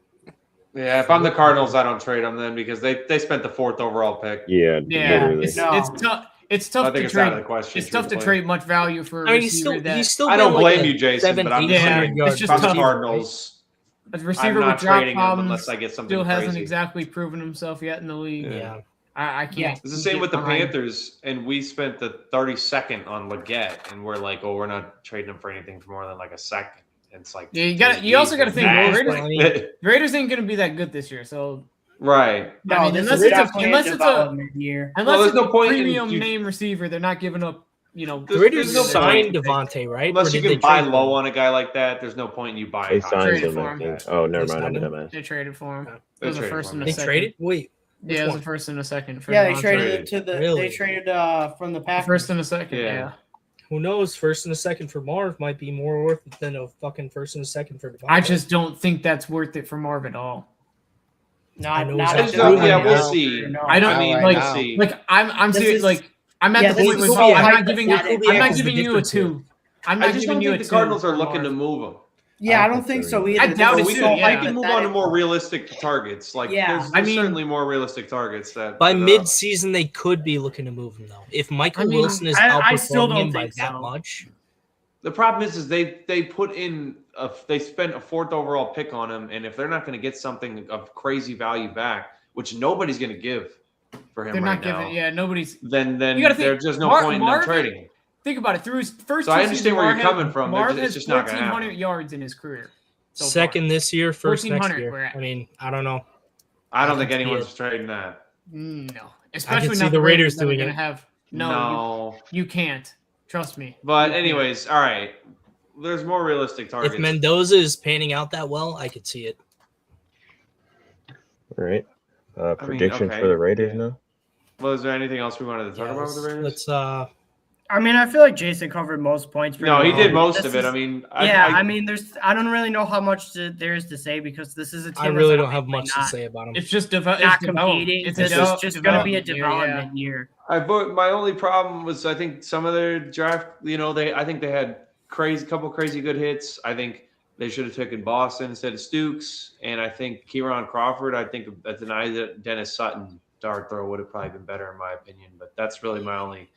Speaker 7: Yeah, if I'm the Cardinals, I don't trade them then because they spent the 4th overall pick.
Speaker 1: Yeah,
Speaker 2: Yeah,
Speaker 1: literally.
Speaker 2: it's
Speaker 6: No.
Speaker 2: tough. It's
Speaker 7: I
Speaker 2: tough
Speaker 7: think
Speaker 2: to
Speaker 7: it's out of
Speaker 2: trade.
Speaker 7: the question.
Speaker 2: It's tough to
Speaker 7: truthfully.
Speaker 2: trade much value for a
Speaker 5: I mean, he's
Speaker 2: receiver
Speaker 5: still
Speaker 2: that
Speaker 7: I don't
Speaker 5: been
Speaker 7: blame
Speaker 5: like
Speaker 7: you,
Speaker 5: a
Speaker 7: Jason, but I'm
Speaker 5: 700
Speaker 2: Yeah,
Speaker 5: yard
Speaker 2: it's just
Speaker 7: if I'm the
Speaker 2: tough.
Speaker 7: Cardinals.
Speaker 2: a
Speaker 7: I'm
Speaker 2: receiver
Speaker 7: not
Speaker 2: with drop
Speaker 7: trading him
Speaker 2: problems
Speaker 7: unless I get something
Speaker 2: still hasn't
Speaker 7: crazy.
Speaker 2: exactly proven himself yet in the league.
Speaker 5: Yeah.
Speaker 2: I can't.
Speaker 6: Yeah.
Speaker 7: It's the same with the
Speaker 2: get behind-
Speaker 7: Panthers, and we spent the 32nd on Leggett, and we're like, oh, we're not trading him for anything for more than like a second. And it's like,
Speaker 2: Yeah, you also got to think
Speaker 7: Nah.
Speaker 2: the Raiders ain't going to be that good this year. So
Speaker 7: right.
Speaker 6: No,
Speaker 2: I mean,
Speaker 6: this
Speaker 2: unless
Speaker 6: is
Speaker 2: it's a
Speaker 6: definitely
Speaker 2: unless
Speaker 6: a
Speaker 2: it's a
Speaker 6: development year.
Speaker 2: unless
Speaker 7: there's
Speaker 2: it's
Speaker 7: no
Speaker 2: a
Speaker 7: point in
Speaker 2: premium
Speaker 7: you-
Speaker 2: name receiver, they're not giving up.
Speaker 5: The
Speaker 7: There's
Speaker 5: Raiders
Speaker 7: no
Speaker 5: signed
Speaker 7: point.
Speaker 5: Devontae, right?
Speaker 7: Unless
Speaker 5: Or
Speaker 7: you
Speaker 5: did they
Speaker 7: can buy
Speaker 5: trade
Speaker 7: low
Speaker 5: him?
Speaker 7: on a guy like that, there's no point in you buying.
Speaker 1: They
Speaker 7: high.
Speaker 1: signed
Speaker 2: Traded
Speaker 1: him,
Speaker 2: for
Speaker 1: I
Speaker 2: him.
Speaker 1: think. Oh, never
Speaker 5: They
Speaker 1: mind. I'm
Speaker 5: signed
Speaker 1: a
Speaker 5: him?
Speaker 1: dumbass.
Speaker 2: They traded for him.
Speaker 7: They
Speaker 2: It was a
Speaker 7: traded
Speaker 2: first
Speaker 7: for
Speaker 2: and
Speaker 7: him.
Speaker 2: a
Speaker 5: They
Speaker 2: second.
Speaker 5: traded? Wait.
Speaker 2: Yeah, it was a
Speaker 5: one?
Speaker 2: first and a second. For
Speaker 6: Yeah, they
Speaker 2: Devontae.
Speaker 6: traded it to the.
Speaker 5: Really?
Speaker 6: They traded from the Packers.
Speaker 2: First and a second.
Speaker 7: Yeah.
Speaker 2: Yeah.
Speaker 5: Who knows? 1st and a 2nd for Marv might be more worth it than a fucking 1st and a 2nd for Devontae.
Speaker 2: I just don't think that's worth it for Marv at all.
Speaker 5: I know
Speaker 6: Not
Speaker 5: he's
Speaker 6: at
Speaker 5: not
Speaker 6: this
Speaker 5: proven
Speaker 6: point.
Speaker 5: it
Speaker 7: we'll
Speaker 5: out.
Speaker 7: see.
Speaker 6: No.
Speaker 2: I don't
Speaker 8: Not
Speaker 2: mean
Speaker 8: right
Speaker 2: like
Speaker 8: now.
Speaker 2: like I'm
Speaker 6: This
Speaker 2: serious.
Speaker 6: is-
Speaker 2: Like I'm at
Speaker 6: yeah,
Speaker 2: the
Speaker 6: this
Speaker 2: point
Speaker 6: is
Speaker 2: with
Speaker 6: so
Speaker 2: me. I'm not giving you.
Speaker 6: hypothetical.
Speaker 2: I'm not
Speaker 5: Apples
Speaker 2: giving
Speaker 5: the
Speaker 2: you a
Speaker 5: difference here.
Speaker 2: 2. I'm
Speaker 7: I
Speaker 2: not
Speaker 7: just
Speaker 2: giving
Speaker 7: don't
Speaker 2: you a
Speaker 7: think the
Speaker 2: 2.
Speaker 7: Cardinals are
Speaker 2: for
Speaker 7: looking to
Speaker 2: Marv.
Speaker 7: move him.
Speaker 6: Yeah, I don't think so either.
Speaker 2: I doubt
Speaker 6: This
Speaker 2: it
Speaker 6: is
Speaker 2: too,
Speaker 6: so
Speaker 2: yeah.
Speaker 7: We can move on to
Speaker 6: hypothetical.
Speaker 7: more realistic targets. Like
Speaker 6: Yeah.
Speaker 7: there's
Speaker 2: I mean-
Speaker 7: certainly more realistic targets that
Speaker 5: By
Speaker 7: that are-
Speaker 5: mid-season, they could be looking to move him, though. If Michael
Speaker 2: I mean,
Speaker 5: Wilson is
Speaker 6: I still
Speaker 5: outperforming
Speaker 6: don't
Speaker 5: him by
Speaker 6: think
Speaker 5: that
Speaker 6: so.
Speaker 5: much,
Speaker 7: The problem is they put in they spent a 4th overall pick on him, and if they're not going to get something of crazy value back, which nobody's going to give for him
Speaker 2: They're
Speaker 7: right
Speaker 2: not
Speaker 7: now,
Speaker 2: giving. Yeah, nobody's.
Speaker 7: then
Speaker 2: You gotta think,
Speaker 7: there's just no
Speaker 2: Marv-
Speaker 7: point in
Speaker 2: Marv-
Speaker 7: them trading him.
Speaker 2: Think about it. Through his first.
Speaker 7: So
Speaker 2: two
Speaker 7: I understand
Speaker 2: seasons,
Speaker 7: where you're
Speaker 2: Marv had-
Speaker 7: coming from.
Speaker 2: Marv
Speaker 7: It's
Speaker 2: has
Speaker 7: just not gonna
Speaker 2: 1,400
Speaker 7: happen.
Speaker 2: yards in his career. so far.
Speaker 5: second this year, first next
Speaker 2: 1,400
Speaker 5: year.
Speaker 2: we're at.
Speaker 5: I mean, I don't know.
Speaker 7: I don't
Speaker 5: I
Speaker 7: think
Speaker 5: can see
Speaker 7: anyone's trading that.
Speaker 2: No, especially
Speaker 5: see
Speaker 2: not
Speaker 5: the Raiders
Speaker 2: that are
Speaker 5: doing
Speaker 2: gonna
Speaker 5: it.
Speaker 2: have. No,
Speaker 7: No.
Speaker 2: You can't. Trust me.
Speaker 7: But
Speaker 2: You can't.
Speaker 7: anyways, all right. There's more realistic targets.
Speaker 5: If Mendoza is panning out that well, I could see it.
Speaker 1: All right.
Speaker 7: mean,
Speaker 1: Predictions
Speaker 7: okay.
Speaker 1: for the Raiders now?
Speaker 7: Well, is there anything else we wanted to talk about with the Raiders?
Speaker 5: Let's
Speaker 6: I mean, I feel like Jason covered most points. pretty
Speaker 7: No, he
Speaker 6: well.
Speaker 7: did most
Speaker 6: This
Speaker 7: of it.
Speaker 6: is-
Speaker 7: I mean,
Speaker 6: I mean, I don't really know how much there is to say because this is a team.
Speaker 5: I really
Speaker 6: that's
Speaker 5: don't have
Speaker 6: obviously
Speaker 5: much to
Speaker 6: not-
Speaker 5: say about him.
Speaker 2: It's just
Speaker 6: Not
Speaker 2: development.
Speaker 6: competing.
Speaker 2: It's
Speaker 6: This is just going to be a
Speaker 2: development year,
Speaker 6: development year.
Speaker 7: my only problem was I think some of their draft. I think they had couple crazy good hits. I think they should have taken Boston instead of Stukes, and I think Kieran Crawford. I think that Dennis Sutton dart throw would have probably been better in my opinion. But that's really my only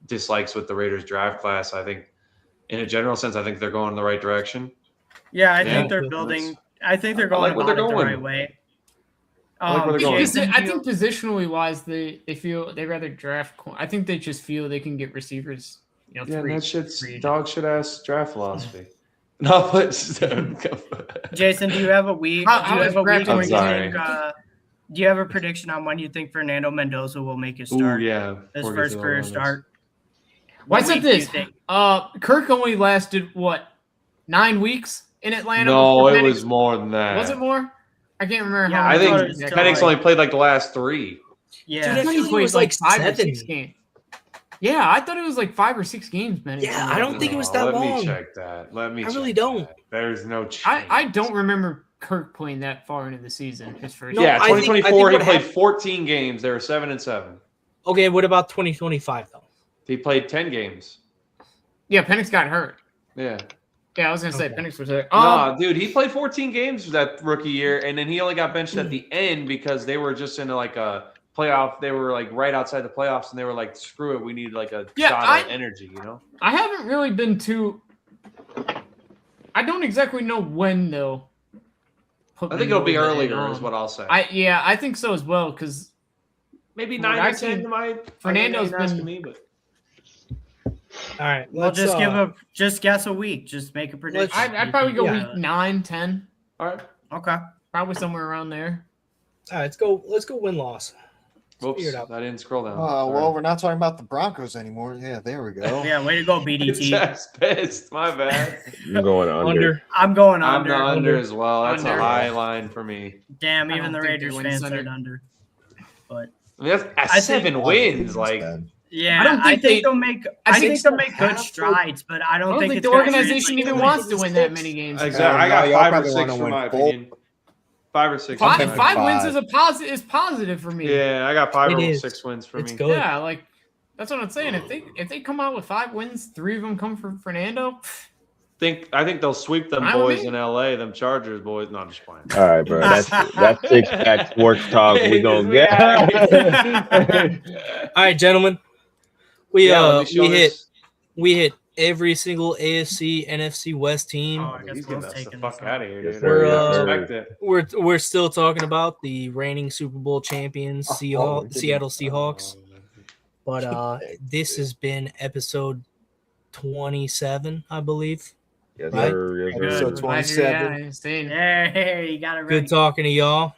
Speaker 7: dislikes with the Raiders draft class. I think, in a general sense, I think they're going in the right direction.
Speaker 6: Yeah, I
Speaker 7: Yeah.
Speaker 6: think they're building. I think they're
Speaker 7: I
Speaker 6: going
Speaker 7: like where
Speaker 6: about
Speaker 7: they're
Speaker 6: it the
Speaker 7: going.
Speaker 6: right way.
Speaker 7: I like where they're going.
Speaker 6: Jason,
Speaker 2: I think positionally wise, they feel they rather draft. I think they just feel they can get receivers.
Speaker 7: Yeah,
Speaker 2: three.
Speaker 7: that shit's
Speaker 2: three.
Speaker 7: dog shit ass draft philosophy. No, but
Speaker 6: Jason, do you have a week?
Speaker 2: How
Speaker 6: do you
Speaker 2: is
Speaker 6: have a
Speaker 2: Brad
Speaker 6: week
Speaker 7: I'm
Speaker 6: where you
Speaker 7: sorry.
Speaker 6: think? Do you have a prediction on when you think Fernando Mendoza will make his
Speaker 7: Ooh,
Speaker 6: start?
Speaker 7: yeah,
Speaker 6: His
Speaker 7: before we get
Speaker 6: first
Speaker 7: to the
Speaker 6: career
Speaker 7: Lions.
Speaker 6: start.
Speaker 2: Why
Speaker 6: What
Speaker 2: is it
Speaker 6: week do you
Speaker 2: this?
Speaker 6: think?
Speaker 2: Kirk only lasted what 9 weeks in Atlanta.
Speaker 7: No,
Speaker 2: before
Speaker 7: it
Speaker 2: Penix-
Speaker 7: was more than that.
Speaker 2: Was it more? I can't remember
Speaker 6: Yeah,
Speaker 2: how.
Speaker 7: I
Speaker 2: many
Speaker 7: think
Speaker 6: thought it was
Speaker 2: exactly.
Speaker 6: still
Speaker 7: Penix
Speaker 6: like-
Speaker 7: only played like the last 3.
Speaker 6: Yeah.
Speaker 5: Dude, I
Speaker 2: I thought
Speaker 5: feel
Speaker 2: he
Speaker 5: like it
Speaker 2: played
Speaker 5: was
Speaker 2: like
Speaker 5: like
Speaker 2: 5 or
Speaker 5: 7.
Speaker 2: 6 games. Yeah, I thought it was like 5 or 6 games, man.
Speaker 5: Yeah, I don't think it was that
Speaker 7: Let
Speaker 5: long.
Speaker 7: me check that. I
Speaker 5: really don't.
Speaker 7: There's no chance.
Speaker 2: I don't remember Kirk playing that far into the season. His first.
Speaker 5: No,
Speaker 7: Yeah,
Speaker 5: I think
Speaker 7: 2024, he
Speaker 5: what
Speaker 7: played
Speaker 5: happened-
Speaker 7: 14 games. They were 7-7.
Speaker 5: Okay, what about 2025 though?
Speaker 7: He played 10 games.
Speaker 2: Yeah, Penix got hurt.
Speaker 7: Yeah.
Speaker 2: Yeah, I was gonna say
Speaker 5: Okay.
Speaker 2: Penix was there.
Speaker 7: No, dude, he played 14 games that rookie year, and then he only got benched at the end because they were just in like a playoff. They were like right outside the playoffs, and they were like, "Screw it, we need like a shot of energy," you know.
Speaker 2: I haven't really been too. I don't exactly know when they'll.
Speaker 7: I think it'll be earlier, is what I'll say.
Speaker 2: I think so as well because
Speaker 7: Maybe
Speaker 2: From what
Speaker 7: 9
Speaker 2: I've
Speaker 7: to 10
Speaker 2: seen,
Speaker 7: to my
Speaker 2: Fernando's
Speaker 7: asking
Speaker 2: been-
Speaker 7: me, but
Speaker 5: All right.
Speaker 6: Well, just guess a week. Just make a prediction.
Speaker 2: I'd probably go
Speaker 6: Yeah.
Speaker 2: week 9, 10,
Speaker 7: all right.
Speaker 6: Okay.
Speaker 2: probably somewhere around there.
Speaker 5: All right, let's go win loss.
Speaker 7: Whoops,
Speaker 5: figure it out.
Speaker 7: I didn't scroll down.
Speaker 8: Well, we're not talking about the Broncos anymore. Yeah, there we go.
Speaker 6: Yeah, way to go, BDT.
Speaker 7: Just pissed. My bad.
Speaker 1: I'm going under.
Speaker 6: I'm going
Speaker 7: I'm
Speaker 6: under.
Speaker 7: the under as well. That's
Speaker 2: Under.
Speaker 7: a high line for me.
Speaker 6: Damn,
Speaker 2: I
Speaker 6: even
Speaker 2: don't
Speaker 6: the
Speaker 2: think they
Speaker 6: Raiders
Speaker 2: win
Speaker 6: fans
Speaker 2: Sunday.
Speaker 6: said under. But
Speaker 7: I mean, that's
Speaker 6: I think-
Speaker 7: 7 wins. Like,
Speaker 6: yeah,
Speaker 2: I don't think
Speaker 6: they'll make. I think they'll make good strides, but I
Speaker 2: I
Speaker 6: don't
Speaker 2: don't think
Speaker 6: it's
Speaker 2: the
Speaker 6: gonna
Speaker 2: organization
Speaker 6: translate
Speaker 2: even
Speaker 6: to
Speaker 2: wants to
Speaker 6: wins.
Speaker 2: win that many games.
Speaker 7: exactly. I
Speaker 4: no,
Speaker 7: got
Speaker 4: y'all
Speaker 7: 5 or
Speaker 4: probably
Speaker 7: 6
Speaker 4: wanna
Speaker 7: for
Speaker 4: win
Speaker 7: my
Speaker 4: both.
Speaker 7: opinion. 5 or 6.
Speaker 2: Five,
Speaker 4: thinking
Speaker 2: five wins
Speaker 4: five.
Speaker 2: is positive for me.
Speaker 7: Yeah, I got 5
Speaker 5: It
Speaker 7: or
Speaker 5: is.
Speaker 7: 6 wins for
Speaker 5: It's
Speaker 7: me.
Speaker 5: good.
Speaker 2: Yeah, like that's what I'm saying. If they come out with 5 wins, 3 of them come from Fernando.
Speaker 7: I think they'll sweep them
Speaker 2: Fine with
Speaker 7: boys
Speaker 2: me.
Speaker 7: in LA, them Chargers boys. No, I'm just playing.
Speaker 1: All right, bro. That's 6-pack sports talk. We gonna
Speaker 7: We
Speaker 1: get.
Speaker 5: All right, gentlemen. We
Speaker 7: Yeah, let me show this.
Speaker 5: we hit every single AFC NFC West team.
Speaker 6: Oh, I guess
Speaker 7: He's
Speaker 6: Will's
Speaker 7: getting us the
Speaker 6: taking
Speaker 7: fuck
Speaker 6: this
Speaker 7: out of here,
Speaker 1: Yes,
Speaker 7: dude.
Speaker 1: sir.
Speaker 5: Yes,
Speaker 7: I
Speaker 5: sir.
Speaker 7: respect it.
Speaker 5: We're still talking about the reigning Super Bowl champions, Seattle Seahawks. But this has been episode 27, I believe.
Speaker 1: Yes,
Speaker 5: Right.
Speaker 1: sir. Yes, sir.
Speaker 8: Episode 27.
Speaker 2: Yeah, insane.
Speaker 6: There, you got it right.
Speaker 5: Good talking to y'all.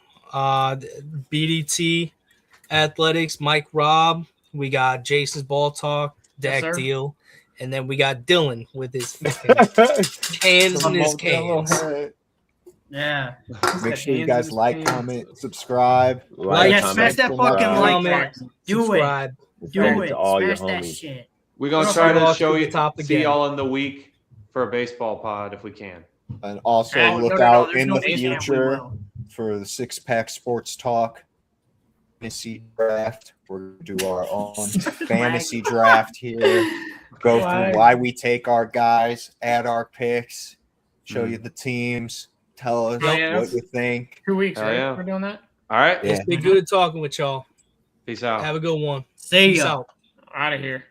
Speaker 5: BDT Athletics, Mike Robb. We got Jason's Ball Talk,
Speaker 2: Yes,
Speaker 5: Dak
Speaker 2: sir.
Speaker 5: Deal. And then we got Dylan with his hands in his cans.
Speaker 6: Yeah.
Speaker 8: Make sure you
Speaker 2: Hands
Speaker 8: guys
Speaker 2: in
Speaker 8: like,
Speaker 2: his
Speaker 8: comment, subscribe.
Speaker 1: Like,
Speaker 6: Yeah,
Speaker 1: comment,
Speaker 6: smash that fucking like
Speaker 5: comment,
Speaker 6: button. Do it.
Speaker 5: Subscribe.
Speaker 6: Do
Speaker 1: send
Speaker 6: it.
Speaker 1: to all your
Speaker 6: Smash that
Speaker 1: homies.
Speaker 6: shit.
Speaker 7: We're gonna
Speaker 5: Let's
Speaker 7: try
Speaker 5: go
Speaker 7: to
Speaker 5: off
Speaker 7: show
Speaker 5: to the
Speaker 7: you,
Speaker 5: top
Speaker 7: see
Speaker 5: again.
Speaker 7: y'all in the week for a baseball pod if we can.
Speaker 8: And also
Speaker 6: Oh,
Speaker 8: look
Speaker 6: no,
Speaker 8: out
Speaker 6: there's
Speaker 8: in
Speaker 6: no
Speaker 8: the
Speaker 6: way we
Speaker 8: future
Speaker 6: will.
Speaker 8: for the 6-pack sports talk. Fantasy draft. We're gonna do our own fantasy draft here. Go through why we take our guys, add our picks, show you the teams, tell us
Speaker 2: Oh, yeah.
Speaker 8: what you think.
Speaker 2: 2 weeks,
Speaker 7: Hell
Speaker 2: right?
Speaker 7: yeah.
Speaker 2: We're doing that.
Speaker 7: All right.
Speaker 8: Yeah.
Speaker 5: It's been good talking with y'all.
Speaker 7: Peace out.
Speaker 5: Have a good one.
Speaker 6: See
Speaker 5: Peace
Speaker 6: ya.
Speaker 5: out.
Speaker 2: Out of here.